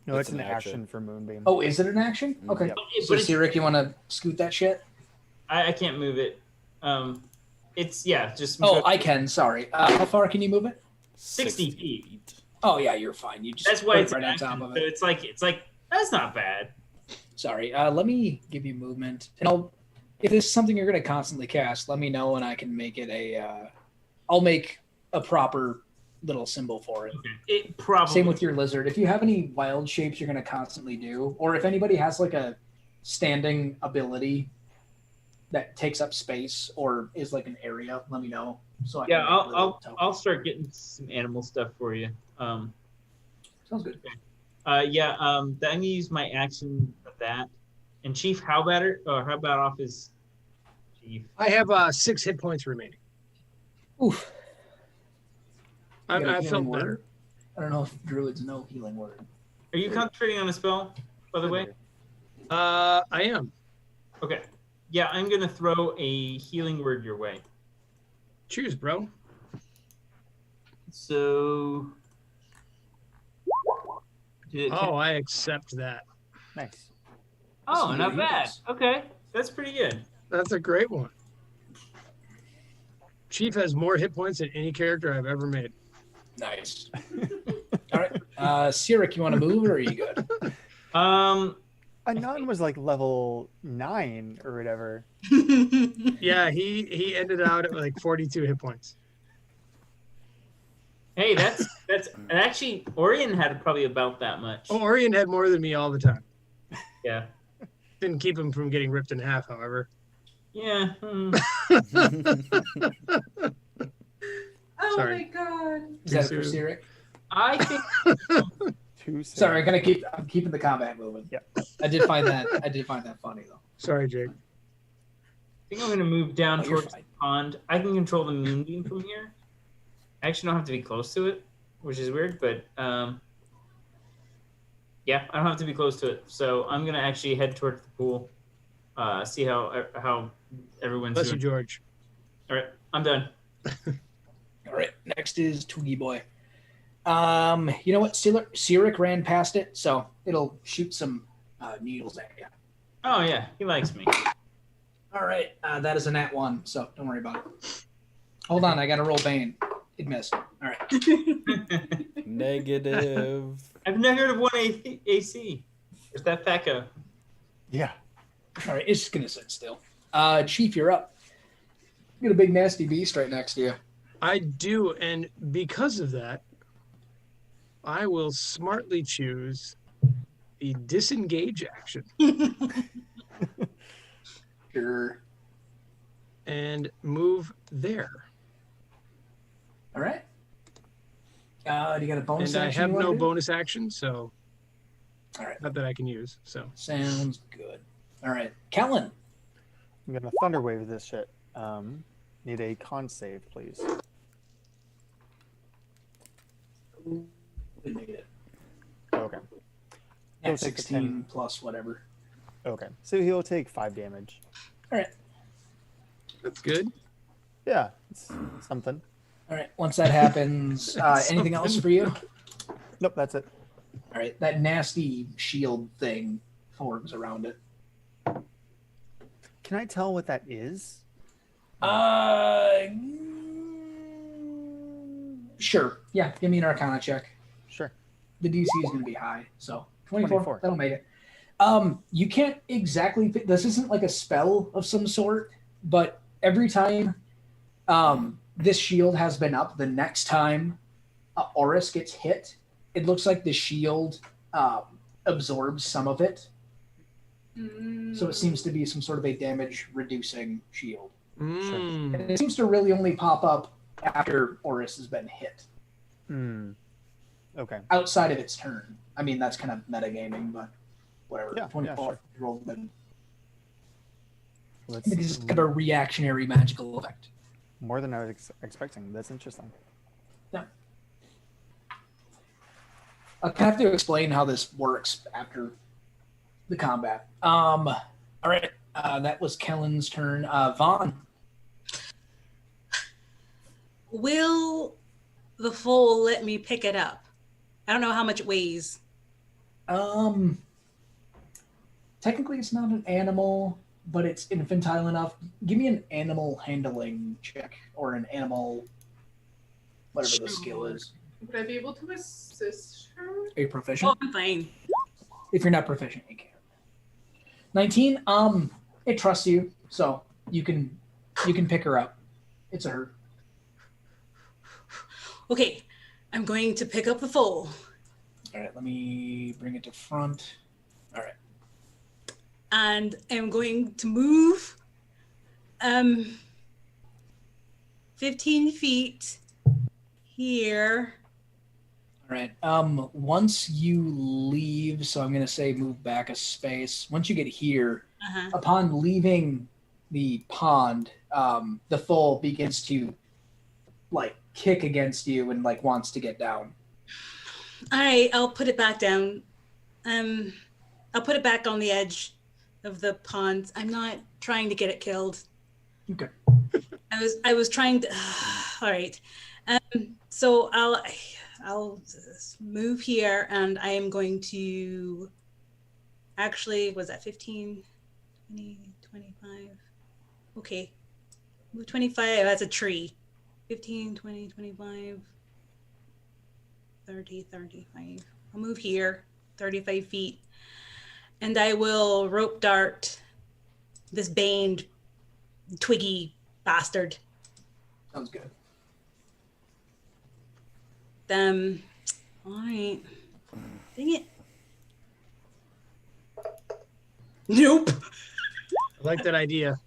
No, It's it's an an action action. for Moonbeam. Oh, is it an action? Okay. Yep. So, But it's, Sirik, you want to scoot that shit? I can't move it. It's just. Oh, I can. Sorry. How far can you move it? 60 feet. Oh, yeah, you're fine. You just That's why put it's it right on action, top of so it. it's like that's not bad. Sorry. Let me give you movement, and if this is something you're going to constantly cast, let me know, and I can make it I'll make a proper little symbol for it. Okay. It probably. Same with your lizard. If you have any wild shapes you're going to constantly do, or if anybody has like a standing ability that takes up space or is like an area, let me know. So I Yeah, can make little tokens. I'll start getting some animal stuff for you. Sounds good. I'm gonna use my action for that. And Chief Howbatter, or how about off his Chief? I have 6 hit points remaining. Oof. You got a I healing felt word? better. I don't know if druids know healing word. Are you concentrating on a spell, by the way? I am. Okay. Yeah, I'm gonna throw a healing word your way. Cheers, bro. So. Oh, I accept that. Nice. Oh, not bad. Okay, that's pretty good. That's a great one. Chief has more hit points than any character I've ever made. Nice. All right. Sirik, you want to move or are you good? Anon was like level 9 or whatever. Yeah, he ended out at like 42 hit points. Hey, that's and actually Orion had probably about that much. Oh, Orion had more than me all the time. Yeah. Didn't keep him from getting ripped in half, however. Yeah. Oh Sorry. my god. Is that it Too for soon. Sirik? I think Too soon. Sorry, I'm keeping the combat moving. Yep. I did find that funny though. Sorry, Jake. I'm gonna move down Oh, you're towards fine. the pond. I can control the moonbeam from here. I actually don't have to be close to it, which is weird, but yeah, I don't have to be close to it. So I'm gonna actually head towards the pool. See how everyone's Bless you, doing. George. All right, I'm done. All right. Next is Twiggy Boy. You know what? Sirik ran past it, so it'll shoot some needles at you. Oh yeah, he likes me. All right. That is a nat 1, so don't worry about it. Hold on, I got to roll Bane. It missed. All right. Negative. I've never heard of one AC. Is that Fecca? Yeah. All right. It's just gonna sit still. Chief, you're up. You got a big nasty beast right next to you. I do, and because of that, I will smartly choose the disengage action Sure. and move there. All right. Do you got a bonus And I action? have you wanna no do? bonus action, so All right. not that I can use. So Sounds good. All right. Kellen. I'm gonna thunder wave this shit. Need a con save, please. We made it. Okay. He'll At take a 16 plus whatever. Okay. So he'll take 5 damage. All right. That's good. Yeah, it's something. All right. Once that happens, anything else for you? Nope, that's it. All right. That nasty shield thing forms around it. Can I tell what that is? Sure. Yeah. Give me an Arcana check. Sure. The DC is going to be high, so 24. 24. That'll make it. You can't exactly. This isn't like a spell of some sort, but every time this shield has been up, the next time Oris gets hit, it looks like the shield absorbs some of it. So it seems to be some sort of a damage reducing shield. Mm. And it seems to really only pop up after Oris has been hit. Okay. Outside of its turn. I mean, that's kind of metagaming, but whatever. Yeah, 24 sure. rolled good. Let's It is kind of a reactionary magical effect. more than I was expecting. That's interesting. Yeah. I'll have to explain how this works after the combat. All right. That was Kellen's turn. Vaughn. Will the foal let me pick it up? I don't know how much it weighs. Technically it's not an animal, but it's infantile enough. Give me an animal handling check or an animal, whatever the skill is. Would I be able to assist her? Are you proficient? Oh, I'm fine. If you're not proficient, you can. 19. It trusts you, so you can pick her up. It's a her. Okay, I'm going to pick up the foal. All right, let me bring it to front. All right. And I'm going to move 15 feet here. All right. Once you leave, so I'm going to say move back a space. Once you get here, upon leaving the pond, the foal begins to like kick against you and like wants to get down. All right, I'll put it back down. I'll put it back on the edge of the pond. I'm not trying to get it killed. Okay. I was trying to. All right. So I'll move here, and I am going to. Actually, was that 15, 20, 25? Okay. Move 25. That's a tree. 15, 20, 25, 30, 35. I'll move here 35 feet. And I will rope dart this baned, twiggy bastard. Sounds good. All right. Dang it. Nope. I like that idea.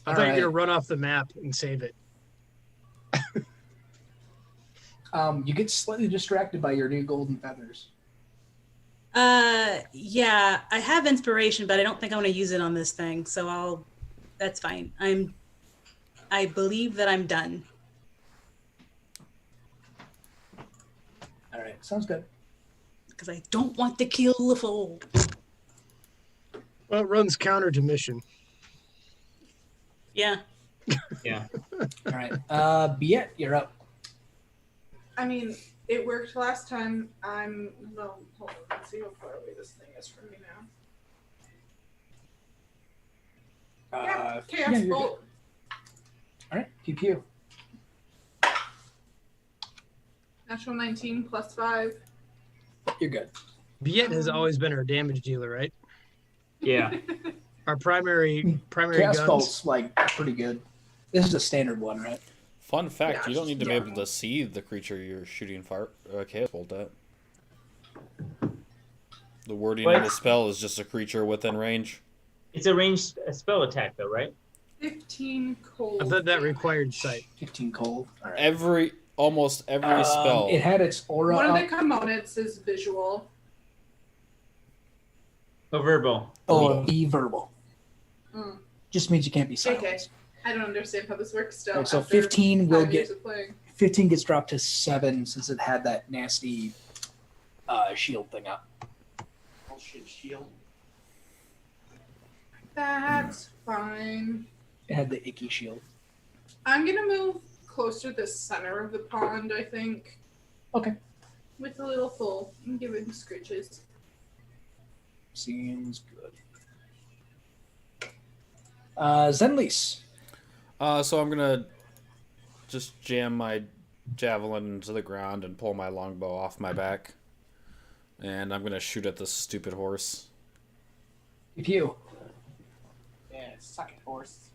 I All thought you were right. gonna run off the map and save it. You get slightly distracted by your new golden feathers. Yeah, I have inspiration, but I don't think I want to use it on this thing. So that's fine. I believe that I'm done. All right, sounds good. Because I don't want to kill the foal. Well, it runs counter to mission. Yeah. Yeah. All right, Biet, you're up. I mean, it worked last time. No, hold on. Let's see how far away this thing is from me now. Yeah, Chaos yeah, you're Bolt. All right, pew pew. Natural 19 plus 5. You're good. Viet has always been our damage dealer, right? Yeah. Our primary Chaos guns. Bolt's like pretty good. This is a standard one, right? Fun fact: you don't need to be Yeah. able to see the creature you're shooting chaos bolt at. The wording of the spell is just a creature within range. It's a ranged spell attack, though, right? 15 cold. I thought that required sight. 15 cold. All right. Almost every spell. It had its aura One of up. the components is visual. Oh, verbal. Oh, be verbal. Mm. Just means you can't be silenced. Okay. I don't understand how this works still. Right, so after 15 will 5 years get of playing. 15 gets dropped to 7 since it had that nasty shield thing up. Bullshit shield. That's fine. It had the icky shield. I'm gonna move closer to the center of the pond, I think. Okay. With a little Foal and give him scritches. Seems good. Zenlise. So I'm gonna just jam my javelin into the ground and pull my longbow off my back, and I'm gonna shoot at this stupid horse. Pew. Yeah, suck it, horse.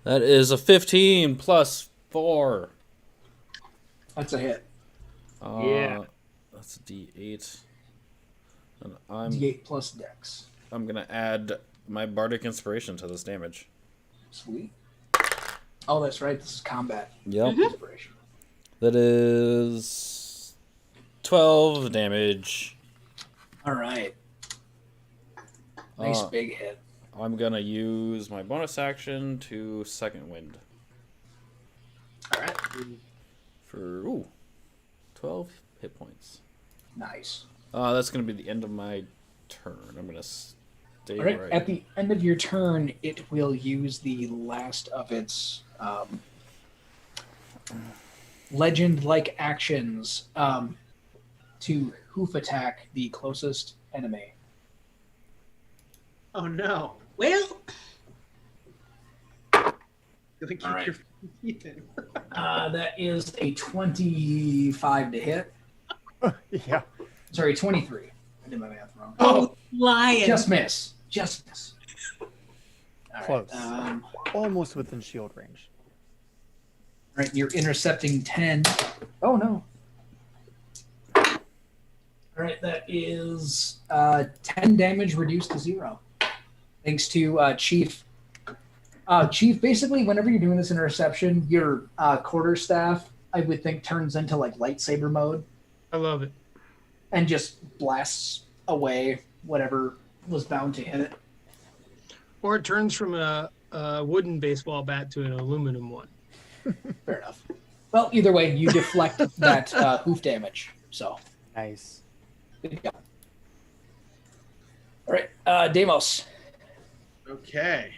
That is a 15 plus 4. That's a hit. Yeah. That's a D8. And I'm D8 plus dex. gonna add my bardic inspiration to this damage. Sweet. Oh, that's right. This is combat. Yep. Inspiration. That is 12 damage. All right. Nice Uh, big hit. I'm gonna use my bonus action to second wind All right. for 12 hit points. Nice. That's gonna be the end of my turn. I'm gonna stay All right. right. At the end of your turn, it will use the last of its legend-like actions to hoof attack the closest enemy. Oh no. Well, Gonna keep All right. your teeth in. That is a 25 to hit. Yeah. Sorry, 23. I did my math wrong. oh, lion. Just miss. Just miss. All right, Close. all Almost within shield range. right, you're intercepting 10. Oh, no. All right, that is 10 damage reduced to 0. Thanks to Chief. Chief, basically, whenever you're doing this interception, your quarterstaff, I would think, turns into like lightsaber mode I love it. and just blasts away whatever was bound to hit it. Or it turns from a wooden baseball bat to an aluminum one. Fair enough. Well, either way, you deflect that hoof damage. So, Nice. good job. All right, Deimos. Okay.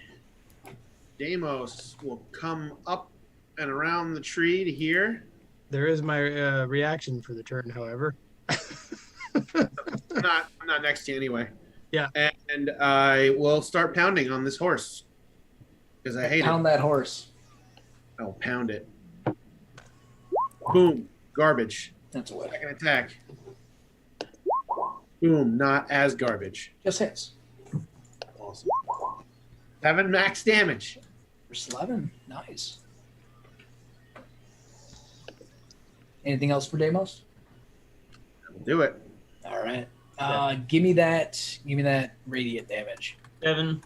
Deimos will come up and around the tree to here. There is my reaction for the turn, however. I'm not next to you anyway. Yeah. And I will start pounding on this horse because I hate Pound it. that horse. I'll pound it. Boom. Garbage. That's what. Second attack. Boom. Not as garbage. Just hits. Awesome. 7 max damage. Verse 11. Nice. Anything else for Deimos? I'll do it. All right. Give me that radiant damage. 7.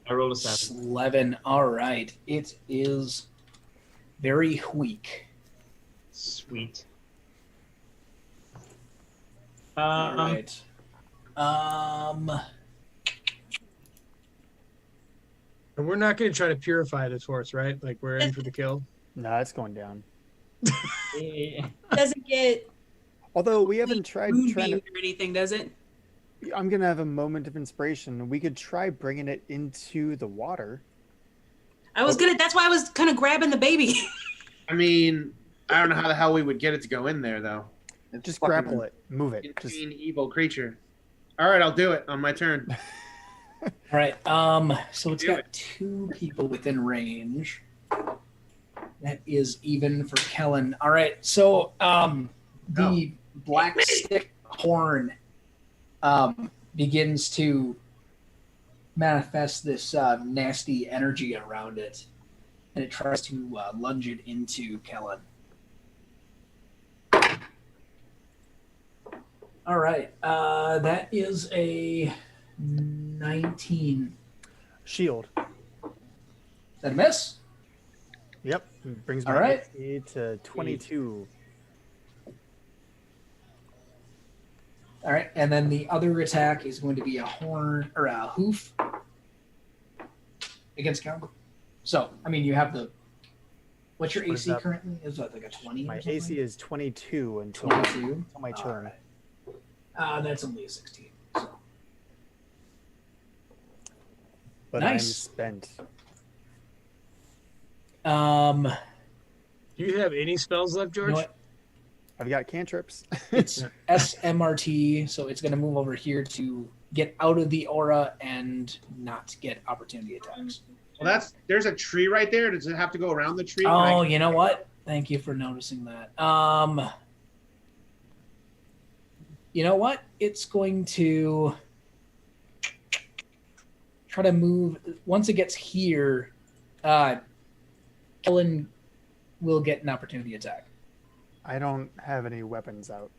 I rolled a 7. 11. All right. It is very weak. Sweet. All right. And we're not going to try to purify this horse, right? Like we're in for the kill. No, it's going down. Doesn't get Although we haven't tried trying moonbeamed to. or anything, does it? I'm gonna have a moment of inspiration. We could try bringing it into the water. That's why I was kind of grabbing the baby. I mean, I don't know how the hell we would get it to go in there, though. It's Just fucking grapple it, move it. Just insane evil creature. All right, I'll do it on my turn. All right. So it's Do got 2 people within range. That is even for Kellen. All right. So the black stick horn begins to manifest this nasty energy around it, and it tries to lunge it into Kellen. All right. That is a 19. shield. Is that a miss? Yep. Brings All my right. AC to 22. All right, and then the other attack is going to be a horn or a hoof. against counter. So, I mean, you have the. What's your What is AC that? currently? Is that like a 20? My or something? AC is 22 until 22. my turn. That's only a 16. So. But I'm Nice. spent. Um, Do you have any spells left, you George? know what? I've got cantrips. It's SMRT, so it's going to move over here to get out of the aura and not get opportunity attacks. Well, there's a tree right there. Does it have to go around the tree? Oh, you know what? Thank you for noticing that. You know what? It's going to try to move. Once it gets here, Kellen will get an opportunity attack. I don't have any weapons out.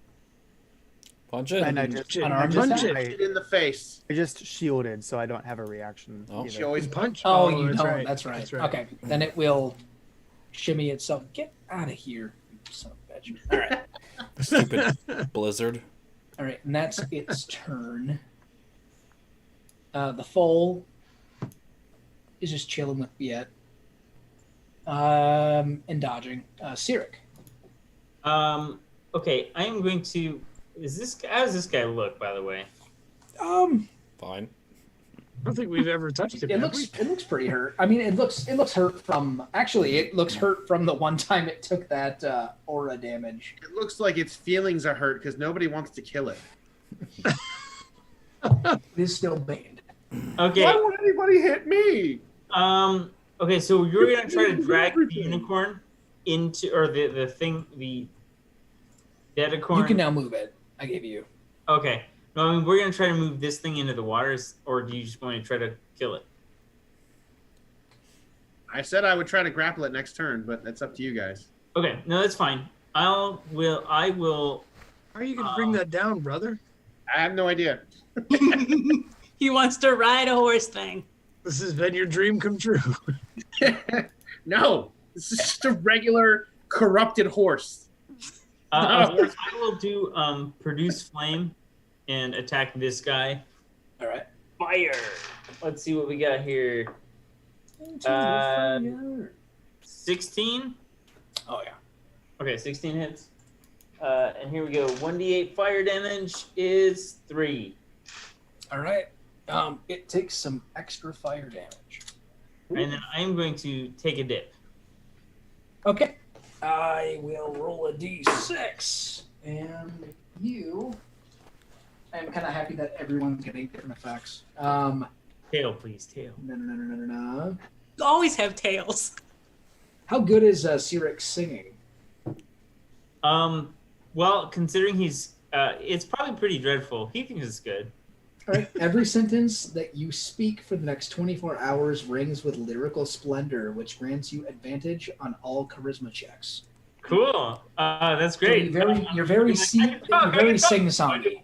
Punch it. And I just, Unarmed punch attack? it. It in the face. I just shielded, so I don't have a reaction. Oh. She either. always Punch. Oh, you that's don't. right. That's right. That's right. Okay, then it will shimmy itself. Get out of here, you son of a bitch. All right. Stupid blizzard. All right, and that's its turn. The foal is just chilling with Biet. And dodging. Sirik. Okay, I am going to. How does this guy look, by the way? Um, Fine. I don't think we've ever touched it. it have looks pretty hurt. I mean, it looks hurt from. Actually, it looks hurt from the one time it took that aura damage. It looks like its feelings are hurt because nobody wants to kill it. It is still banned. Okay. Why would anybody hit me? Okay, so you're gonna try to drag the unicorn into, or the thing, the dedicorn. You can now move it. I gave you. Okay. No, I mean we're gonna try to move this thing into the waters, or do you just want to try to kill it? I said I would try to grapple it next turn, but that's up to you guys. Okay, no, that's fine. I will. How are you going to bring that down, brother? I have no idea. He wants to ride a horse thing. This has been your dream come true. No, this is just a regular corrupted horse. I will do produce flame and attack this guy. All right. Fire. Let's see what we got here. 16. Oh yeah. Okay, 16 hits. And here we go. 1d8 fire damage is 3. All right. It takes some extra fire damage. And then I'm going to take a dip. Okay. I will roll a d6, and you. I'm kind of happy that everyone's getting different effects. Tail, please, tail. No. Always have tails. How good is Sirik singing? Well, considering he's, it's probably pretty dreadful. He thinks it's good. All right. Every sentence that you speak for the next 24 hours rings with lyrical splendor, which grants you advantage on all charisma checks. Cool. That's great. So you're very sing-songy.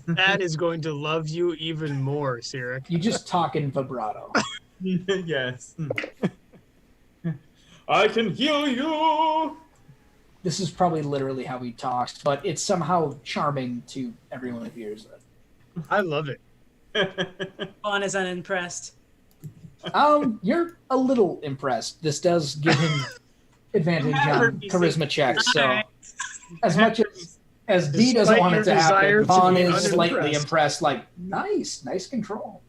That is going to love you even more, Sirik. You just talk in vibrato. Yes. I can heal you. This is probably literally how he talks, but it's somehow charming to everyone who hears it. I love it. Vaughn is unimpressed. You're a little impressed. This does give him advantage on charisma checks. So, as much as D doesn't Despite want it your to desire happen, to Vaughn be is slightly unimpressed. impressed. Like, nice control.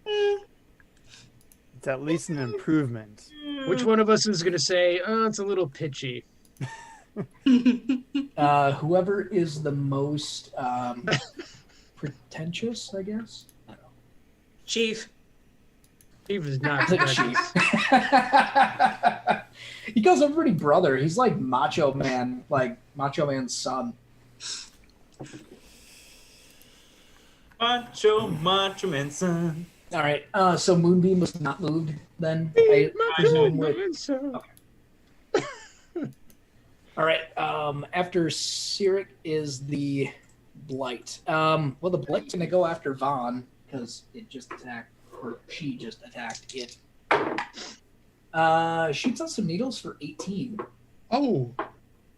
It's at least an improvement. Which one of us is going to say, oh, it's a little pitchy? Whoever is the most pretentious, I guess. I don't know. Chief. Chief is not. Like Chief. He calls everybody brother. He's like Macho Man, like Macho Man's son. Macho Man son. All right. So Moonbeam was not moved then. I presume with- All right. After Sirik is the Blight. Well, the Blight's gonna go after Vaughn because it just attacked, or she just attacked it. Shoots out some needles for 18. Oh,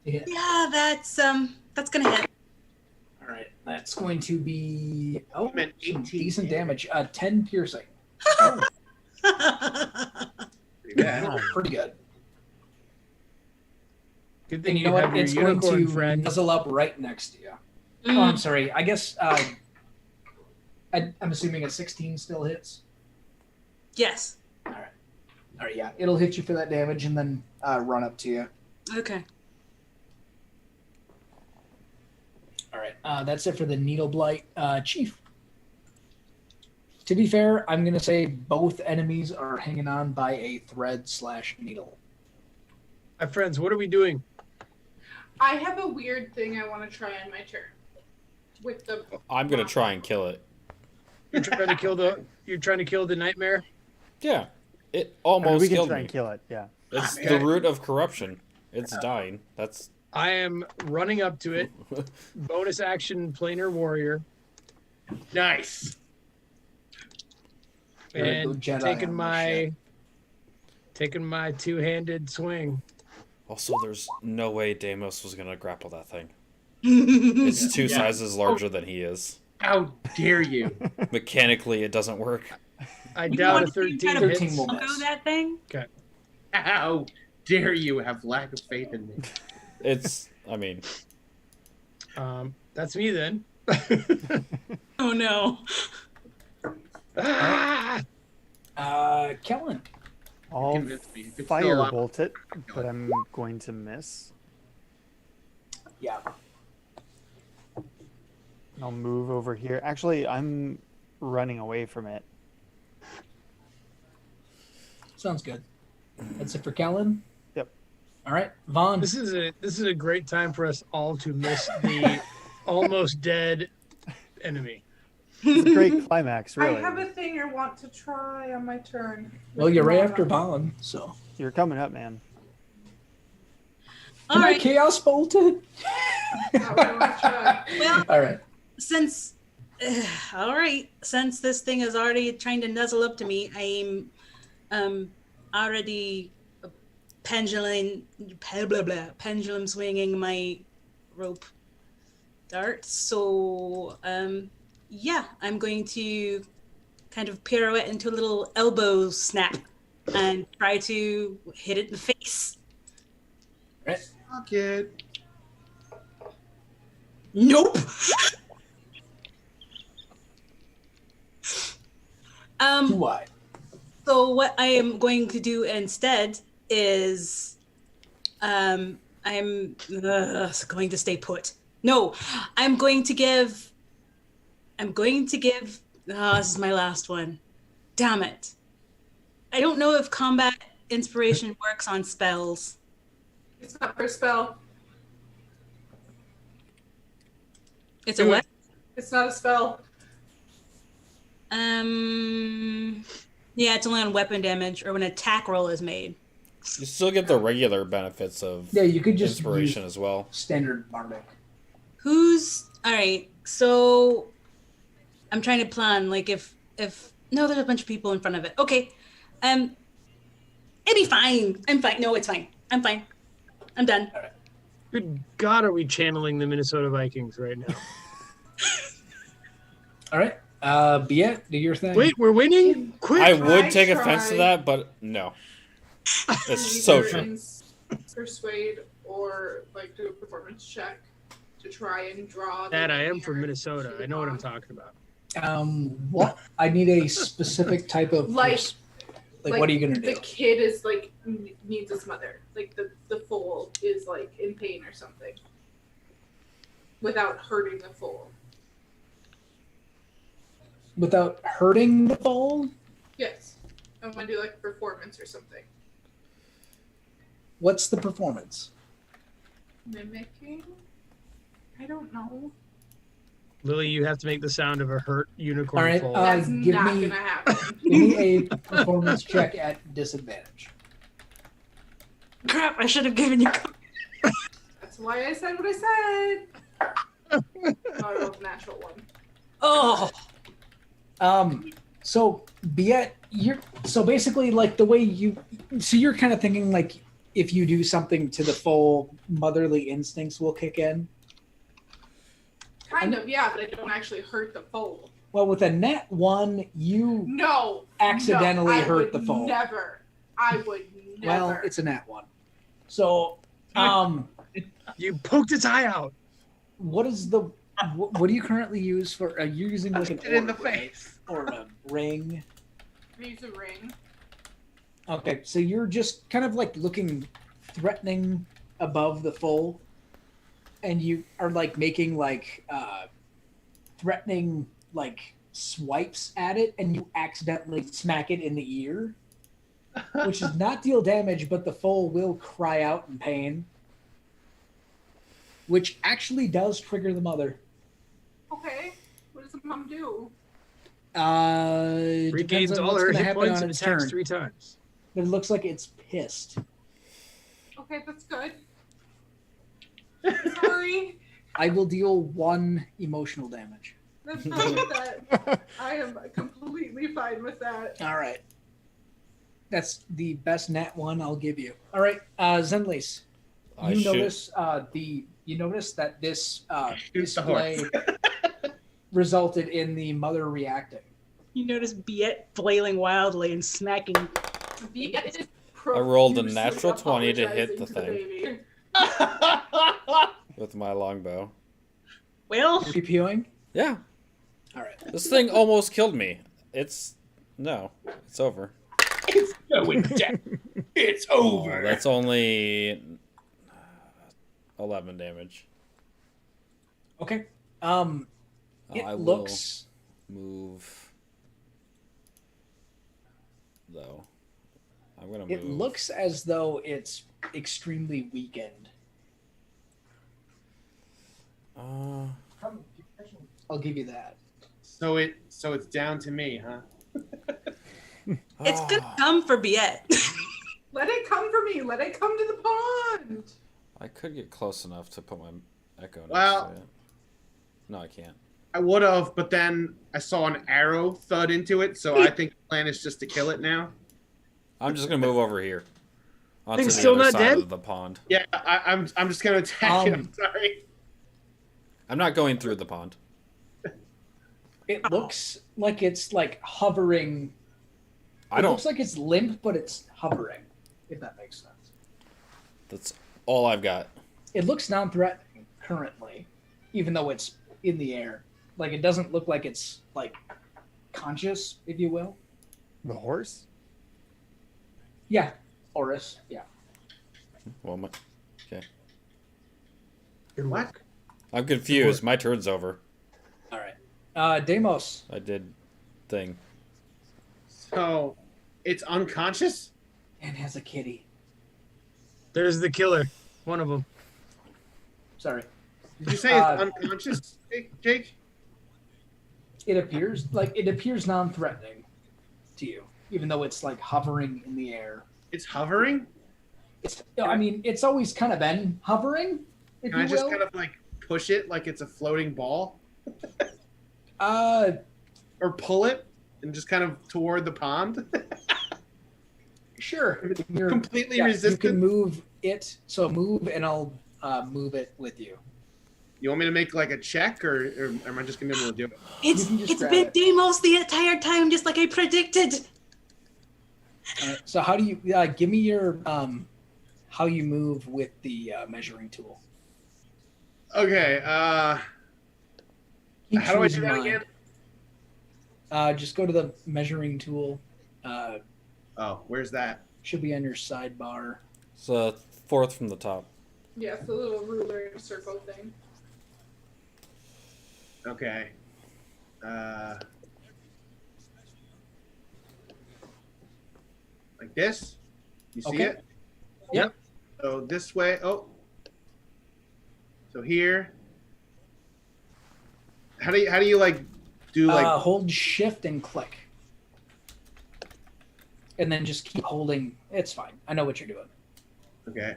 Yeah. Yeah, that's gonna hit. All right. That's going to be meant some 18 decent damage. damage. 10 piercing. Yeah. Pretty good. Good thing And you know have what? your It's going unicorn to friend. nuzzle up right next to you. Oh, I'm sorry. I guess I'm assuming a 16 still hits. Yes. All right, yeah. It'll hit you for that damage and then run up to you. Okay. All right. That's it for the Needle Blight. Chief. To be fair, I'm going to say both enemies are hanging on by a thread/needle. My friends, what are we doing? I have a weird thing I want to try on my turn. With the I'm gonna try and kill it. You're trying to kill the nightmare? Yeah, it I mean, almost we can killed try me. and kill it. Yeah. It's the root of corruption. It's dying. That's I am running up to it. Bonus action planar warrior. Nice. Very And good Jedi taking on my this two-handed swing. also there's no way Deimos was gonna grapple that thing. It's two sizes larger than he is. How dare you? Mechanically, it doesn't work. I doubt a want to 13 kind of hits. 13 will Go miss. that thing. How dare you have lack of faith in me? It's, I mean, That's me then. Oh no. Ah! Kellen. I'll Convince me. If it's still alive, firebolt it, but I'm going to miss. Yeah. And I'll move over here. Actually, I'm running away from it. Sounds good. That's it for Kellen. Yep. All right, Vaughn. This is a great time for us all to miss the almost dead enemy. It's a great climax, really. I have a thing I want to try on my turn. Well, you're right after Vaughn, so. You're coming up, man. Can I Alright. chaos bolt it? I wanna try. Well, All right. since all right, since this thing is already trying to nuzzle up to me, I'm already pendulum swinging my rope dart. So yeah, I'm going to kind of pirouette into a little elbow snap and try to hit it in the face. Right. fuck it. Nope. Too wide. So what I am going to do instead is, I'm going to stay put. No, I'm going to give. Oh, this is my last one. Damn it! I don't know if combat inspiration works on spells. It's not for a spell. It's a what? It's not a spell. Yeah, it's only on weapon damage or when an attack roll is made. you still get the regular benefits of Yeah, you could just inspiration use as well. standard bardic. Who's all right? So I'm trying to plan like if no, there's a bunch of people in front of it. Okay, it'd be fine. I'm fine. No, it's fine. I'm fine. I'm done. Good God, are we channeling the Minnesota Vikings right now? All right. Biet, do your thing. Wait, we're winning? Quick! I would I take offense to tried- that, but no. It's so Either true. in persuade or like do a performance check to try and draw. the That I am linear from Minnesota. to the I know what I'm bond. talking about. What? I need a specific type of. Like what are you gonna do? The kid is like needs his mother. Like the foal is like in pain or something. Without hurting the foal. Without hurting the foal? Yes. I want to do like performance or something. What's the performance? Mimicking? I don't know. Lily, you have to make the sound of a hurt unicorn All right, foal. That's give not me- gonna happen. Give me a performance check at disadvantage. Crap! I should have given you. That's why I said what I said. Not a natural one. Oh, So Biet, so basically like the way you're kind of thinking like if you do something to the foal, motherly instincts will kick in. Kind of, yeah, but I don't actually hurt the foal. Well, with a nat 1, you No. accidentally no, I hurt would the foal. Never. I would never. Well, it's a nat 1. So, You poked its eye out. what is the what do you currently use for? Are you using like an It in the orb, right? face. Or a ring? Use a ring. Okay, so you're just kind of like looking threatening above the foal, and you are like making like threatening like swipes at it, and you accidentally smack it in the ear, which does not deal damage, but the foal will cry out in pain, which actually does trigger the mother. Okay. What does the mom do? Depends Regains on all what's her gonna hit happen points on and its attacks turn. 3 times. But it looks like it's pissed. Okay, that's good. Sorry. I will deal 1 emotional damage. That's fine with that. I am completely fine with that. All right. That's the best nat 1 I'll give you. All right, Zenlis. I You shoot. notice that this Shoot the horse. display resulted in the mother reacting. You notice Biet flailing wildly and smacking. I rolled a profusely natural 20 to hit the apologizing thing. With my longbow. Well, Keep hewing. Yeah. All right. This thing almost killed me. It's over. It's going down. It's Oh, over. that's only 11 damage. Okay. It I will looks. move though. I'm gonna move. It looks as though it's extremely weakened. I'll give you that. So it's down to me, huh? it's gonna come for Biet. Let it come for me. Let it come to the pond. I could get close enough to put my echo next Well- to it. No, I can't. I would have, but then I saw an arrow thud into it, so I think the plan is just to kill it now. I'm just gonna move over here. Onto Thing's the still other not side dead? of the pond. Yeah, I'm just gonna attack it. I'm Um, sorry. I'm not going through the pond. It looks like it's like hovering. I It don't. looks like it's limp, but it's hovering. If that makes sense. That's all I've got. It looks non-threatening currently, even though it's in the air. Like it doesn't look like it's like conscious, if you will. The horse? Yeah, Oris. Yeah. Well, What? I'm confused. My turn's over. All right. Deimos. I did thing. So it's unconscious? And has a kitty. There's the killer. One of them. Sorry. Did you say it's unconscious, Jake? It appears non-threatening to you, even though it's like hovering in the air. It's hovering? I mean, it's always kind of been hovering, if Can you I just will. kind of like push it like it's a floating ball? Uh, Or pull it and just kind of toward the pond? sure. You're, Completely You resistant? can move it. So move, and I'll move it with you. You want me to make like a check, or am I just gonna be able to do it? It's can just it's grab been it. Deimos the entire time, just like I predicted. All right, so how do you give me your how you move with the measuring tool? Okay, Keep how do I shoes do in that mind. again? Just go to the measuring tool. Oh, where's that? Should be on your sidebar. It's the fourth from the top. Yeah, it's the little ruler circle thing. Okay. Like this? You see Okay. it? Yep. So this way. Oh. So here. How do you like do like Hold shift and click. And then just keep holding. It's fine. I know what you're doing. okay.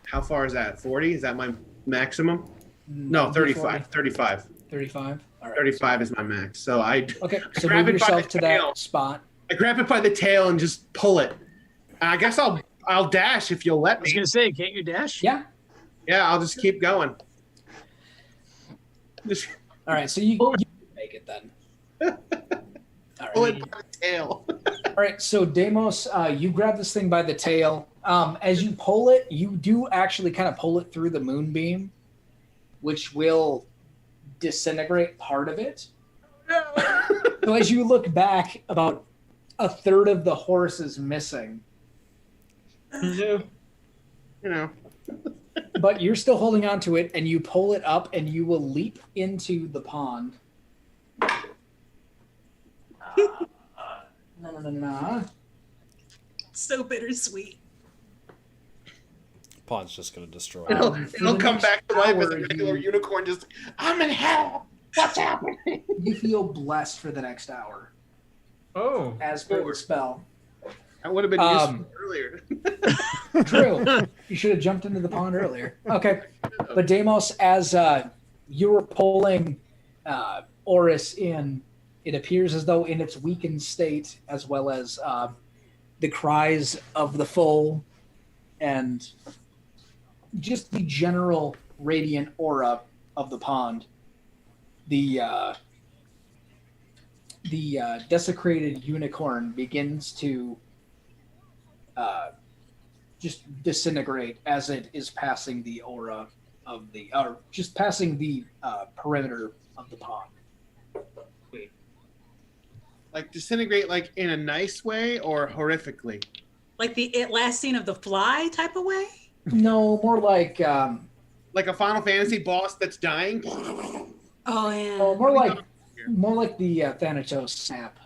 How far is that? 40? Is that my maximum? No, 35. 35. 35. All right. 35 is my max. So I Okay, so grab move it by yourself the to tail. that spot. grab it by the tail and just pull it. I guess I'll dash if you'll let I was me. gonna say, can't you dash? Yeah. Yeah, I'll just keep going. Just All right, so you make it then. All pull right. it by the tail. All right, so Deimos, you grab this thing by the tail. As you pull it, you do actually kind of pull it through the moonbeam, which will disintegrate part of it. So as you look back, about a third of the horse is missing, No. You know. but you're still holding on to it, and you pull it up, and you will leap into the pond. No. So bittersweet. Pond's just gonna destroy it. It'll, For it'll the come next back to life as hour, a regular you- unicorn. Just, I'm in hell. What's happening? You feel blessed for the next hour, Oh. as per the spell. That would have been useful earlier. True. You should have jumped into the pond earlier. Okay. But Deimos, as you were pulling Oris in, it appears as though in its weakened state, as well as the cries of the foal and just the general radiant aura of the pond, the desecrated unicorn begins to just disintegrate as it is passing the aura of the, or just passing the perimeter of the pond. Like disintegrate, like in a nice way or horrifically. Like the last scene of The Fly type of way? No, more like Like a Final Fantasy boss that's dying. Oh, yeah. more like the Thanatos snap.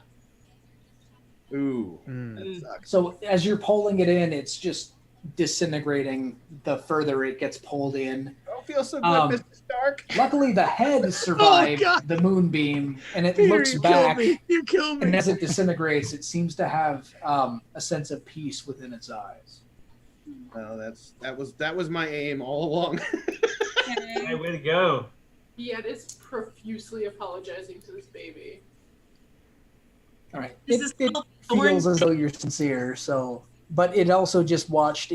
Ooh, Mm. that sucks. So as you're pulling it in, it's just disintegrating the further it gets pulled in. Don't feel so good, Um, Mr. Stark. Luckily, the head survived God. the moonbeam, and it Peter, looks you back. killed me. You killed And me. as it disintegrates, it seems to have a sense of peace within its eyes. Well, that was my aim all along. Hey, way to go. Yet is profusely apologizing to this baby. All right. This It, is it called feels thorn- as though you're sincere, but it also just watched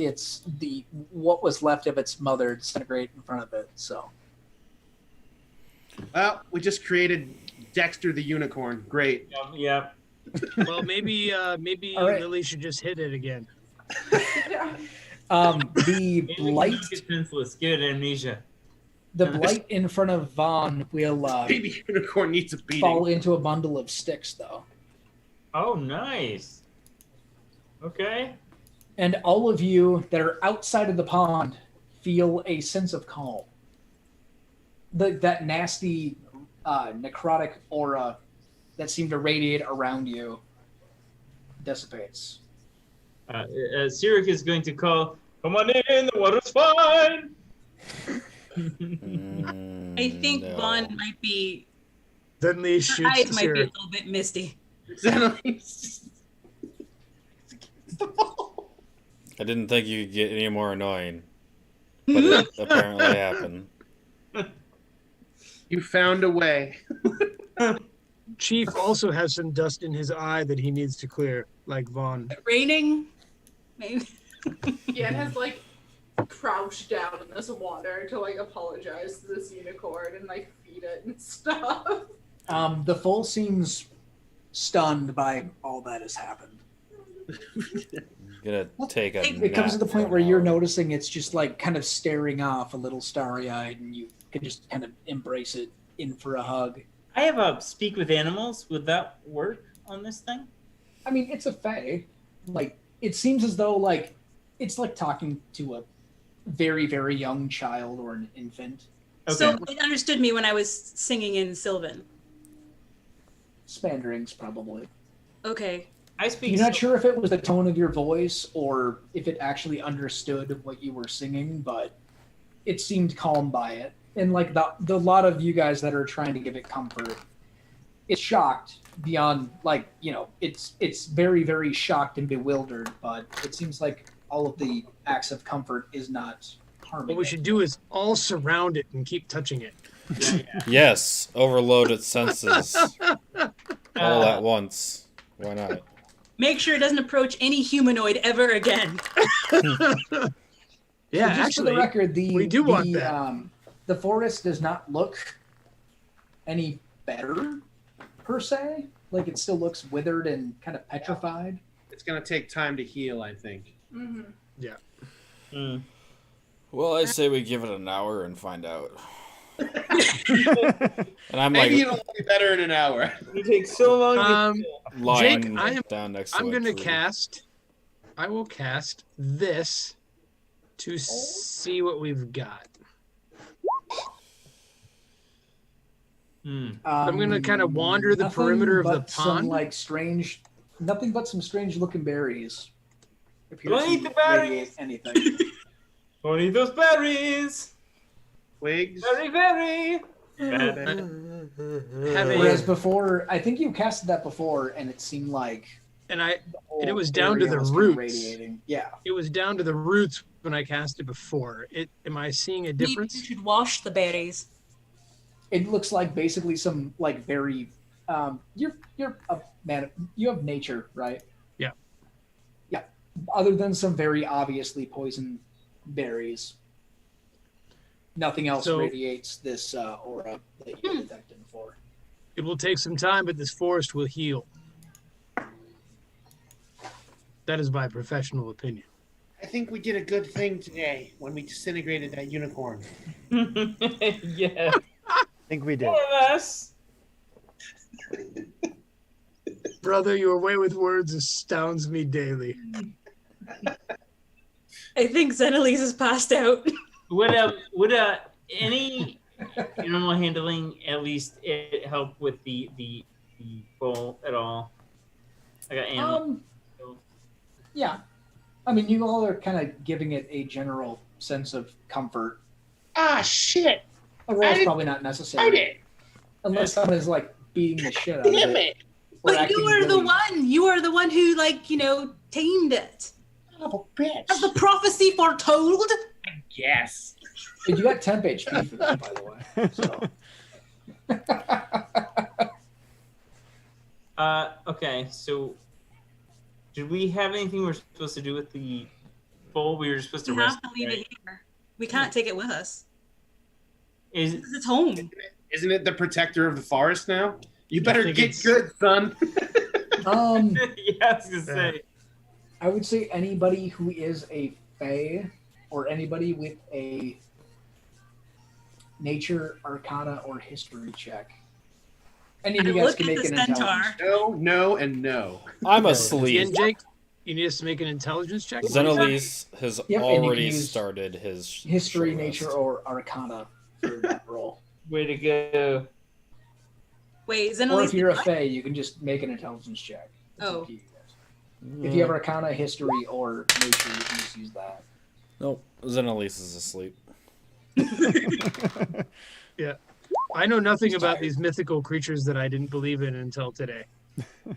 what was left of its mother disintegrate in front of it. So Well, we just created Dexter the unicorn. Great. Yeah. Well, maybe All right. Lily should just hit it again. the Maybe blight, It's senseless. Give it amnesia. the blight in front of Vaughn will Baby unicorn needs a beating. fall into a bundle of sticks, though. Oh, nice. Okay. And all of you that are outside of the pond feel a sense of calm. That nasty necrotic aura that seemed to radiate around you dissipates. Sirik is going to call, come on in, the water's fine. I think No. Vaughn might be, Suddenly her shoots eyes might be a Sarah. little bit misty. I didn't think you could get any more annoying, but it apparently happened. You found a way. Chief also has some dust in his eye that he needs to clear, like Vaughn. Raining? Maybe. Yet has like crouched down in this water to like apologize to this unicorn and like feed it and stuff. The foal seems stunned by all that has happened. Gonna take a It comes to the nap point for where an you're hour. noticing it's just like kind of staring off a little starry-eyed, and you can just kind of embrace it in for a hug. I have a speak with animals. Would that work on this thing? I mean, it's a fae. Like, it seems as though like it's like talking to a very, very young child or an infant. Okay. So it understood me when I was singing in Sylvan. Spanderings, probably. Okay. I speak. You're not sure if it was the tone of your voice or if it actually understood what you were singing, but it seemed calm by it. And like the lot of you guys that are trying to give it comfort, it's shocked beyond like, you know, it's very, very shocked and bewildered, but it seems like all of the acts of comfort is not harming What we it. should do is all surround it and keep touching it. Yes, overload its senses all at once. Why not? Make sure it doesn't approach any humanoid ever again. Yeah, So just actually, for the record, we do want that. The forest does not look any better per se. Like it still looks withered and kind of petrified. It's gonna take time to heal, I think. Mm-hmm. Hmm. Well, I say we give it an hour and find out. And I'm Maybe like it'll be better in an hour. You take so long. To lying Jake, I am- down next to I'm a going to tree. I will cast this to see what we've got. I'm going to kind of wander the Nothing perimeter of the but some, pond. like nothing but some strange looking berries. Appear Don't to eat the berries! radiate anything. Don't eat those berries. Twigs. Very. Have Whereas a, before, I think you casted that before, and it seemed like and whole it was down to area the was kinda roots. radiating. Yeah. It was down to the roots when I cast it before. Am I seeing a Maybe difference? you should wash the berries. It looks like basically some like very you're a man, you have nature, right? Yeah. Yeah. Other than some very obviously poison berries, nothing else So- radiates this aura that you detected before. It will take some time, but this forest will heal. That is my professional opinion. I think we did a good thing today when we disintegrated that unicorn. Yeah. I think we did. More or less. Brother, your way with words astounds me daily. I think Zenelise is passed out. Would any animal handling at least it help with the bowl at all? I got animal. Yeah. I mean, you all are kind of giving it a general sense of comfort. Ah, shit! A roll's probably not necessary. I did! Unless someone is like beating the shit out of Damn it. it! or But you acting are the really- one. You are the one who, like, tamed it. Oh, bitch! As the prophecy foretold. Yes. But you got temp HP for that, by the way. So. Okay, so did we have anything we're supposed to do with the bowl? We were supposed to We rest. have to leave right? it here. We can't take it with us. Is Because it's home. Isn't it the protector of the forest now? You better think get it's- good, son. yeah, I was gonna say. I would say anybody who is a fae or anybody with a nature, arcana, or history check. Any of you I guys look can at make the an centaur. intelligence. No, and no. I'm Again, asleep. Jake, you need us to make an intelligence check? Zenelise has Yep, and you can already use started his History, short nature, rest. or arcana for that roll. Way to go. Wait, Or Zenelise. if you're a fae, you can just make an intelligence check. It's up Oh. to you guys. If you have arcana, history, or nature, you can just use that. Nope, Zenelise is asleep. Yeah. I know nothing about these mythical creatures that I didn't believe in until today. I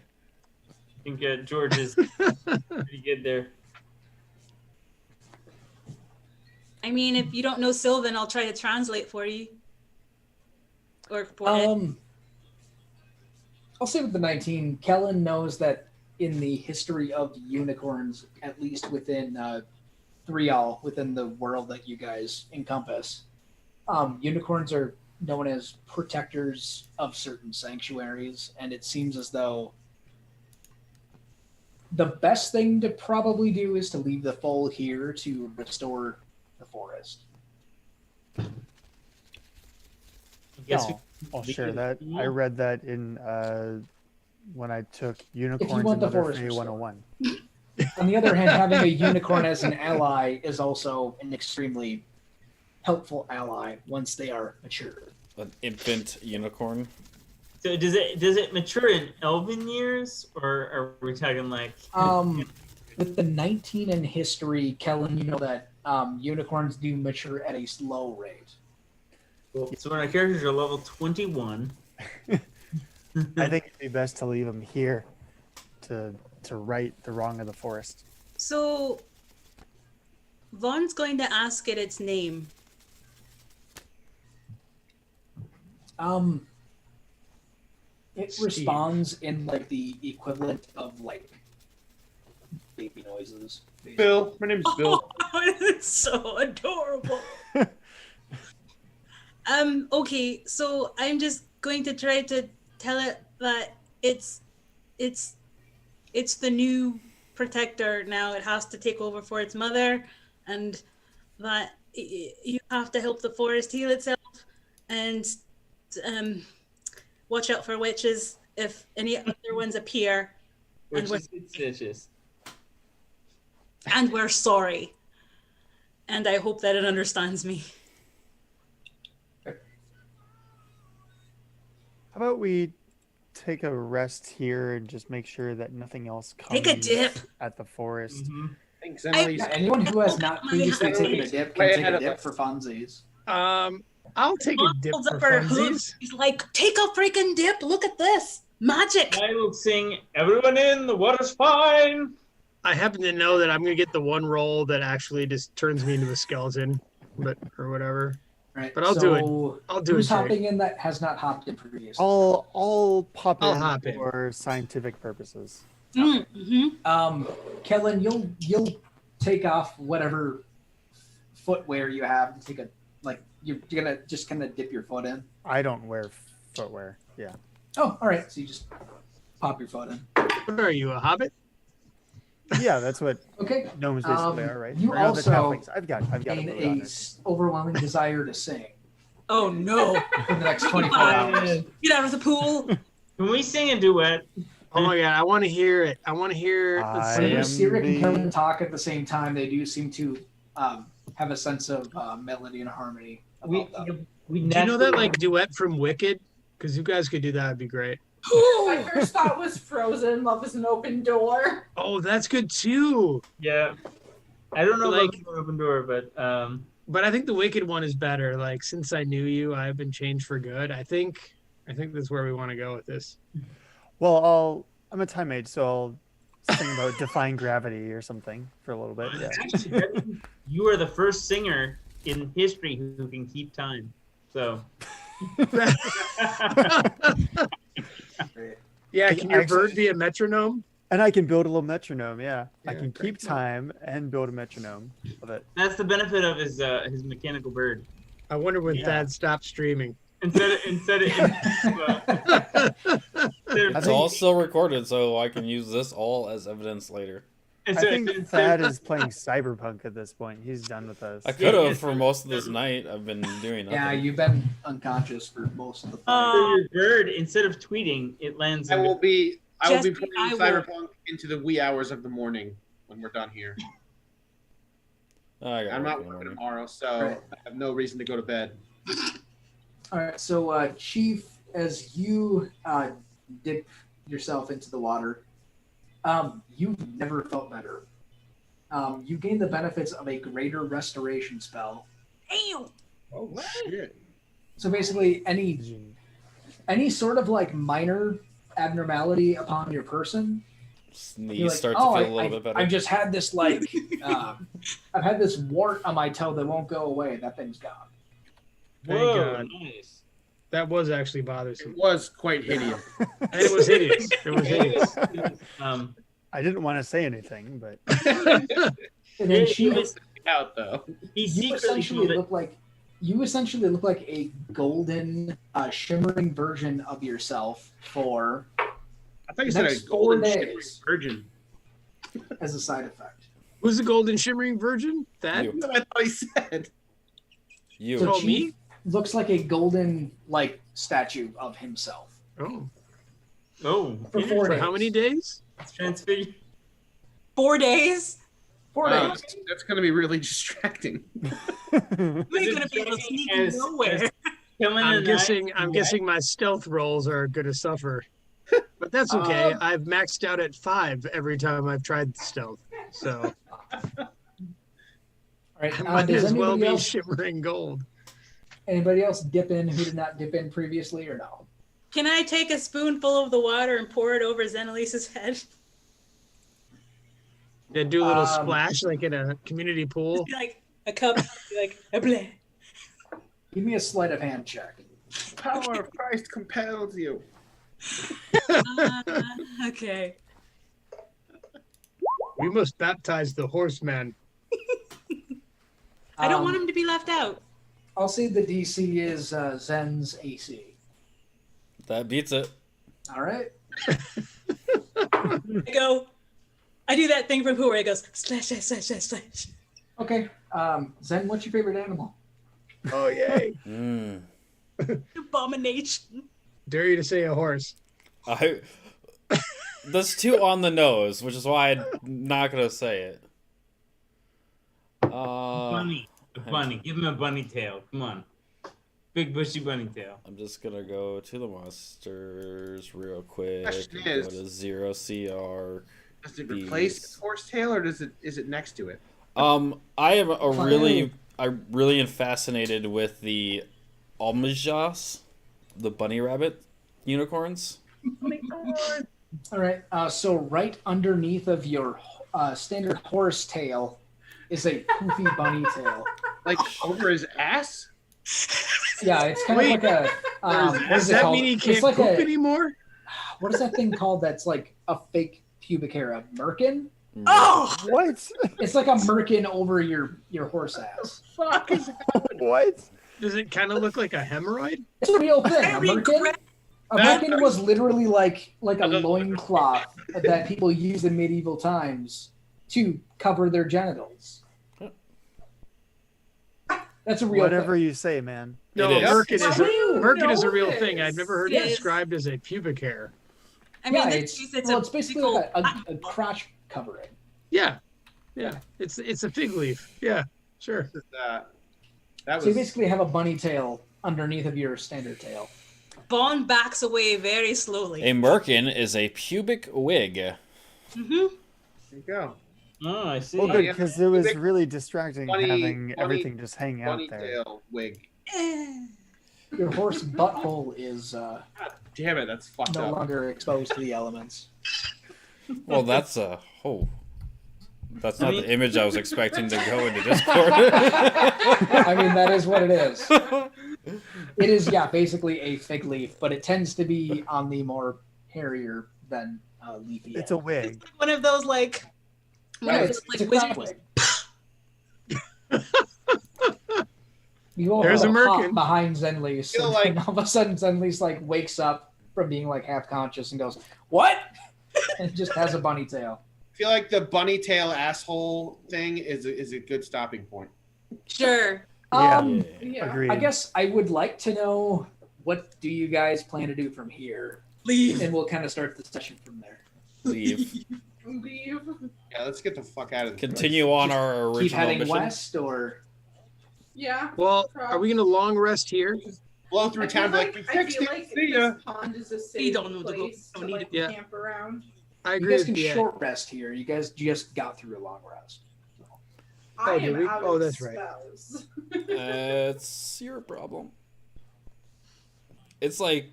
think George is pretty good there. I mean, if you don't know Sylvan, I'll try to translate for you. Or for it. I'll say with the 19, Kellen knows that in the history of unicorns, at least within Threal, within the world that you guys encompass, unicorns are known as protectors of certain sanctuaries, and it seems as though the best thing to probably do is to leave the foal here to restore the forest. I guess No, I'll we share can- that. I read that in when I took Unicorns want and the Other forest Fae restored. 101. On the other hand, having a unicorn as an ally is also an extremely helpful ally once they are mature. An infant unicorn. So does it mature in elven years, or are we talking like? With the 19 in history, Kellen, you know that unicorns do mature at a slow rate. Cool. So when our characters are level 21. I think it'd be best to leave them here to right the wrong of the forest. So, Vaughn's going to ask it its name. It Steve. responds in like the equivalent of like baby noises. Bill. My name's Bill. Oh, it's so adorable. Okay, so I'm just going to try to tell it that it's the new protector now. It has to take over for its mother, and that you have to help the forest heal itself, and watch out for witches if any other ones appear. Which And we're- is good stitches. And we're sorry. And I hope that it understands me. How about we take a rest here and just make sure that nothing else comes Take a dip. at the forest? Thanks, I- Emily. Yeah, anyone who has not previously taken a dip can Way take ahead a of dip us. for funsies. I'll take a dip Holds for up her funsies. hooves. He's like, take a freaking dip. Look at this. Magic. I will sing, "Everyone in, the water's fine." I happen to know that I'm gonna get the one roll that actually just turns me into a skeleton, or whatever. Right. But I'll do it. So I'll do who's it. Jake. hopping in that has not hopped in previously? I'll pop I'll in hop in. for scientific purposes. Mm-hmm. Kellen, you'll take off whatever footwear you have and take a you're gonna just kind of dip your foot in. I don't wear footwear. Yeah. Oh, all right. So you just pop your foot in. What are you, a hobbit? Yeah, that's what Okay. gnomes basically are, right? You Or no, the also halflings. I've got gain a boot a on it. overwhelming desire to sing Oh no. for the next 24 hours. Get out of the pool. Can we sing a duet? Oh my god, I want to hear it. I want to hear. Let's I see. Whenever am Sirik and the- Kellen talk at the same time, they do seem to have a sense of melody and harmony We about them. we Do you know that naturally- like duet from Wicked? Because you guys could do that. It'd be great. My first thought was Frozen. Love is an open door. Oh, that's good too. Yeah. I don't know Like- about the open door, but But I think the Wicked one is better. Like, since I knew you, I've been changed for good. I think that's where we want to go with this. Well, I'm a time mage, so I'll sing about defying gravity or something for a little bit. Yeah. actually, you are the first singer in history who can keep time. So Yeah, can your Actually- bird be a metronome? And I can build a little metronome. Yeah, I Yeah, can great. keep time and build a metronome. Love it. that's the benefit of his mechanical bird. I wonder when Yeah. Thad stopped streaming. Instead of It's all still recorded, so I can use this all as evidence later. I think Thad is playing Cyberpunk at this point. He's done with us. I could have for most of this night. I've been doing nothing. Yeah, you've been unconscious for most of the So your bird, instead of tweeting, it lands. I will be Jesse, playing I will- Cyberpunk into the wee hours of the morning when we're done here. I got I'm not work in the working morning. tomorrow, so Right. I have no reason to go to bed. All right, so Chief, as you dip yourself into the water, you've never felt better. You gain the benefits of a greater restoration spell. Damn. Oh shit! So basically, any sort of like minor abnormality upon your person, Knees you're like, start oh, to feel a little bit better. I've just had this like, I've had this wart on my toe that won't go away. That thing's gone. Thank Whoa, God. nice. That was actually bothersome. It was quite hideous. And it was hideous. It was hideous. I didn't want to say anything, but And then It she was- Out though. he you secretly essentially felt it. look like a golden, shimmering version of yourself for I thought you said a Next 4 golden days. shimmering virgin. as a side effect. Who's the golden shimmering virgin? That? You. That's what I thought he said. You. So Oh, Chief me? looks like a golden like statue of himself Oh. Oh, for 4 For days. how many days? transfigured. 4 days? 4 Wow, days. that's going to be really distracting. We ain't gonna be able to sneak in As- nowhere. Kellen I'm and guessing I, I'm guessing my stealth rolls are gonna suffer. But that's okay. I've maxed out at 5 every time I've tried stealth. So All right. I might Does as well anybody be else, shimmering gold. anybody else dip in who did not dip in previously or no? Can I take a spoonful of the water and pour it over Zenelisa's head? Then do a little Um, splash like in a community pool. Like a cup, like a bleh. Give me a sleight of hand check. Power of Christ compels you. Okay. We must baptize the horseman. I don't want him to be left out. I'll say the DC is Zen's AC. That beats it. All right. I do that thing from Who where it goes slash slash slash slash slash. Okay. Zen, what's your favorite animal? Oh, yay. Abomination. Dare you to say a horse. That's too on the nose, which is why I'm not gonna say it. Bunny. A bunny. Give him a bunny tail. Come on. Big bushy bunny tail. I'm just gonna go to the monsters real quick. Question Go is- to 0 CR. Does it replace its horse tail, or is it next to it? I am I'm really fascinated with the Almajas, the bunny rabbit unicorns. All right. So right underneath of your standard horse tail is a poofy bunny tail. Like over his ass? Yeah, it's kind of like a. What Does is it that called? mean he It's can't like poop a- anymore? What is that thing called? That's like a fake pubic hair, a merkin. Oh, What? It's like a merkin over your horse ass. Fuck is What? Does it kind of look like a hemorrhoid? It's a real thing. A Very merkin. correct. A merkin was literally like a loincloth that people used in medieval times to cover their genitals. That's a real Whatever thing. you say, man. No, It is. merkin is a real know thing. I've this? never heard It it is. described as a pubic hair. I mean, Yeah, it's it's basically like a crotch covering. Yeah. It's a fig leaf. Yeah, sure. that So you was basically have a bunny tail underneath of your standard tail. Bond backs away very slowly. A merkin is a pubic wig. Mm-hmm. there you go. Oh, I see. Well, Oh, good, yeah. because it was Big really distracting bunny- having bunny- everything just hang out Bunny there. tail wig. Your horse butthole is Damn it, that's fucked no up. longer exposed to the elements. Well, that's that's not mean- the image I was expecting to go into Discord. I mean, that is what it is. It is, yeah, basically a fig leaf, but it tends to be on the more hairier than leafy. It's a end. wig. One of those like, one Yeah, of it's, those it's like a crotch wizard. wig. You all There's have a pop merkin. behind Zenlease, Feel and like- then all of a sudden Zenlease like wakes up from being like half conscious and goes, "What?" and just has a bunny tail. I feel like the bunny tail asshole thing is a good stopping point. Sure. Yeah. Yeah. Agreed. I guess I would like to know, what do you guys plan to do from here, Leave. and we'll kind of start the session from there. Leave. Leave. Yeah, let's get the fuck out of this. Continue on our Keep original heading mission. west, or Yeah. Well, are we gonna long rest here? Blow I through feel town, be like, like, we I fixed feel it. like See ya. this pond is a You safe don't know the place don't to need like it. Yeah. camp around. I you agree guys with can the short rest here. You guys just got through a long rest. I did am we? out Oh, of that's right. spells. It's your problem. It's like,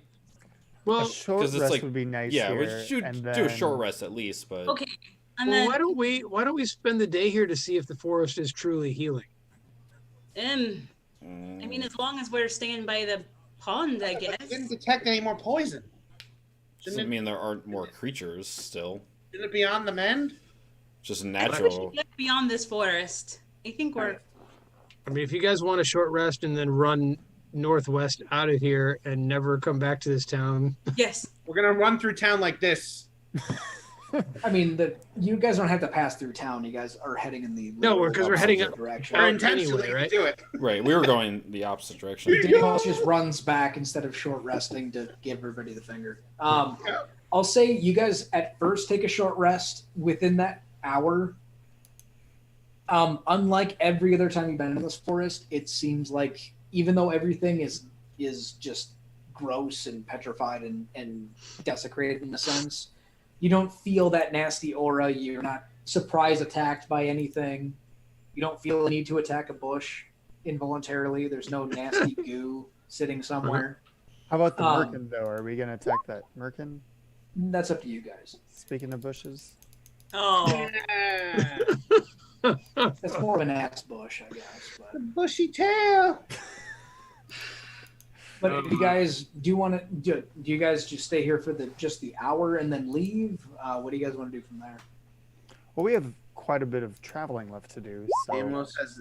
Well, a short 'cause it's rest like- would be nice yeah, we here, should and do a then- short rest at least, but Okay. And well, then, why don't we spend the day here to see if the forest is truly healing? I mean, as long as we're staying by the pond, I guess. Didn't detect any more poison. doesn't mean there aren't more creatures still. Shouldn't it be on the mend? Just We natural. should get beyond this forest. I think we're. I mean, if you guys want a short rest and then run northwest out of here and never come back to this town, Yes. We're gonna run through town like this. I mean, you guys don't have to pass through town. You guys are heading in the No, literal 'cause we're heading opposite direction. Out Our intention anyway, right? to do it. Right, we were going the opposite direction. Demos just runs back instead of short resting to give everybody the finger. I'll say you guys at first take a short rest within that hour. Unlike every other time you've been in this forest, it seems like even though everything is just gross and petrified and desecrated in a sense, you don't feel that nasty aura. You're not surprise attacked by anything. You don't feel the need to attack a bush involuntarily. There's no nasty goo sitting somewhere. How about the Um, merkin, though? Are we going to attack that merkin? That's up to you guys. Speaking of bushes. Oh. That's more of an axe bush, I guess. Bushy tail. But if you guys do want to, do you guys just stay here for just the hour and then leave? What do you guys want to do from there? Well, we have quite a bit of traveling left to do. So Amos has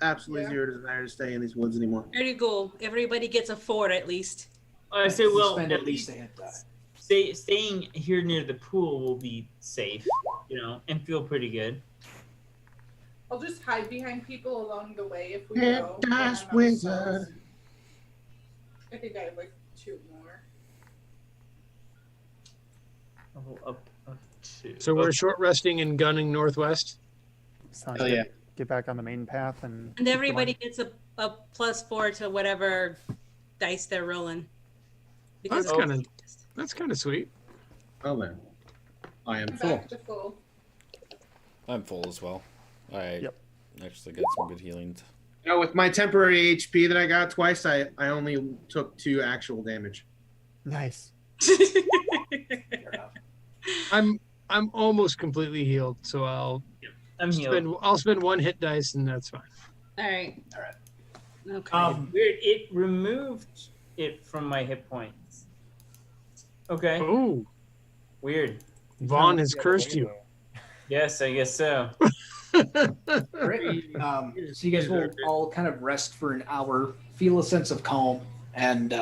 absolutely zero desire to stay in these woods anymore. There you go. Everybody gets a 4 at least. I say, You well, spend at least a hit die. staying here near the pool will be safe, and feel pretty good. I'll just hide behind people along the way if we Hit go. dice I'm wizard. I think I have like 2 more. Level up to. So we're short resting and gunning northwest. sounds Hell good. yeah. Get back on the main path and. And keep everybody going. gets a +4 to whatever dice they're rolling. That's kind of sweet. Well then, I am I'm full. back to full. I'm full as well. I Yep. actually get some good healing. With my temporary HP that I got twice, I only took 2 actual damage. Nice. Fair enough. I'm almost completely healed, so I'll I'm healed. spend 1 hit dice and that's fine. All right. All right. Okay. Weird. It removed it from my hit points. Okay. Oh, Weird. Vaughn has cursed you. Yes, I guess so. Great. So you guys will all kind of rest for an hour, feel a sense of calm, and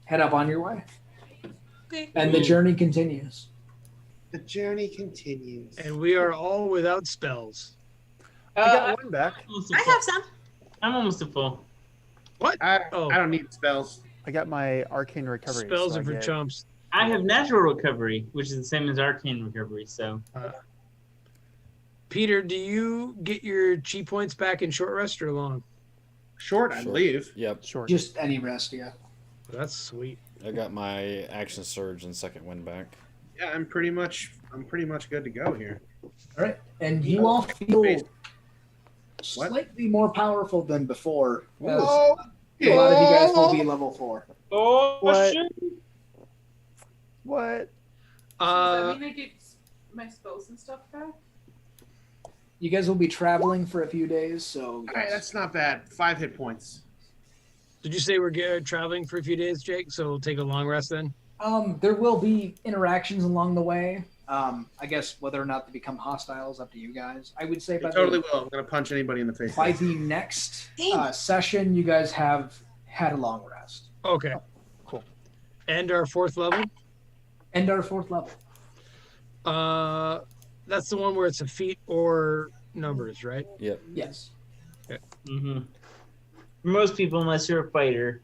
head up on your way. Okay. And the journey continues. The journey continues. And we are all without spells. I got one back. I have some. I'm almost at full. What? I Oh. don't need spells. I got my arcane recovery. Spells so are I for get- chumps. I have natural recovery, which is the same as arcane recovery. So Peter, do you get your chi points back in short rest or long? Short, I believe. Yep. Short. Just any rest, yeah. That's sweet. I got my action surge and second wind back. Yeah, I'm pretty much good to go here. All right. And you all feel slightly more powerful than before. As Oh, a lot of you guys will be level 4. What? shit. What? Does that mean I get my spells and stuff back? You guys will be traveling for a few days, so all right, that's not bad. 5 hit points. Did you say we're traveling for a few days, Jake? So we'll take a long rest then? there will be interactions along the way. I guess whether or not they become hostile is up to you guys. I would say I by totally the, will. I'm gonna punch anybody in the face. by the next session, you guys have had a long rest. Okay. Cool. And our 4th level? And our 4th level. That's the one where it's a feat or numbers, right? Yep. Yes. Mm-hmm. For most people, unless you're a fighter,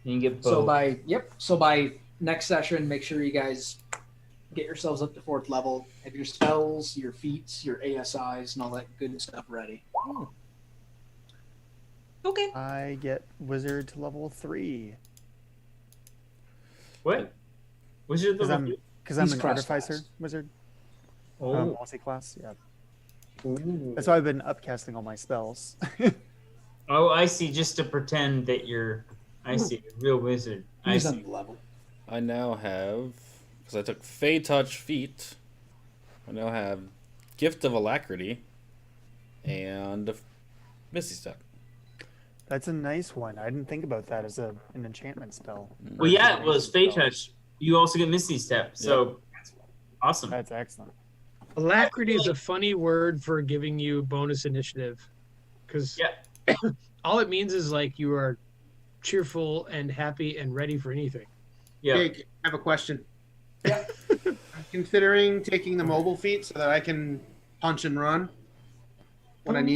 you can get both. So by next session, make sure you guys get yourselves up to 4th level. Have your spells, your feats, your ASIs, and all that good stuff ready. Okay. I get wizard to level 3 What? What's your because level? I'm He's an cross-class. artificer wizard, Oh. multi-class. Yeah, Ooh. that's why I've been upcasting all my spells. Oh, I see. Just to pretend that you're, I see, a real wizard. I He's on see. the level. I now have, because I took Fey Touch feat, I now have Gift of Alacrity and Misty Step. That's a nice one. I didn't think about that as an enchantment spell. Well, yeah, it was Fey Touch. You also get Misty Step, so awesome. That's excellent. Alacrity is a funny word for giving you bonus initiative. Because all it means is like you are cheerful and happy and ready for anything. Yeah. Jake, I have a question. I'm considering taking the mobile feat so that I can punch and run when I need